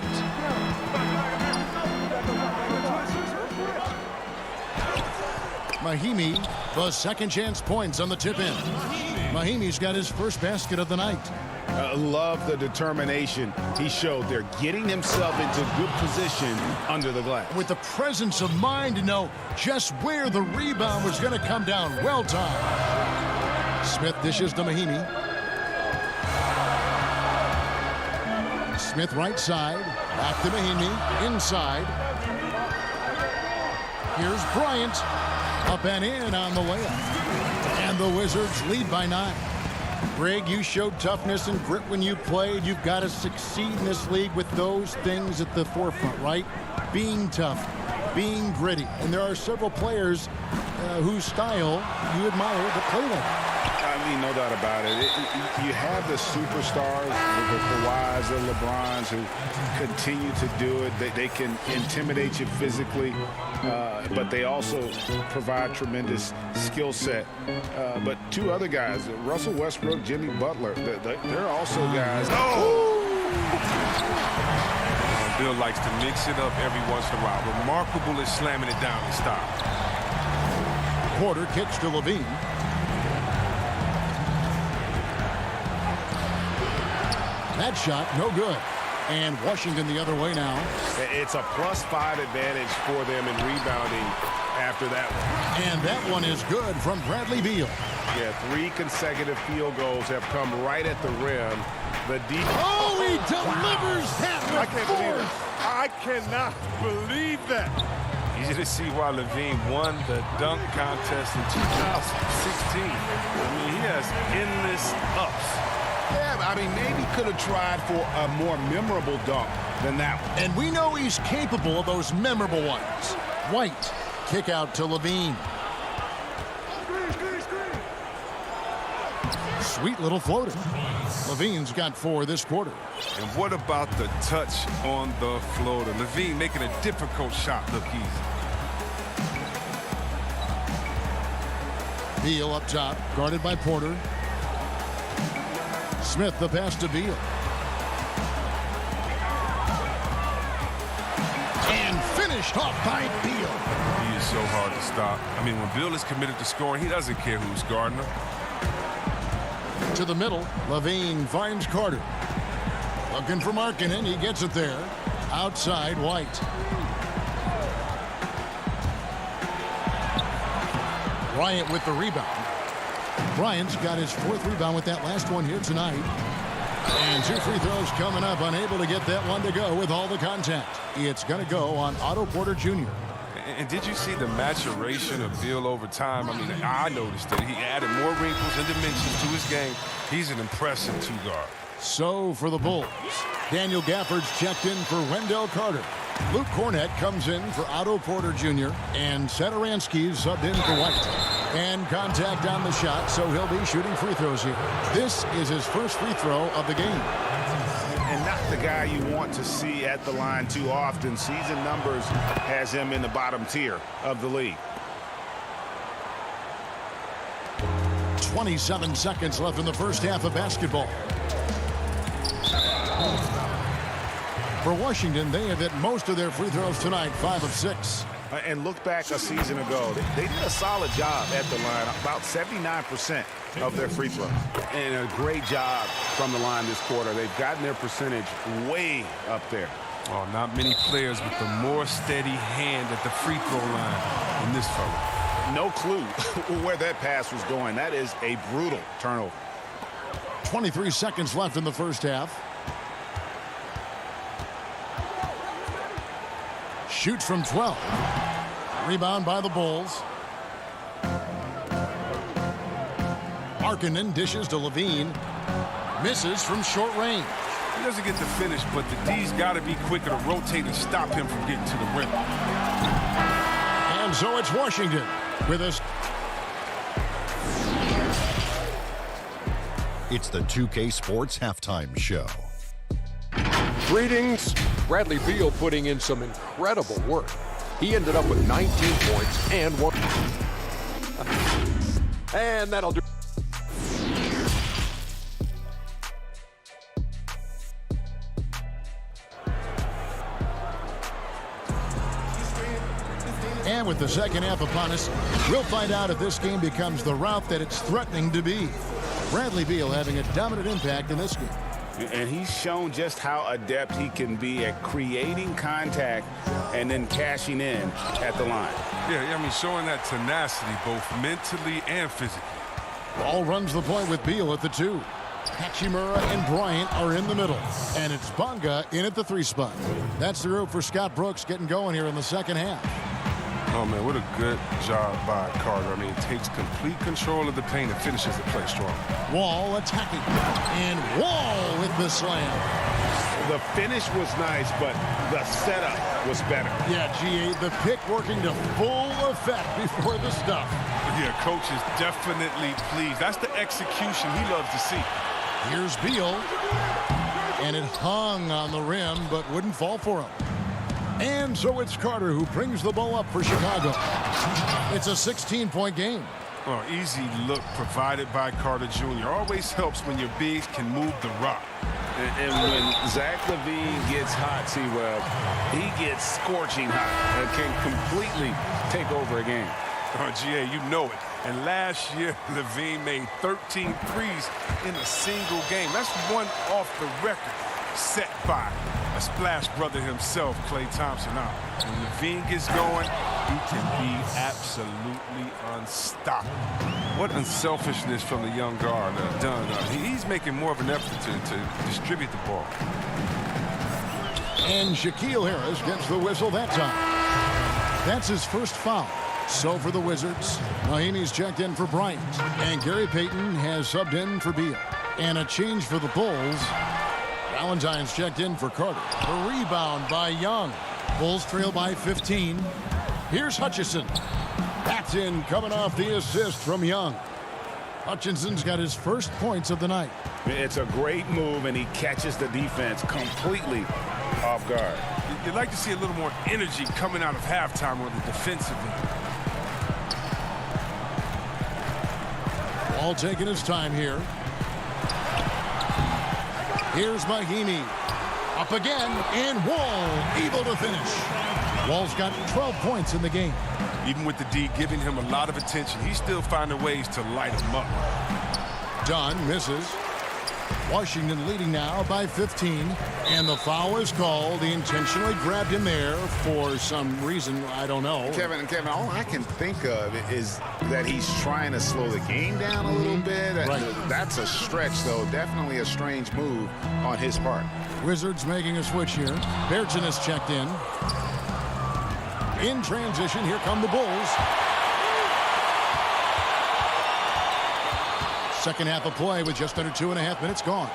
Mahimi, the second chance points on the tip in. Mahimi's got his first basket of the night. Love the determination he showed there, getting himself into good position under the glass. With the presence of mind to know just where the rebound was going to come down. Well timed. Smith dishes to Mahimi. Smith right side. Back to Mahimi. Inside. Here's Bryant. Up and in on the layup. And the Wizards lead by 9. Greg, you showed toughness and grit when you played. You've got to succeed in this league with those things at the forefront, right? Being tough, being gritty. And there are several players whose style you admire that play like that. I mean, no doubt about it. You have the superstars, the Kawhis, the LeBrons, who continue to do it. They can intimidate you physically, but they also provide tremendous skill set. But two other guys, Russell Westbrook, Jimmy Butler, they're also guys. Bill likes to mix it up every once in a while. Remarkable is slamming it down and stop. Porter kicks to Levine. That shot, no good. And Washington the other way now. It's a +5 advantage for them in rebounding after that one. And that one is good from Bradley Beal. Yeah, 3 consecutive field goals have come right at the rim. The deep. Oh, he delivers that with I can't believe it. force. I cannot believe that. Easy to see why Levine won the dunk contest in 2016. I mean, he has endless ups. Yeah, I mean, maybe could have tried for a more memorable dunk than that one. And we know he's capable of those memorable ones. White, kick out to Levine. Sweet little floater. Levine's got 4 this quarter. And what about the touch on the floater? Levine making a difficult shot look easy. Beal up top, guarded by Porter. Smith the pass to Beal. And finished off by Beal. He is so hard to stop. I mean, when Beal is committed to scoring, he doesn't care who's guarding him. To the middle, Levine finds Carter. Looking for Markkanen, he gets it there. Outside, White. Bryant with the rebound. Bryant's got his 4th rebound with that last one here tonight. And 2 free throws coming up, unable to get that one to go with all the contact. It's going to go on Otto Porter Jr. And did you see the maturation of Beal over time? I mean, I noticed it. He added more wrinkles and dimensions to his game. He's an impressive 2-guard. So for the Bulls, Daniel Gafford's checked in for Wendell Carter. Luke Cornett comes in for Otto Porter Jr. And Satoransky's subbed in for White. And contact on the shot, so he'll be shooting free throws here. This is his first free throw of the game. And not the guy you want to see at the line too often. Season numbers has him in the bottom tier of the league. 27 seconds left in the first half of basketball. For Washington, they have hit most of their free throws tonight, 5 of 6. And look back a season ago, they did a solid job at the line, about 79% of their free throws. And a great job from the line this quarter. They've gotten their percentage way up there. Oh, not many players with a more steady hand at the free throw line than this fella. No clue where that pass was going. That is a brutal turnover. 23 seconds left in the first half. Shoots from 12. Rebound by the Bulls. Markkanen dishes to Levine. Misses from short range. He doesn't get the finish, but the D's got to be quicker to rotate and stop him from getting to the rim. And so it's Washington with us. It's the 2K Sports Halftime Show. Greetings. Bradley Beal putting in some incredible work. He ended up with 19 points and one. And that'll do. And with the second half upon us, we'll find out if this game becomes the rout that it's threatening to be. Bradley Beal having a dominant impact in this game. And he's shown just how adept he can be at creating contact and then cashing in at the line. Yeah, I mean, showing that tenacity both mentally and physically. Ball runs the point with Beal at the 2. Hachimura and Bryant are in the middle. And it's Bonga in at the 3 spot. That's the group for Scott Brooks getting going here in the second half. Oh, man, what a good job by Carter. I mean, he takes complete control of the paint and finishes the play strong. Wall attacking. And Wall with the slam. The finish was nice, but the setup was better. Yeah, GA, the pick working to full effect before the stuff. Yeah, coach is definitely pleased. That's the execution he loves to see. Here's Beal. And it hung on the rim, but wouldn't fall for him. And so it's Carter who brings the ball up for Chicago. It's a 16-point game. Oh, easy look provided by Carter Jr. Always helps when your bigs can move the rock. And when Zach LaVine gets hot, C-Web, he gets scorching hot and can completely take over a game. Oh, GA, you know it. And last year, LaVine made 13 threes in a single game. That's one off the record set by a splash brother himself, Klay Thompson. Now, when LaVine gets going, he can be absolutely unstoppable. What unselfishness from the young guard done. He's making more of an effort to distribute the ball. And Shaquille Harris gets the whistle that time. That's his first foul. So for the Wizards, Mahimi's checked in for Bryant. And Gary Payton has subbed in for Beal. And a change for the Bulls. Valentine's checked in for Carter. A rebound by Young. Bulls trail by 15. Here's Hutchison. That's in, coming off the assist from Young. Hutchinson's got his first points of the night. It's a great move, and he catches the defense completely off guard. You'd like to see a little more energy coming out of halftime on the defensive end. Ball taking his time here. Here's Mahimi. Up again, and Wall able to finish. Wall's got 12 points in the game. Even with the D giving him a lot of attention, he's still finding ways to light him up. Dunn misses. Washington leading now by 15. And the foul is called. He intentionally grabbed him there for some reason. I don't know. Kevin, all I can think of is that he's trying to slow the game down a little bit. Right. That's a stretch, though. Definitely a strange move on his part. Wizards making a switch here. Bergson is checked in. In transition, here come the Bulls. Second half of play with just under 2.5 minutes gone.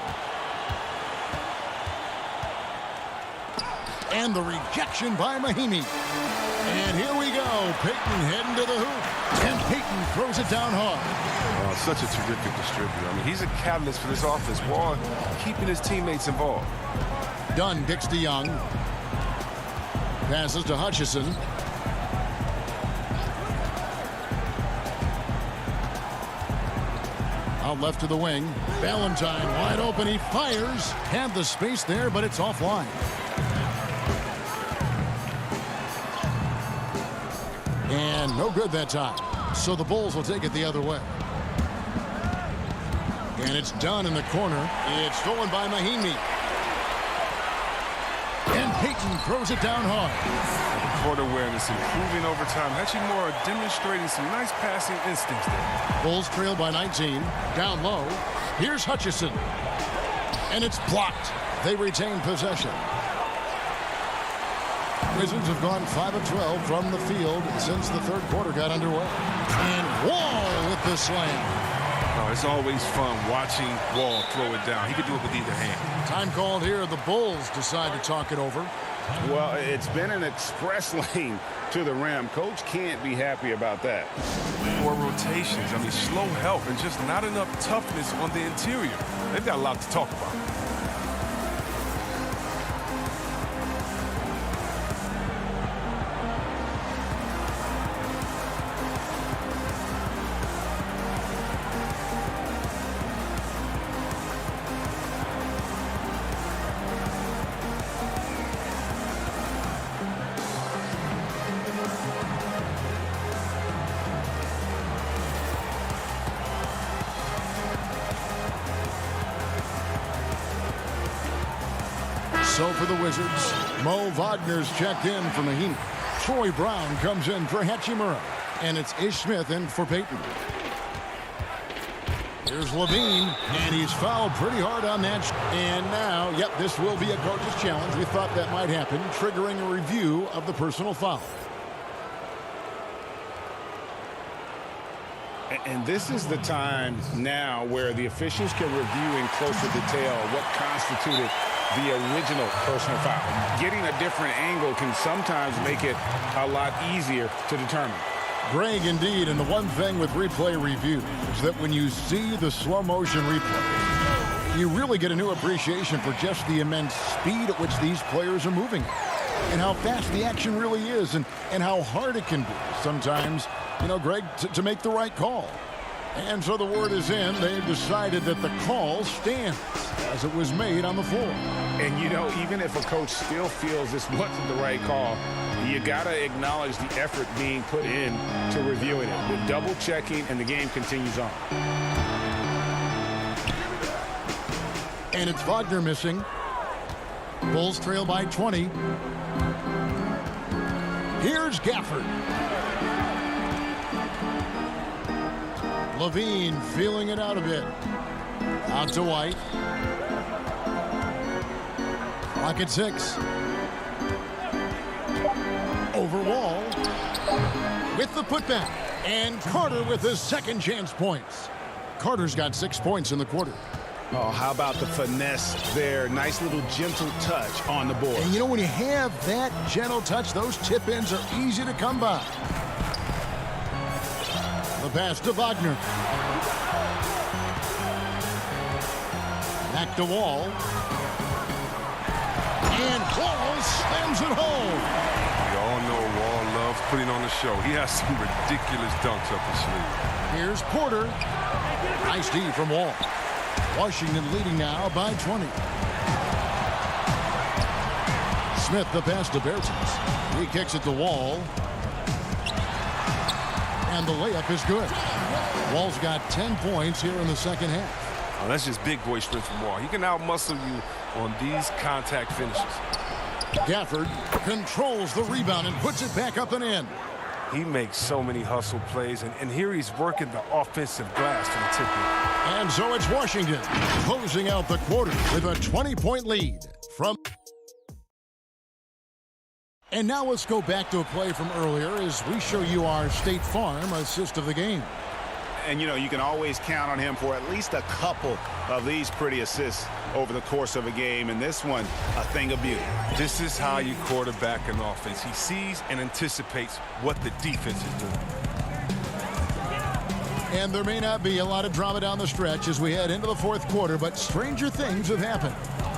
And the rejection by Mahimi. And here we go. Payton heading to the hoop. And Payton throws it down hard. Oh, such a terrific distributor. I mean, he's a catalyst for this offense. Wall keeping his teammates involved. Dunn kicks to Young. Passes to Hutchison. Out left to the wing. Valentine wide open. He fires. Had the space there, but it's offline. And no good that time. So the Bulls will take it the other way. And it's done in the corner. It's stolen by Mahinmi. And Payton throws it down hard. Court awareness improving over time. Hachimura demonstrating some nice passing instincts there. Bulls trail by 19. Down low. Here's Hutchison. And it's blocked. They retain possession. Wizards have gone 5 of 12 from the field since the third quarter got underway. And Wall with the slam. Oh, it's always fun watching Wall throw it down. He could do it with either hand. Time called here. The Bulls decide to talk it over. Well, it's been an express lane to the rim. Coach can't be happy about that. 4 rotations. I mean, slow help and just not enough toughness on the interior. They've got a lot to talk about. So for the Wizards, Mo Wagner's checked in for Mahinmi. Troy Brown comes in for Hachimura. And it's Ish Smith in for Payton. Here's Levine, and he's fouled pretty hard on that. And now, yep, this will be a coach's challenge. We thought that might happen, triggering a review of the personal foul. And this is the time now where the officials can review in closer detail what constituted the original personal foul. Getting a different angle can sometimes make it a lot easier to determine. Greg, indeed, and the one thing with replay review is that when you see the slow motion replay, you really get a new appreciation for just the immense speed at which these players are moving and how fast the action really is and how hard it can be sometimes, you know, Greg, to make the right call. And so the word is in. They've decided that the call stands as it was made on the floor. And, you know, even if a coach still feels this wasn't the right call, you got to acknowledge the effort being put in to reviewing it. With double checking, and the game continues on. And it's Wagner missing. Bulls trail by 20. Here's Gafford. Levine feeling it out a bit. Out to White. Clock at 6. Over Wall. With the putback. And Carter with his second chance points. Carter's got 6 points in the quarter. Oh, how about the finesse there? Nice little gentle touch on the board. And you know, when you have that gentle touch, those tip-ins are easy to come by. The pass to Wagner. Back to Wall. And Wall slams it home. We all know Wall loves putting on the show. He has some ridiculous dunks up his sleeve. Here's Porter. Nice D from Wall. Washington leading now by 20. Smith the pass to Bertens. He kicks it to Wall. And the layup is good. Wall's got 10 points here in the second half. Oh, that's just big boy strength from Wall. He can outmuscle you on these contact finishes. Gafford controls the rebound and puts it back up and in. He makes so many hustle plays, and here he's working the offensive glass from the tip. And so it's Washington closing out the quarter with a 20-point lead from. And now let's go back to a play from earlier as we show you our State Farm assist of the game. And, you know, you can always count on him for at least a couple of these pretty assists over the course of a game. And this one, a thing of beauty. This is how you quarterback an offense. He sees and anticipates what the defense is doing. And there may not be a lot of drama down the stretch as we head into the fourth quarter, but stranger things have happened.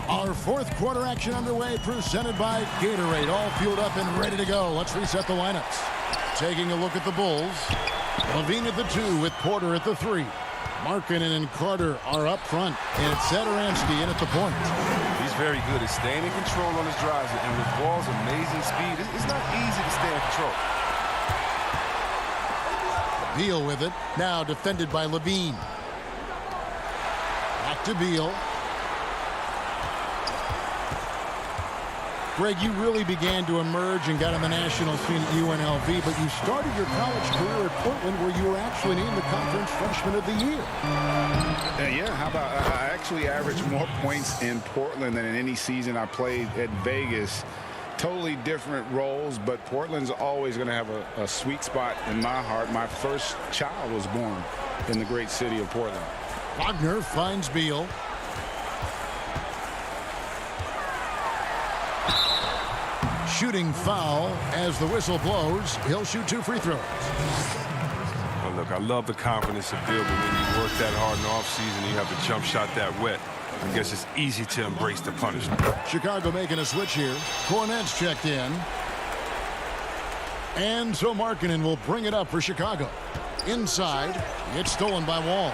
Our fourth quarter action underway, presented by Gatorade, all fueled up and ready to go. Let's reset the lineups. Taking a look at the Bulls. Levine at the 2 with Porter at the 3. Markkanen and Carter are up front. And it's Satoransky in at the point. He's very good at staying in control on his drives. And with Wall's amazing speed, it's not easy to stay in control. Beal with it. Now defended by Levine. Back to Beal. Greg, you really began to emerge and got on the national scene at UNLV, but you started your college career at Portland where you were actually named the Conference Freshman of the Year. Yeah, how about I actually averaged more points in Portland than in any season I played at Vegas. Totally different roles, but Portland's always going to have a sweet spot in my heart. My first child was born in the great city of Portland. Wagner finds Beal. Shooting foul as the whistle blows. He'll shoot 2 free throws. Oh, look, I love the confidence of Beal, but when you work that hard in the offseason, you have the jump shot that wet. I guess it's easy to embrace the punishment. Chicago making a switch here. Cornette's checked in. And so Markkanen will bring it up for Chicago. Inside, it's stolen by Wall.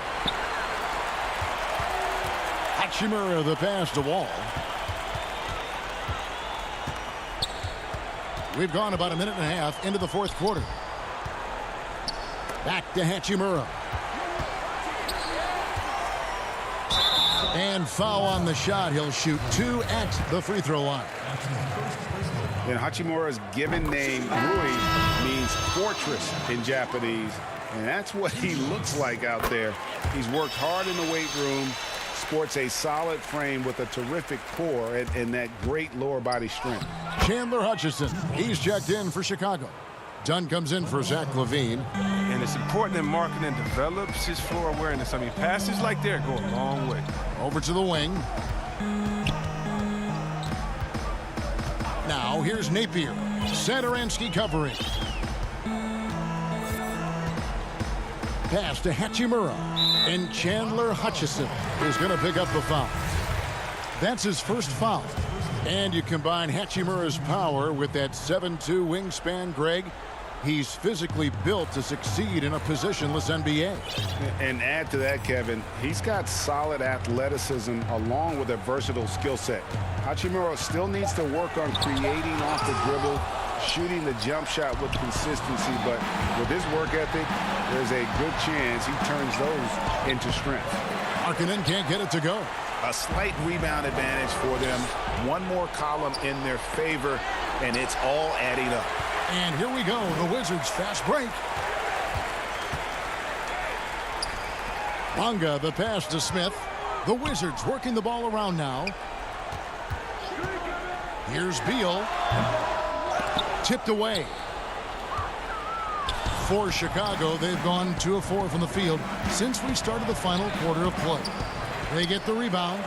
Hachimura the pass to Wall. We've gone about a minute and a half into the fourth quarter. Back to Hachimura. And foul on the shot. He'll shoot 2 at the free throw line. And Hachimura's given name, Rui, means fortress in Japanese. And that's what he looks like out there. He's worked hard in the weight room, sports a solid frame with a terrific core and that great lower body strength. Chandler Hutchison, he's checked in for Chicago. Dunn comes in for Zach LaVine. And it's important that Markkanen develops his floor awareness. I mean, passes like that go a long way. Over to the wing. Now here's Napier. Satoransky covering. Pass to Hachimura. And Chandler Hutchison is going to pick up the foul. That's his first foul. And you combine Hachimura's power with that 7'2" wingspan, Greg. He's physically built to succeed in a positionless NBA. And add to that, Kevin, he's got solid athleticism along with a versatile skill set. Hachimura still needs to work on creating off the dribble, shooting the jump shot with consistency, but with his work ethic, there's a good chance he turns those into strength. Markkanen can't get it to go. A slight rebound advantage for them. One more column in their favor, and it's all adding up. And here we go, the Wizards fast break. Bonga, the pass to Smith. The Wizards working the ball around now. Here's Beal. Tipped away. For Chicago, they've gone 2 of 4 from the field since we started the final quarter of play. They get the rebound.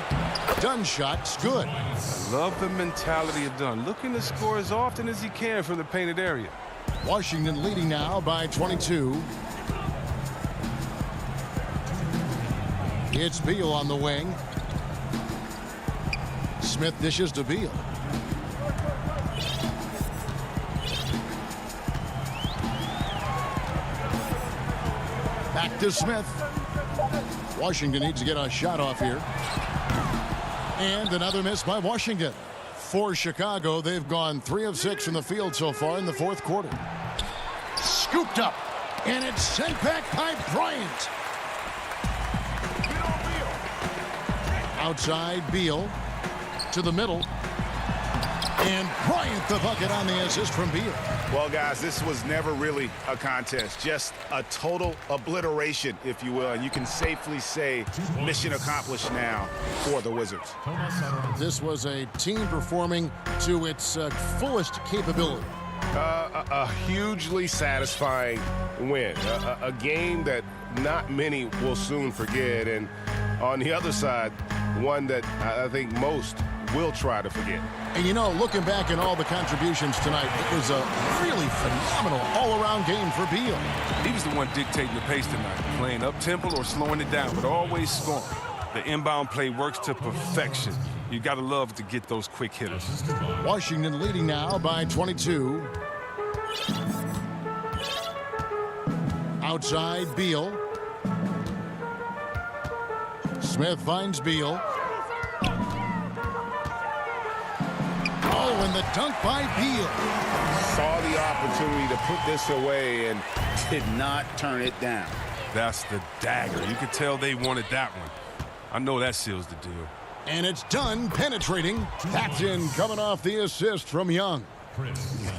Dunn shot's good. I love the mentality of Dunn, looking to score as often as he can from the painted area. Washington leading now by 22. It's Beal on the wing. Smith dishes to Beal. Back to Smith. Washington needs to get a shot off here. And another miss by Washington. For Chicago, they've gone 3 of 6 from the field so far in the fourth quarter. Scooped up. And it's sent back by Bryant. Outside Beal. To the middle. And Bryant the bucket on the assist from Beal. Well, guys, this was never really a contest, just a total obliteration, if you will. And you can safely say mission accomplished now for the Wizards. This was a team performing to its fullest capability. A hugely satisfying win. A game that not many will soon forget. And on the other side, one that I think most will try to forget. And you know, looking back at all the contributions tonight, it was a really phenomenal all-around game for Beal. He was the one dictating the pace tonight, playing up-tempo or slowing it down, but always scoring. The inbound play works to perfection. You got to love to get those quick hitters. Washington leading now by 22. Outside Beal. Smith finds Beal. Oh, and the dunk by Beal. Saw the opportunity to put this away and did not turn it down. That's the dagger. You could tell they wanted that one. I know that seals the deal. And it's done penetrating. That's in, coming off the assist from Young.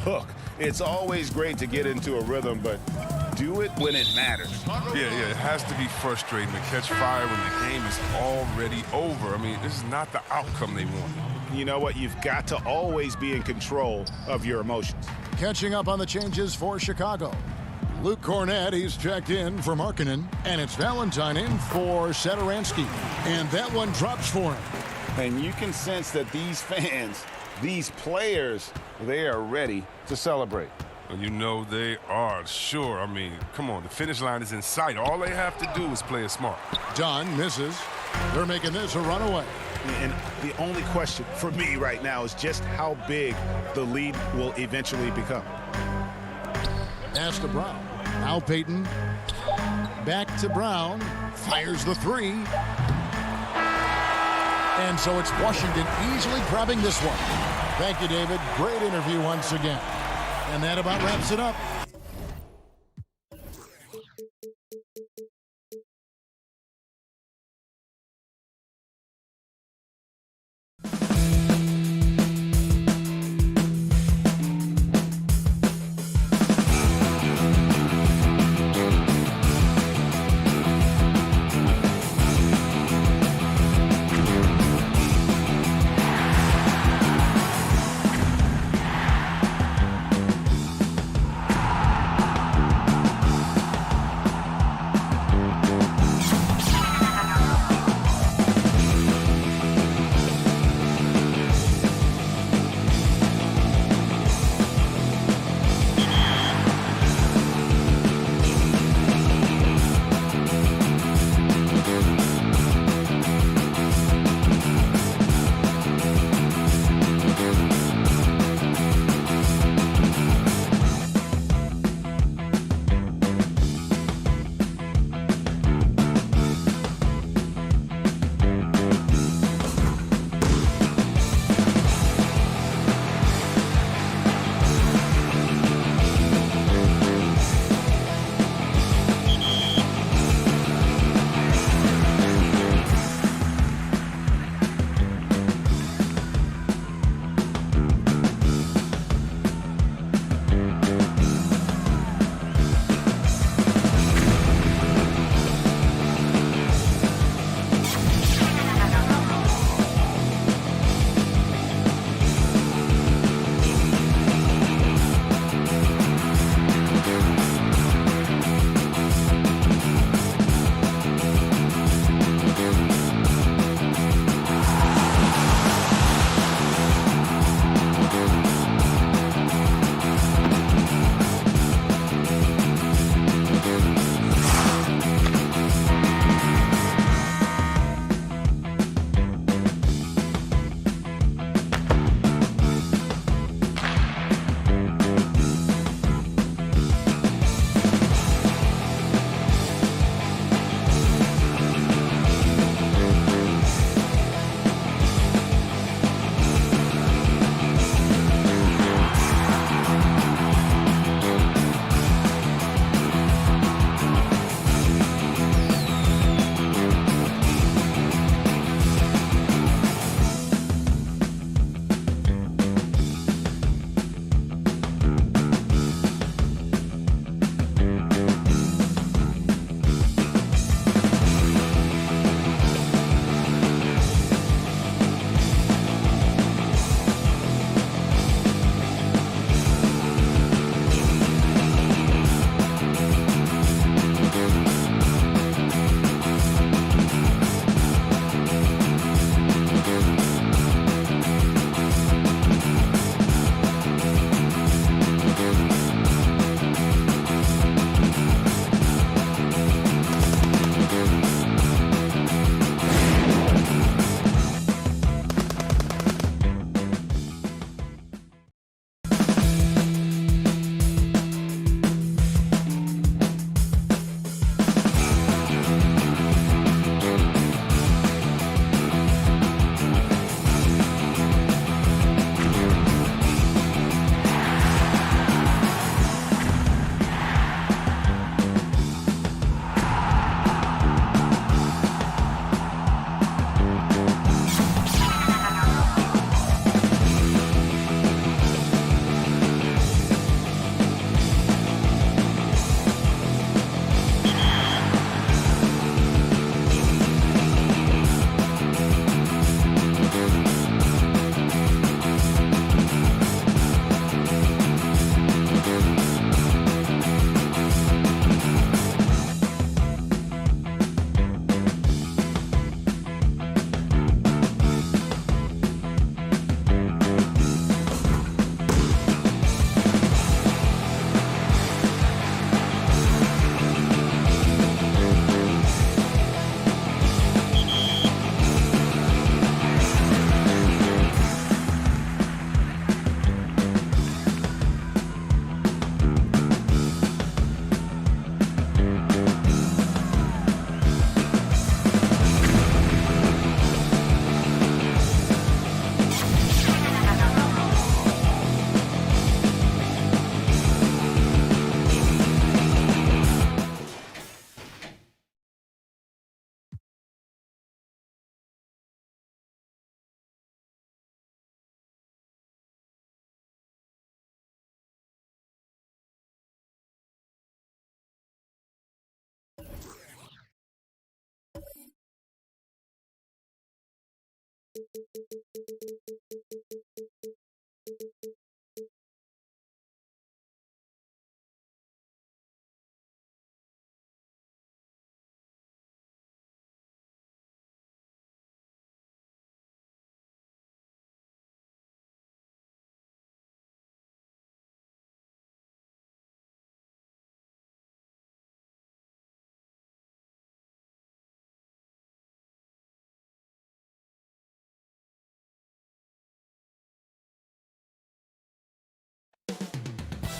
Look, it's always great to get into a rhythm, but do it when it matters. Yeah, it has to be frustrating to catch fire when the game is already over. I mean, this is not the outcome they want. You know what? You've got to always be in control of your emotions. Catching up on the changes for Chicago. Luke Cornett, he's checked in for Markkanen, and it's Valentine in for Satoransky. And that one drops for him. And you can sense that these fans, these players, they are ready to celebrate. Well, you know they are, sure. I mean, come on, the finish line is in sight. All they have to do is play it smart. Dunn misses. They're making this a runaway. And the only question for me right now is just how big the lead will eventually become. Pass to Brown. Now Payton. Back to Brown. Fires the three. And so it's Washington easily grabbing this one. Thank you, David. Great interview once again. And that about wraps it up.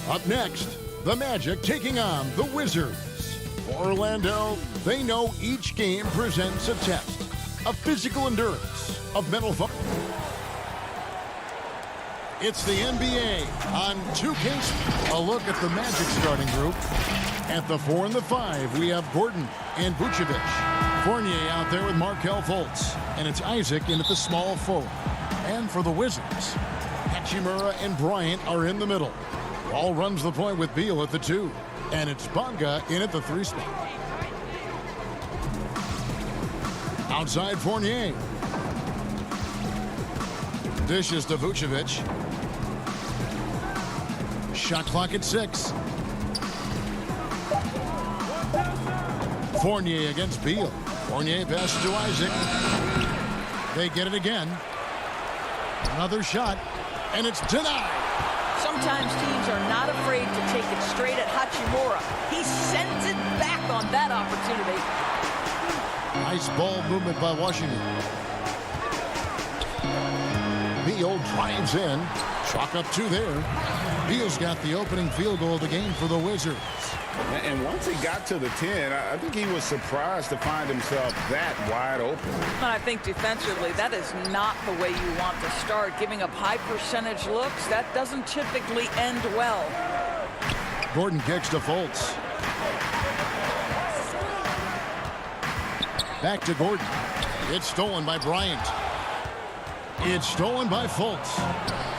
Up next, the Magic taking on the Wizards. For Orlando, they know each game presents a test of physical endurance, of mental focus. It's the NBA on 2K. A look at the Magic starting group. At the 4 and the 5, we have Gordon and Vucevic. Fournier out there with Markelle Fultz. And it's Isaac in at the small forward. And for the Wizards, Hachimura and Bryant are in the middle. Ball runs the point with Beal at the 2. And it's Bonga in at the 3 spot. Outside Fournier. Dishes to Vucevic. Shot clock at 6. Fournier against Beal. Fournier passes to Isaac. They get it again. Another shot. And it's denied. Sometimes teams are not afraid to take it straight at Hachimura. He sends it back on that opportunity. Nice ball movement by Washington. Beal drives in. Chalk up 2 there. Beal's got the opening field goal of the game for the Wizards. And once he got to the 10, I think he was surprised to find himself that wide open. And I think defensively, that is not the way you want to start. Giving up high percentage looks, that doesn't typically end well. Gordon kicks to Fultz. Back to Gordon. It's stolen by Bryant. It's stolen by Fultz.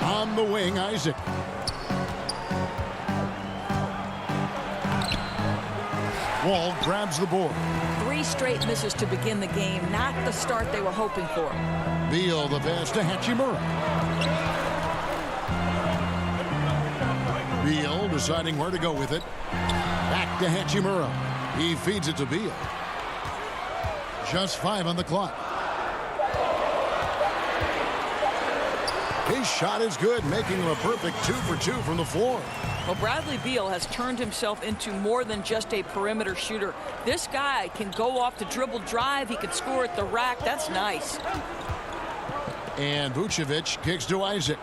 On the wing, Isaac. Wall grabs the board. 3 straight misses to begin the game. Not the start they were hoping for. Beal the pass to Hachimura. Beal deciding where to go with it. Back to Hachimura. He feeds it to Beal. Just 5 on the clock. His shot is good, making him a perfect 2 for 2 from the floor. Well, Bradley Beal has turned himself into more than just a perimeter shooter. This guy can go off the dribble drive. He can score at the rack. That's nice. And Vucevic kicks to Isaac.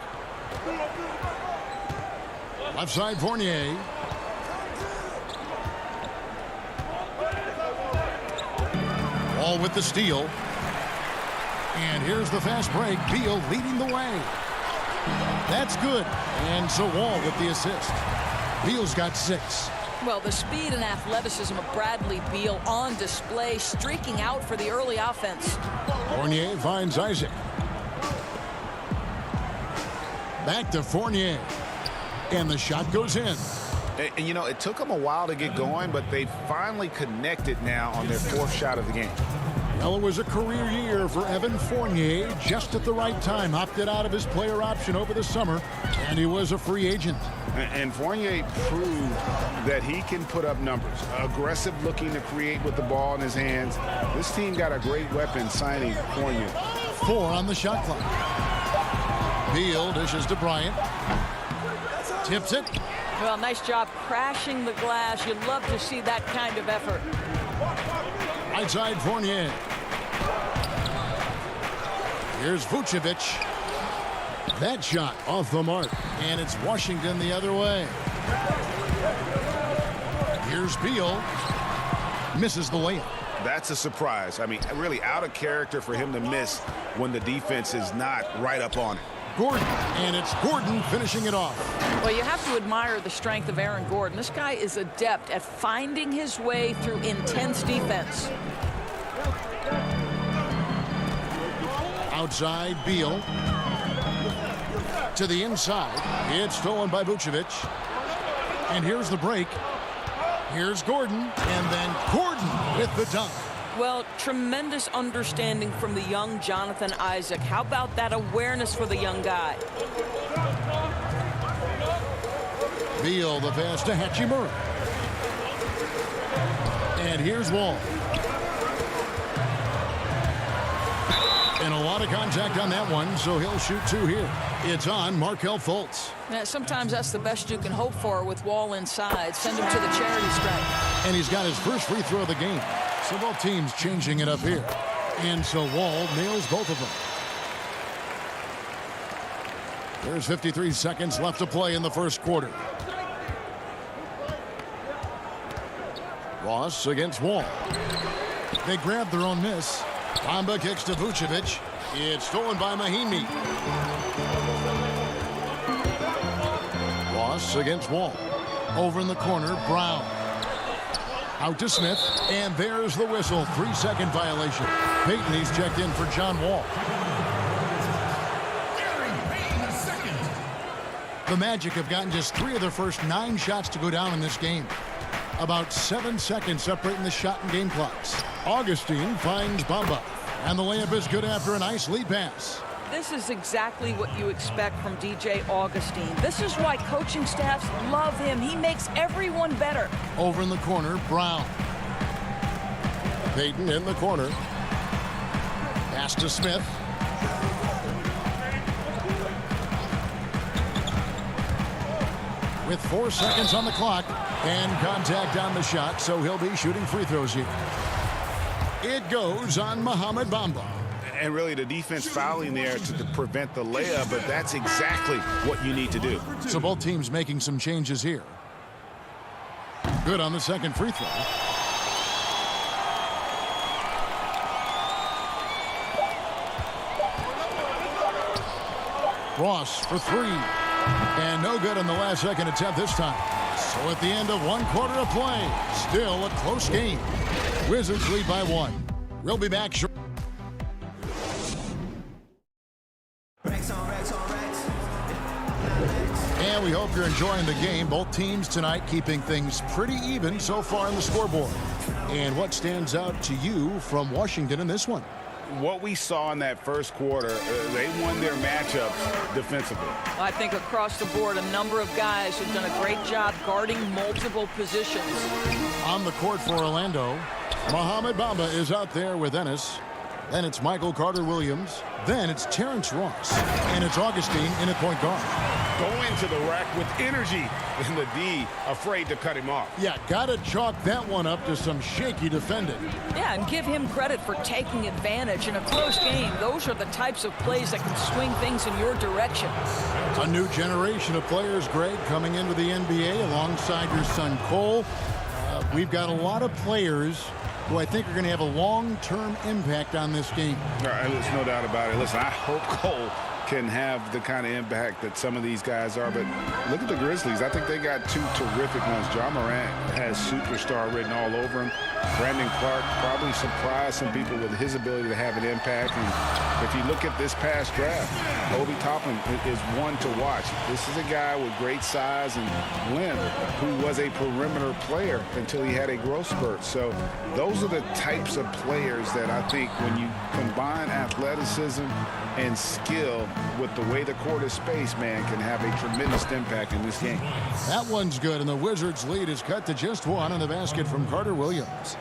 Left side Fournier. Wall with the steal. And here's the fast break. Beal leading the way. That's good. And so Wall with the assist. Beal's got 6. Well, the speed and athleticism of Bradley Beal on display, streaking out for the early offense. Fournier finds Isaac. Back to Fournier. And the shot goes in. And, you know, it took them a while to get going, but they finally connected now on their 4th shot of the game. Well, it was a career year for Evan Fournier, just at the right time. Opted out of his player option over the summer, and he was a free agent. And Fournier proved that he can put up numbers. Aggressive looking to create with the ball in his hands. This team got a great weapon signing Fournier. 4 on the shot clock. Beal dishes to Bryant. Tips it. Well, nice job crashing the glass. You'd love to see that kind of effort. Right side Fournier. Here's Vucevic. That shot off the mark. And it's Washington the other way. Here's Beal. Misses the layup. That's a surprise. I mean, really out of character for him to miss when the defense is not right up on it. Gordon, and it's Gordon finishing it off. Well, you have to admire the strength of Aaron Gordon. This guy is adept at finding his way through intense defense. Outside, Beal. To the inside. It's stolen by Vucevic. And here's the break. Here's Gordon. And then Gordon with the dunk. Well, tremendous understanding from the young Jonathan Isaac. How about that awareness for the young guy? Beal, the pass to Hachimura. And here's Wall. And a lot of contact on that one, so he'll shoot 2 here. It's on Markelle Fultz. Yeah, sometimes that's the best you can hope for with Wall inside. Send him to the charity stripe. And he's got his first free throw of the game. So both teams changing it up here. And so Wall nails both of them. There's 53 seconds left to play in the first quarter. Ross against Wall. They grab their own miss. Bamba kicks to Vucevic. It's stolen by Mahinmi. Ross against Wall. Over in the corner, Brown. Out to Smith, and there's the whistle. 3-second violation. Payton, he's checked in for John Wall. The Magic have gotten just 3 of their first 9 shots to go down in this game. About 7 seconds separating the shot and game clocks. Augustine finds Bamba, and the layup is good after a nice lead pass. This is exactly what you expect from DJ Augustine. This is why coaching staffs love him. He makes everyone better. Over in the corner, Brown. Payton in the corner. Pass to Smith. With 4 seconds on the clock and contact on the shot, so he'll be shooting free throws here. It goes on Mohamed Bamba. And really the defense fouling there to prevent the layup, but that's exactly what you need to do. So both teams making some changes here. Good on the second free throw. Ross for 3. And no good on the last second attempt this time. So at the end of 1 quarter of play, still a close game. Wizards lead by 1. We'll be back shortly. And we hope you're enjoying the game. Both teams tonight keeping things pretty even so far on the scoreboard. And what stands out to you from Washington in this one? What we saw in that first quarter, they won their matchups defensively. I think across the board, a number of guys have done a great job guarding multiple positions. On the court for Orlando, Mohamed Bamba is out there with Ennis. Then it's Michael Carter-Williams. Then it's Terrence Ross. And it's Augustine in at point guard. Going to the rack with energy in the D, afraid to cut him off. Yeah, got to chalk that one up to some shaky defending. Yeah, and give him credit for taking advantage in a close game. Those are the types of plays that can swing things in your direction. A new generation of players, Greg, coming into the NBA alongside your son Cole. We've got a lot of players who I think are going to have a long-term impact on this game. There's no doubt about it. Listen, I hope Cole can have the kind of impact that some of these guys are, but look at the Grizzlies. I think they got 2 terrific ones. Ja Morant has superstar written all over him. Brandon Clark probably surprised some people with his ability to have an impact. And if you look at this past draft, Obi Toppin is one to watch. This is a guy with great size and length who was a perimeter player until he had a growth spurt. So those are the types of players that I think when you combine athleticism and skill with the way the court is spaced, man, can have a tremendous impact in this game. That one's good, and the Wizards' lead is cut to just 1 on the basket from Carter-Williams.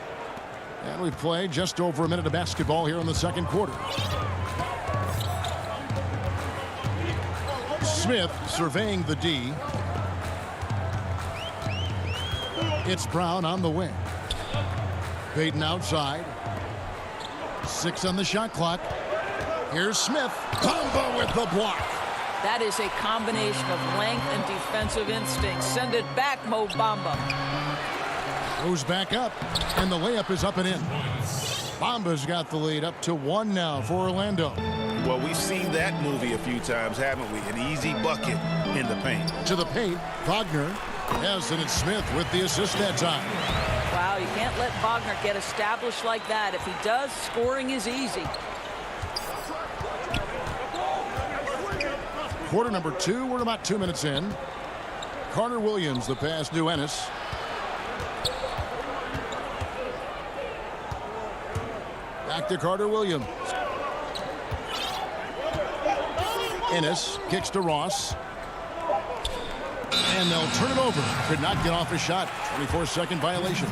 And we've played just over a minute of basketball here in the second quarter. Smith surveying the D. It's Brown on the wing. Payton outside. 6 on the shot clock. Here's Smith. Bamba with the block. That is a combination of length and defensive instinct. Send it back, Mo Bamba. Goes back up, and the layup is up and in. Bamba's got the lead up to 1 now for Orlando. Well, we've seen that movie a few times, haven't we? An easy bucket in the paint. To the paint, Wagner. Yes, and it's Smith with the assist that time. Wow, you can't let Wagner get established like that. If he does, scoring is easy. Quarter number 2, we're about 2 minutes in. Carter-Williams, the pass to Ennis. Back to Carter Williams. Ennis kicks to Ross. And they'll turn it over. Could not get off a shot. 24-second violation.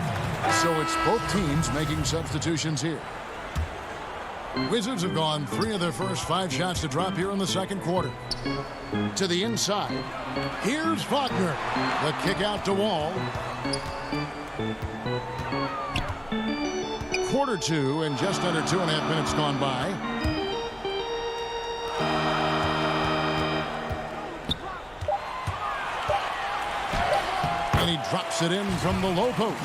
So it's both teams making substitutions here. Wizards have gone 3 of their first 5 shots to drop here in the second quarter. To the inside. Here's Faulkner. The kick out to Wall. Quarter 2 and just under 2.5 minutes gone by. And he drops it in from the low post.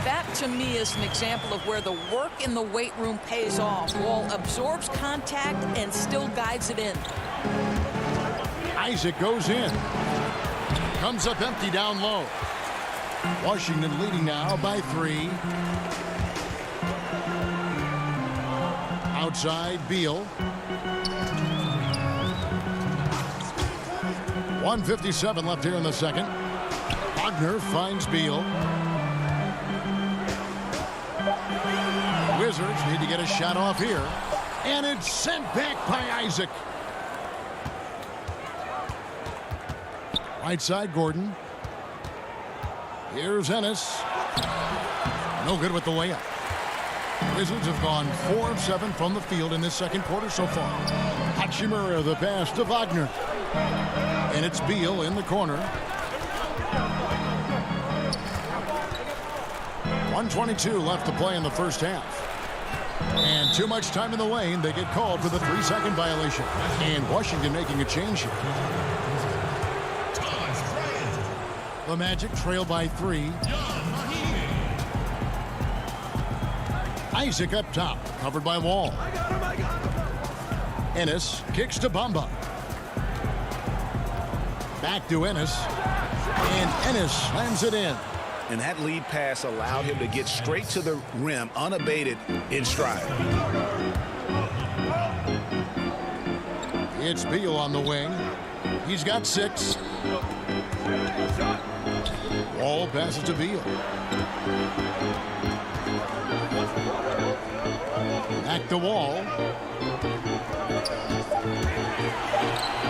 That, to me, is an example of where the work in the weight room pays off. Wall absorbs contact and still guides it in. Isaac goes in. Comes up empty down low. Washington leading now by 3. Outside, Beal. 1:57 left here in the second. Wagner finds Beal. Wizards need to get a shot off here. And it's sent back by Isaac. Right side, Gordon. Here's Ennis. No good with the layup. Wizards have gone 4 of 7 from the field in this second quarter so far. Hachimura the pass to Wagner. And it's Beal in the corner. 1:22 left to play in the first half. And too much time in the lane. They get called for the 3-second violation. And Washington making a change here. The Magic trail by 3. Isaac up top, covered by Wall. Ennis kicks to Bamba. Back to Ennis. And Ennis slams it in. And that lead pass allowed him to get straight to the rim, unabated, in stride. It's Beal on the wing. He's got 6. Wall passes to Beal. Back to Wall.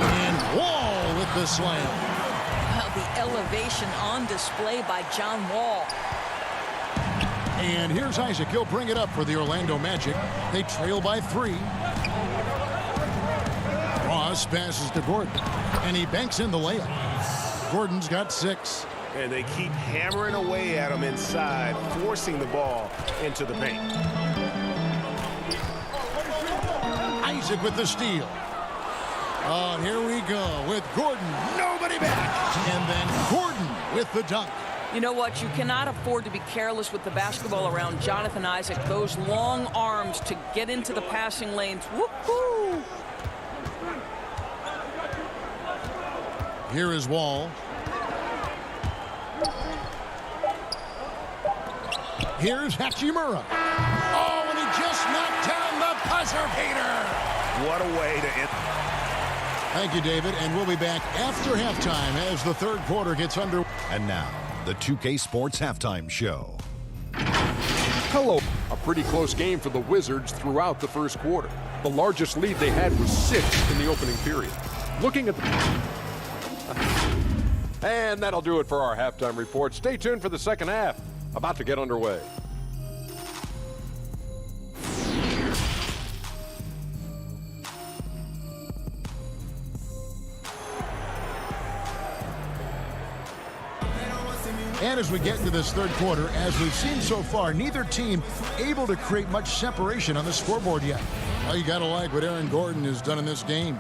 And Wall with the slam. Well, the elevation on display by John Wall. And here's Isaac. He'll bring it up for the Orlando Magic. They trail by 3. Ross passes to Gordon. And he banks in the layup. Gordon's got 6. And they keep hammering away at him inside, forcing the ball into the paint. Isaac with the steal. Oh, here we go with Gordon. Nobody back. And then Gordon with the dunk. You know what? You cannot afford to be careless with the basketball around Jonathan Isaac. Those long arms to get into the passing lanes. Woo-hoo! Here is Wall. Here's Hachimura. Oh, and he just knocked down the buzzer beater. What a way to end. Thank you, David. And we'll be back after halftime as the third quarter gets under. And now, the 2K Sports Halftime Show. Hello. A pretty close game for the Wizards throughout the first quarter. The largest lead they had was 6 in the opening period. Looking at the... And that'll do it for our halftime report. Stay tuned for the second half. About to get underway. And as we get into this third quarter, as we've seen so far, neither team able to create much separation on the scoreboard yet. Well, you got to like what Aaron Gordon has done in this game.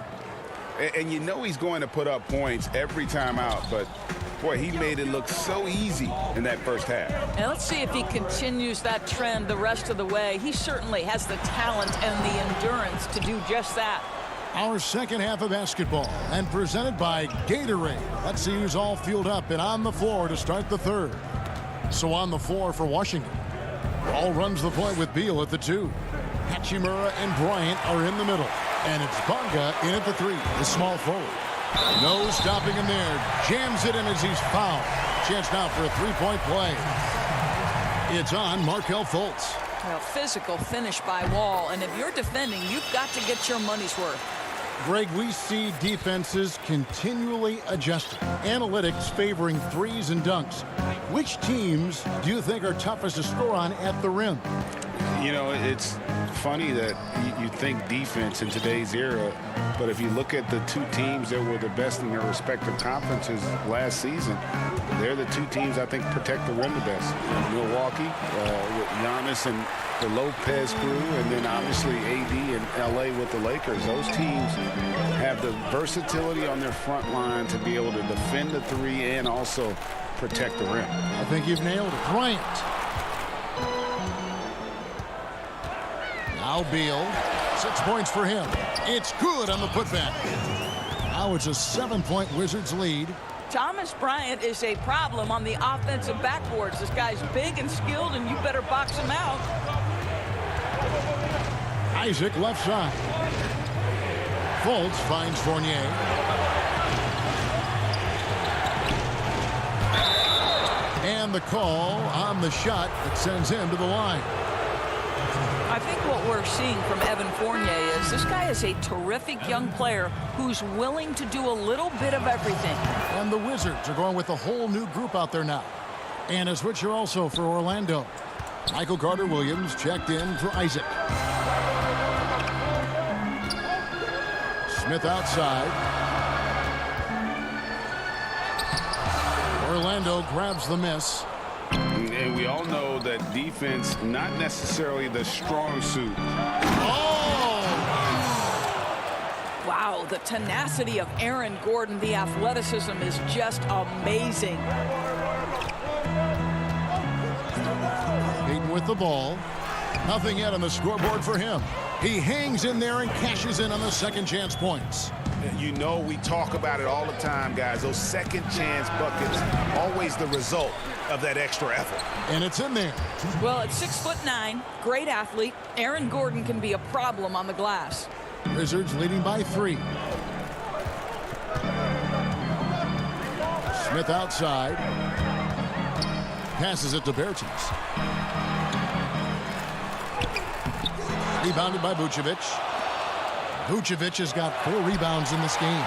And you know he's going to put up points every time out, but boy, he made it look so easy in that first half. And let's see if he continues that trend the rest of the way. He certainly has the talent and the endurance to do just that. Our second half of basketball, and presented by Gatorade. Let's see who's all fueled up and on the floor to start the third. So on the floor for Washington. Ball runs the point with Beal at the 2. Hachimura and Bryant are in the middle. And it's Bonga in at the 3, the small forward. No stopping him there. Jams it in as he's fouled. Chance now for a 3-point play. It's on Markelle Fultz. A physical finish by Wall, and if you're defending, you've got to get your money's worth. Greg, we see defenses continually adjusting. Analytics favoring threes and dunks. Which teams do you think are toughest to score on at the rim? You know, it's funny that you think defense in today's era, but if you look at the two teams that were the best in their respective conferences last season, they're the two teams I think protect the rim the best. Milwaukee with Giannis and the Lopez crew, and then obviously AD and LA with the Lakers. Those teams have the versatility on their front line to be able to defend the three and also protect the rim. I think you've nailed it. Bryant. Now Beal. 6 points for him. It's good on the putback. Now it's a 7-point Wizards lead. Thomas Bryant is a problem on the offensive backboards. This guy's big and skilled, and you better box him out. Isaac left side. Fultz finds Fournier. And the call on the shot that sends him to the line. I think what we're seeing from Evan Fournier is this guy is a terrific young player who's willing to do a little bit of everything. And the Wizards are going with a whole new group out there now. And a switcher also for Orlando. Michael Carter-Williams checked in for Isaac. Smith outside. Orlando grabs the miss. And we all know that defense, not necessarily the strong suit. Oh! Wow, the tenacity of Aaron Gordon, the athleticism is just amazing. Payton with the ball. Nothing yet on the scoreboard for him. He hangs in there and cashes in on the second chance points. You know, we talk about it all the time, guys. Those second chance buckets, always the result of that extra effort. And it's in there. Well, at 6'9", great athlete, Aaron Gordon can be a problem on the glass. Wizards leading by 3. Smith outside. Passes it to Bertens. Rebounded by Vucevic. Vucevic has got 4 rebounds in this game.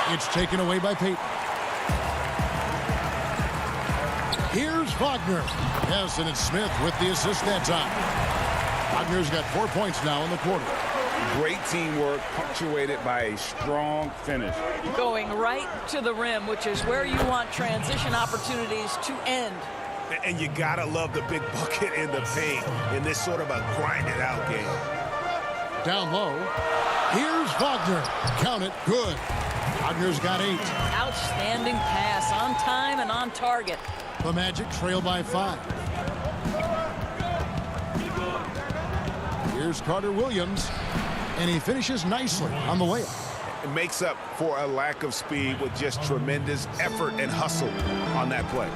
It's taken away by Payton. Here's Wagner. Yes, and it's Smith with the assist that time. Wagner's got 4 points now in the quarter. Great teamwork, punctuated by a strong finish. Going right to the rim, which is where you want transition opportunities to end. And you gotta love the big bucket in the paint in this sort of a grinded-out game. Down low. Here's Wagner. Count it. Good. Wagner's got 8. Outstanding pass, on time and on target. The Magic trail by 5. Here's Carter-Williams, and he finishes nicely on the layup. It makes up for a lack of speed with just tremendous effort and hustle on that play.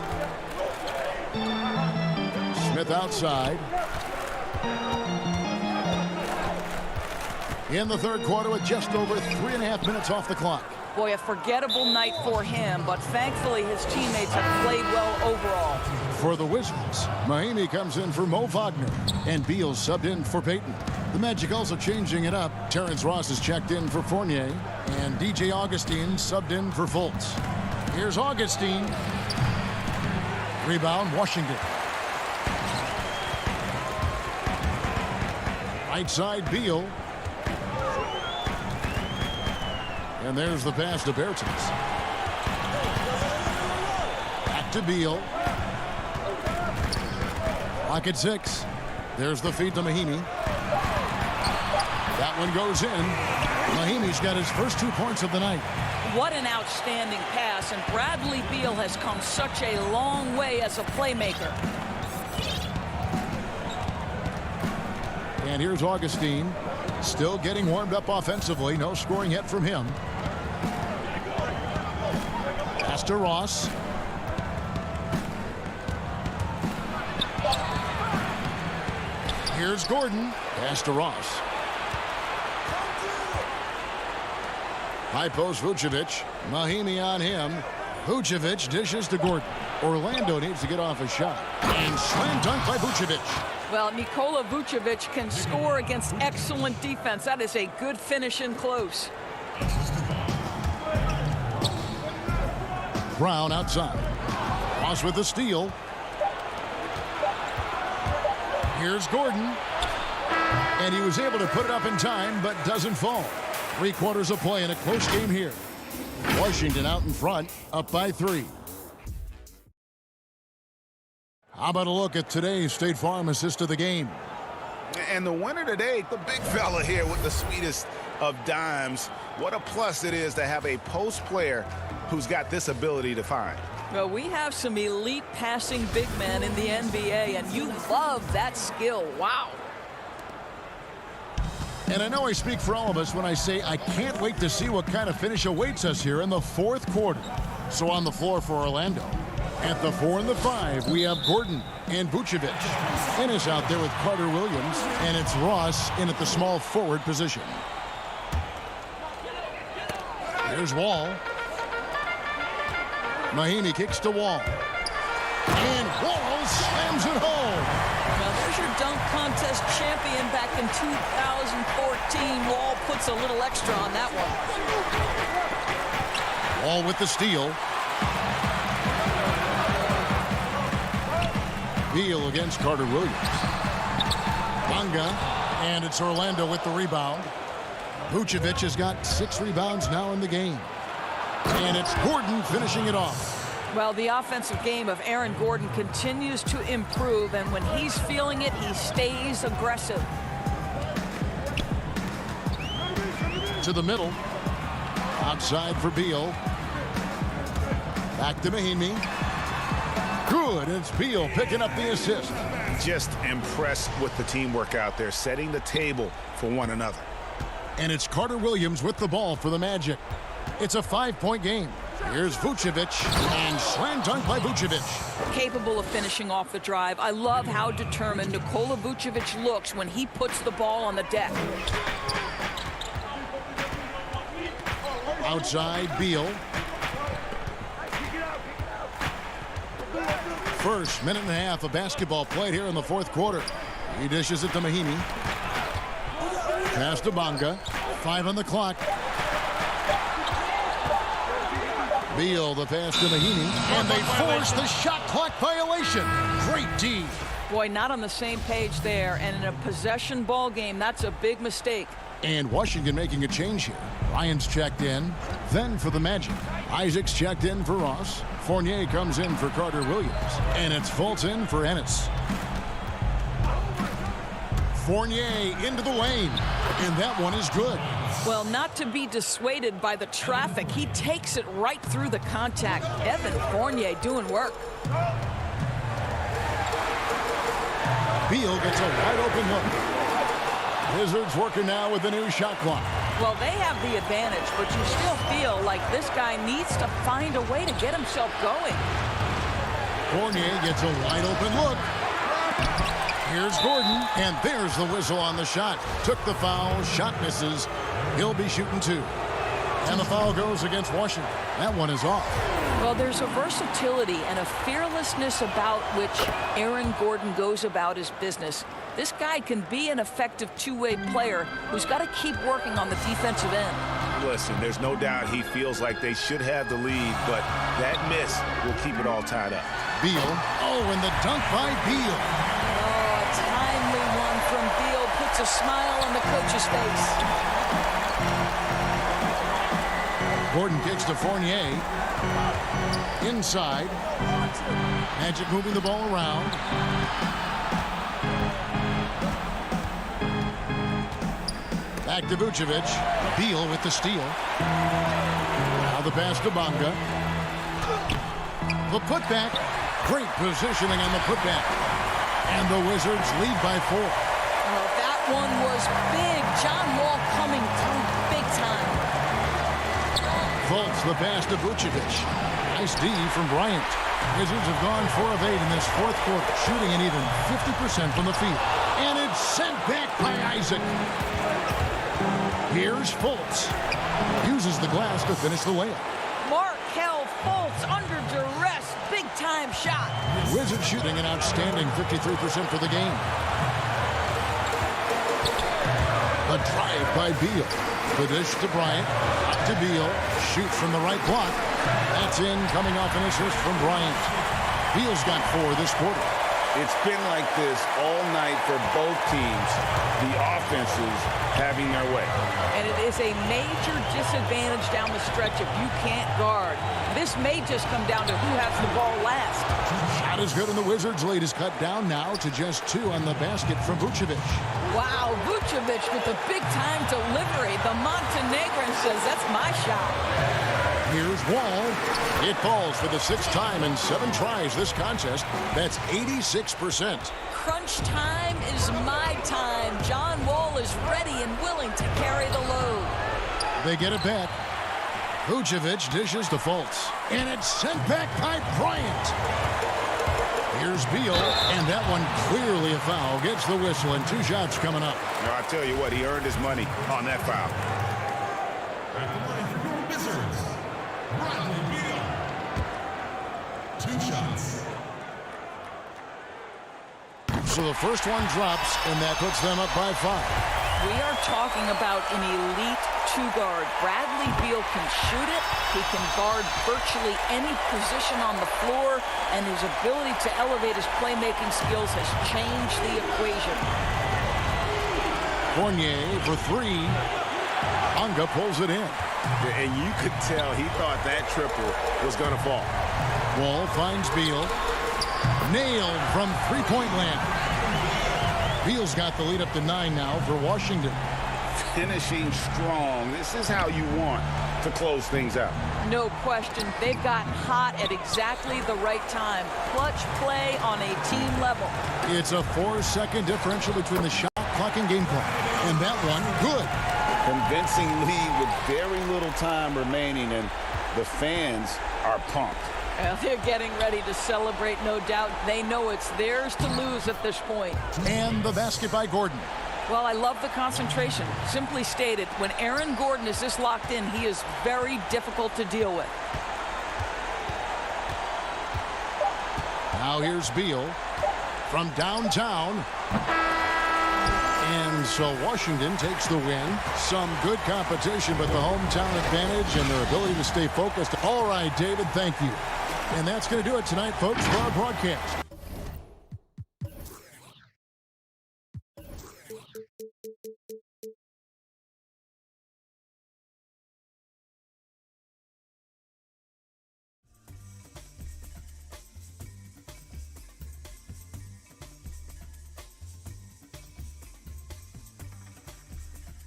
Smith outside. In the third quarter with just over 3.5 minutes off the clock. Boy, a forgettable night for him, but thankfully his teammates have played well overall. For the Wizards, Mahimi comes in for Mo Wagner, and Beal subbed in for Payton. The Magic also changing it up. Terrence Ross is checked in for Fournier, and DJ Augustine subbed in for Fultz. Here's Augustine. Rebound, Washington. Right side, Beal. And there's the pass to Bertens. Back to Beal. Clock at 6. There's the feed to Mahimi. That one goes in. Mahimi's got his first 2 points of the night. What an outstanding pass, and Bradley Beal has come such a long way as a playmaker. And here's Augustine, still getting warmed up offensively. No scoring yet from him. Pass to Ross. Here's Gordon. Pass to Ross. High post Vucevic. Mahimi on him. Vucevic dishes to Gordon. Orlando needs to get off a shot. And slam dunk by Vucevic. Well, Nikola Vucevic can score against excellent defense. That is a good finish in close. Brown outside. Ross with the steal. Here's Gordon. And he was able to put it up in time, but doesn't fall. 3/4 of play in a close game here. Washington out in front, up by 3. How about a look at today's State Farm assist of the game? And the winner today, the big fella here with the sweetest of dimes. What a plus it is to have a post player who's got this ability to find. Well, we have some elite passing big men in the NBA, and you love that skill. Wow. And I know I speak for all of us when I say I can't wait to see what kind of finish awaits us here in the 4th quarter. So on the floor for Orlando. At the 4 and the 5, we have Gordon and Vucevic. Ennis out there with Carter Williams, and it's Ross in at the small forward position. Here's Wall. Mahinmi kicks to Wall. And Wall slams it home. Now there's your dunk contest champion back in 2014. Wall puts a little extra on that one. Wall with the steal. Beal against Carter Williams. Bonga, and it's Orlando with the rebound. Vucevic has got 6 rebounds now in the game. And it's Gordon finishing it off. Well, the offensive game of Aaron Gordon continues to improve, and when he's feeling it, he stays aggressive. To the middle. Outside for Beal. Back to Mahinmi. Good. It's Beal picking up the assist. Just impressed with the teamwork out there, setting the table for one another. And it's Carter Williams with the ball for the Magic. It's a 5-point game. Here's Vucevic, and slam dunk by Vucevic. Capable of finishing off the drive. I love how determined Nikola Vucevic looks when he puts the ball on the deck. Outside, Beal. First minute and a half of basketball played here in the 4th quarter. He dishes it to Mahinmi. Pass to Bonga. 5 on the clock. Beal, the pass to Mahinmi. And they force the shot clock violation. Great D. Boy, not on the same page there. And in a possession ball game, that's a big mistake. And Washington making a change here. Ryan's checked in. Then for the Magic. Isaac's checked in for Ross. Fournier comes in for Carter Williams. And it's Fultz in for Ennis. Fournier into the lane. And that one is good. Well, not to be dissuaded by the traffic. He takes it right through the contact. Evan Fournier doing work. Beal gets a wide open look. Wizards working now with the new shot clock. Well, they have the advantage, but you still feel like this guy needs to find a way to get himself going. Fournier gets a wide open look. Here's Gordon, and there's the whistle on the shot. Took the foul, shot misses. He'll be shooting 2. And the foul goes against Washington. That one is off. Well, there's a versatility and a fearlessness about which Aaron Gordon goes about his business. This guy can be an effective two-way player who's got to keep working on the defensive end. Listen, there's no doubt he feels like they should have the lead, but that miss will keep it all tied up. Beal. Oh, and the dunk by Beal. Oh, a timely one from Beal puts a smile on the coach's face. Gordon kicks to Fournier. Inside. Magic moving the ball around. Back to Vucevic. Beal with the steal. Now the pass to Bonga. The putback. Great positioning on the putback. And the Wizards lead by 4. Well, that one was big. John Wall coming through big time. Fultz, the pass to Vucevic. Nice D from Bryant. Wizards have gone 4 of 8 in this 4th quarter, shooting an even 50% from the field. And it's sent back by Isaac. Here's Fultz. Uses the glass to finish the layup. Markelle Fultz under duress big-time shot. Wizards shooting an outstanding 53% for the game. A drive by Beal. The dish to Bryant. Up to Beal. Shoots from the right block. That's in, coming off an assist from Bryant. Beal's got 4 this quarter. It's been like this all night for both teams, the offenses having their way. And it is a major disadvantage down the stretch if you can't guard. This may just come down to who has the ball last. Shot is good, and the Wizards' lead is cut down now to just 2 on the basket from Vucevic. Wow, Vucevic with the big-time delivery. The Montenegrin says, that's my shot. Here's Wall. It falls for the 6th time in 7 tries this contest. That's 86%. Crunch time is my time. John Wall is ready and willing to carry the load. They get it back. Vucevic dishes to Fultz. And it's sent back by Bryant. Here's Beal, and that one clearly a foul. Gets the whistle, and 2 shots coming up. No, I tell you what, he earned his money on that foul. At the line for your Wizards, Beal. 2 shots. So the first one drops, and that puts them up by 5. We are talking about an elite 2-guard. Bradley Beal can shoot it. He can guard virtually any position on the floor, and his ability to elevate his playmaking skills has changed the equation. Fournier for 3. Unga pulls it in. And you could tell he thought that triple was going to fall. Wall finds Beal. Nailed from 3-point land. Beal's got the lead up to 9 now for Washington. Finishing strong. This is how you want to close things out. No question. They've gotten hot at exactly the right time. Clutch play on a team level. It's a 4-second differential between the shot clock and game clock. And that one, good. Convincing lead with very little time remaining, and the fans are pumped. Well, they're getting ready to celebrate, no doubt. They know it's theirs to lose at this point. And the basket by Gordon. Well, I love the concentration. Simply stated, when Aaron Gordon is this locked in, he is very difficult to deal with. Now here's Beal from downtown. And so Washington takes the win. Some good competition, but the hometown advantage and their ability to stay focused. All right, David, thank you. And that's going to do it tonight, folks, for our broadcast.